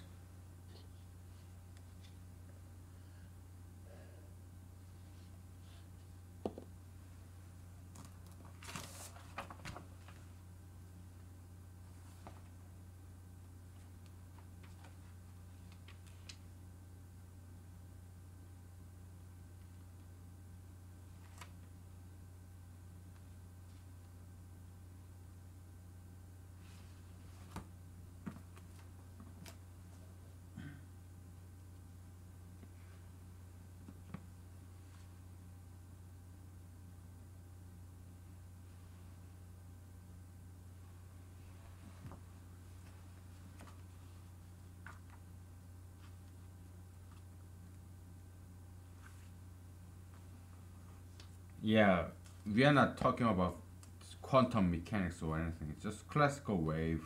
Yeah, we are not talking about quantum mechanics or anything. It's just classical wave,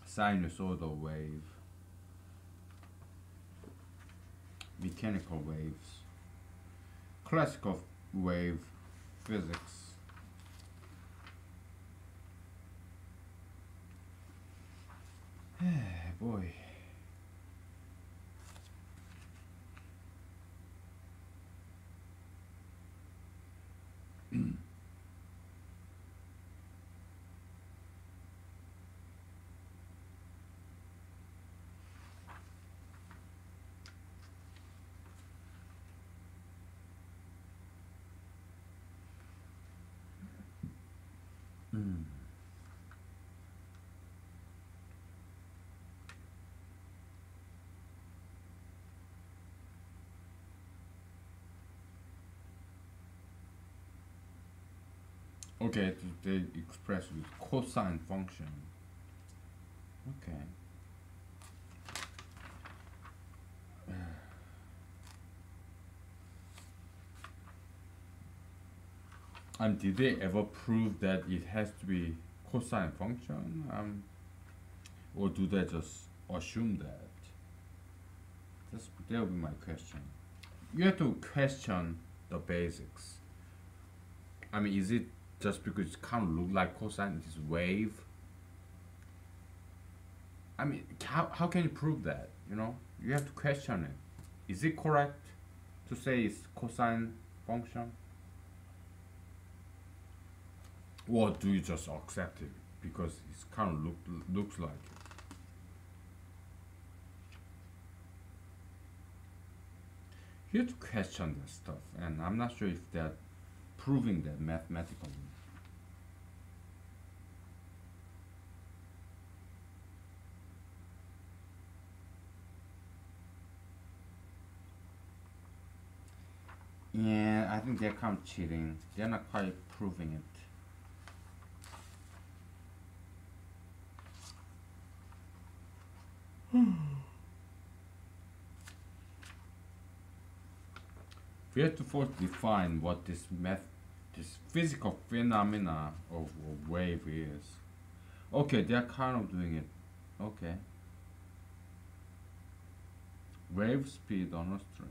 sinusoidal wave, mechanical waves, classical wave physics. Boy. Okay, they express with cosine function. Okay. And did they ever prove that it has to be cosine function? Or do they just assume that? That would be my question. You have to question the basics. I mean, is it just because it can't look like cosine, this wave? I mean, how can you prove that? You have to question it. Is it correct to say it's cosine function? Or do you just accept it because it's kind of looks like it? You have to question that stuff, and I'm not sure if they're proving that mathematically. Yeah, I think they're kind of cheating. They're not quite proving it. We have to first define what this this physical phenomena of a wave is. Okay, they're kind of doing it. Okay. Wave speed on a string.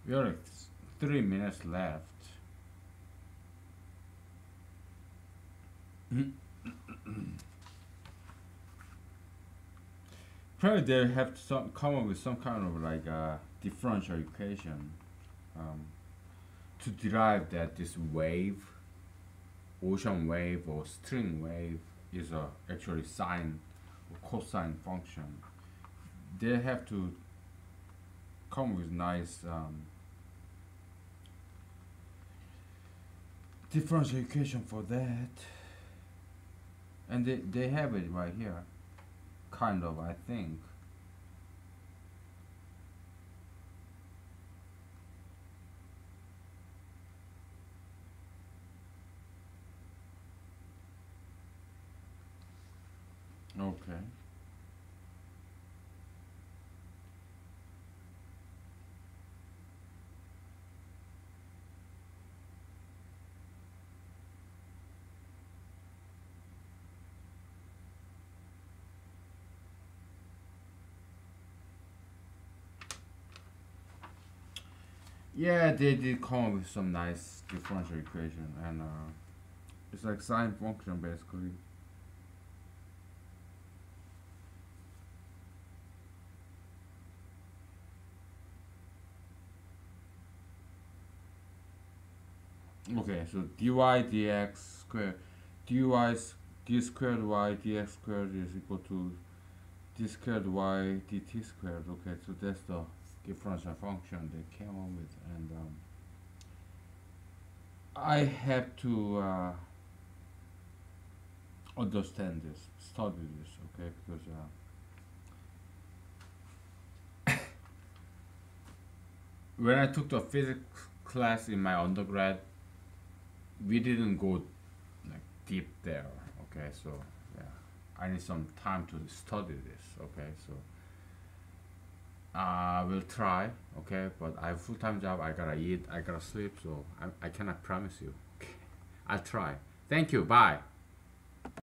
We are like 3 minutes left. Probably they have to come up with some kind of like differential equation to derive that this wave, ocean wave or string wave, is a actually sine or cosine function. They have to come with nice differential equation for that, and they have it right here, kind of, I think. Okay. Yeah, they did come up with some nice differential equation, and it's like sine function basically. Okay, so dy dx squared, d squared y dx squared is equal to d squared y dt squared. Okay, so that's the differential function they came up with, and I have to understand this, study this, okay, because when I took the physics class in my undergrad, we didn't go like deep there. Okay, so yeah, I need some time to study this. Okay, so I will try. Okay, but I have full-time job. I gotta eat. I gotta sleep. So I cannot promise you. Okay, I'll try. Thank you. Bye.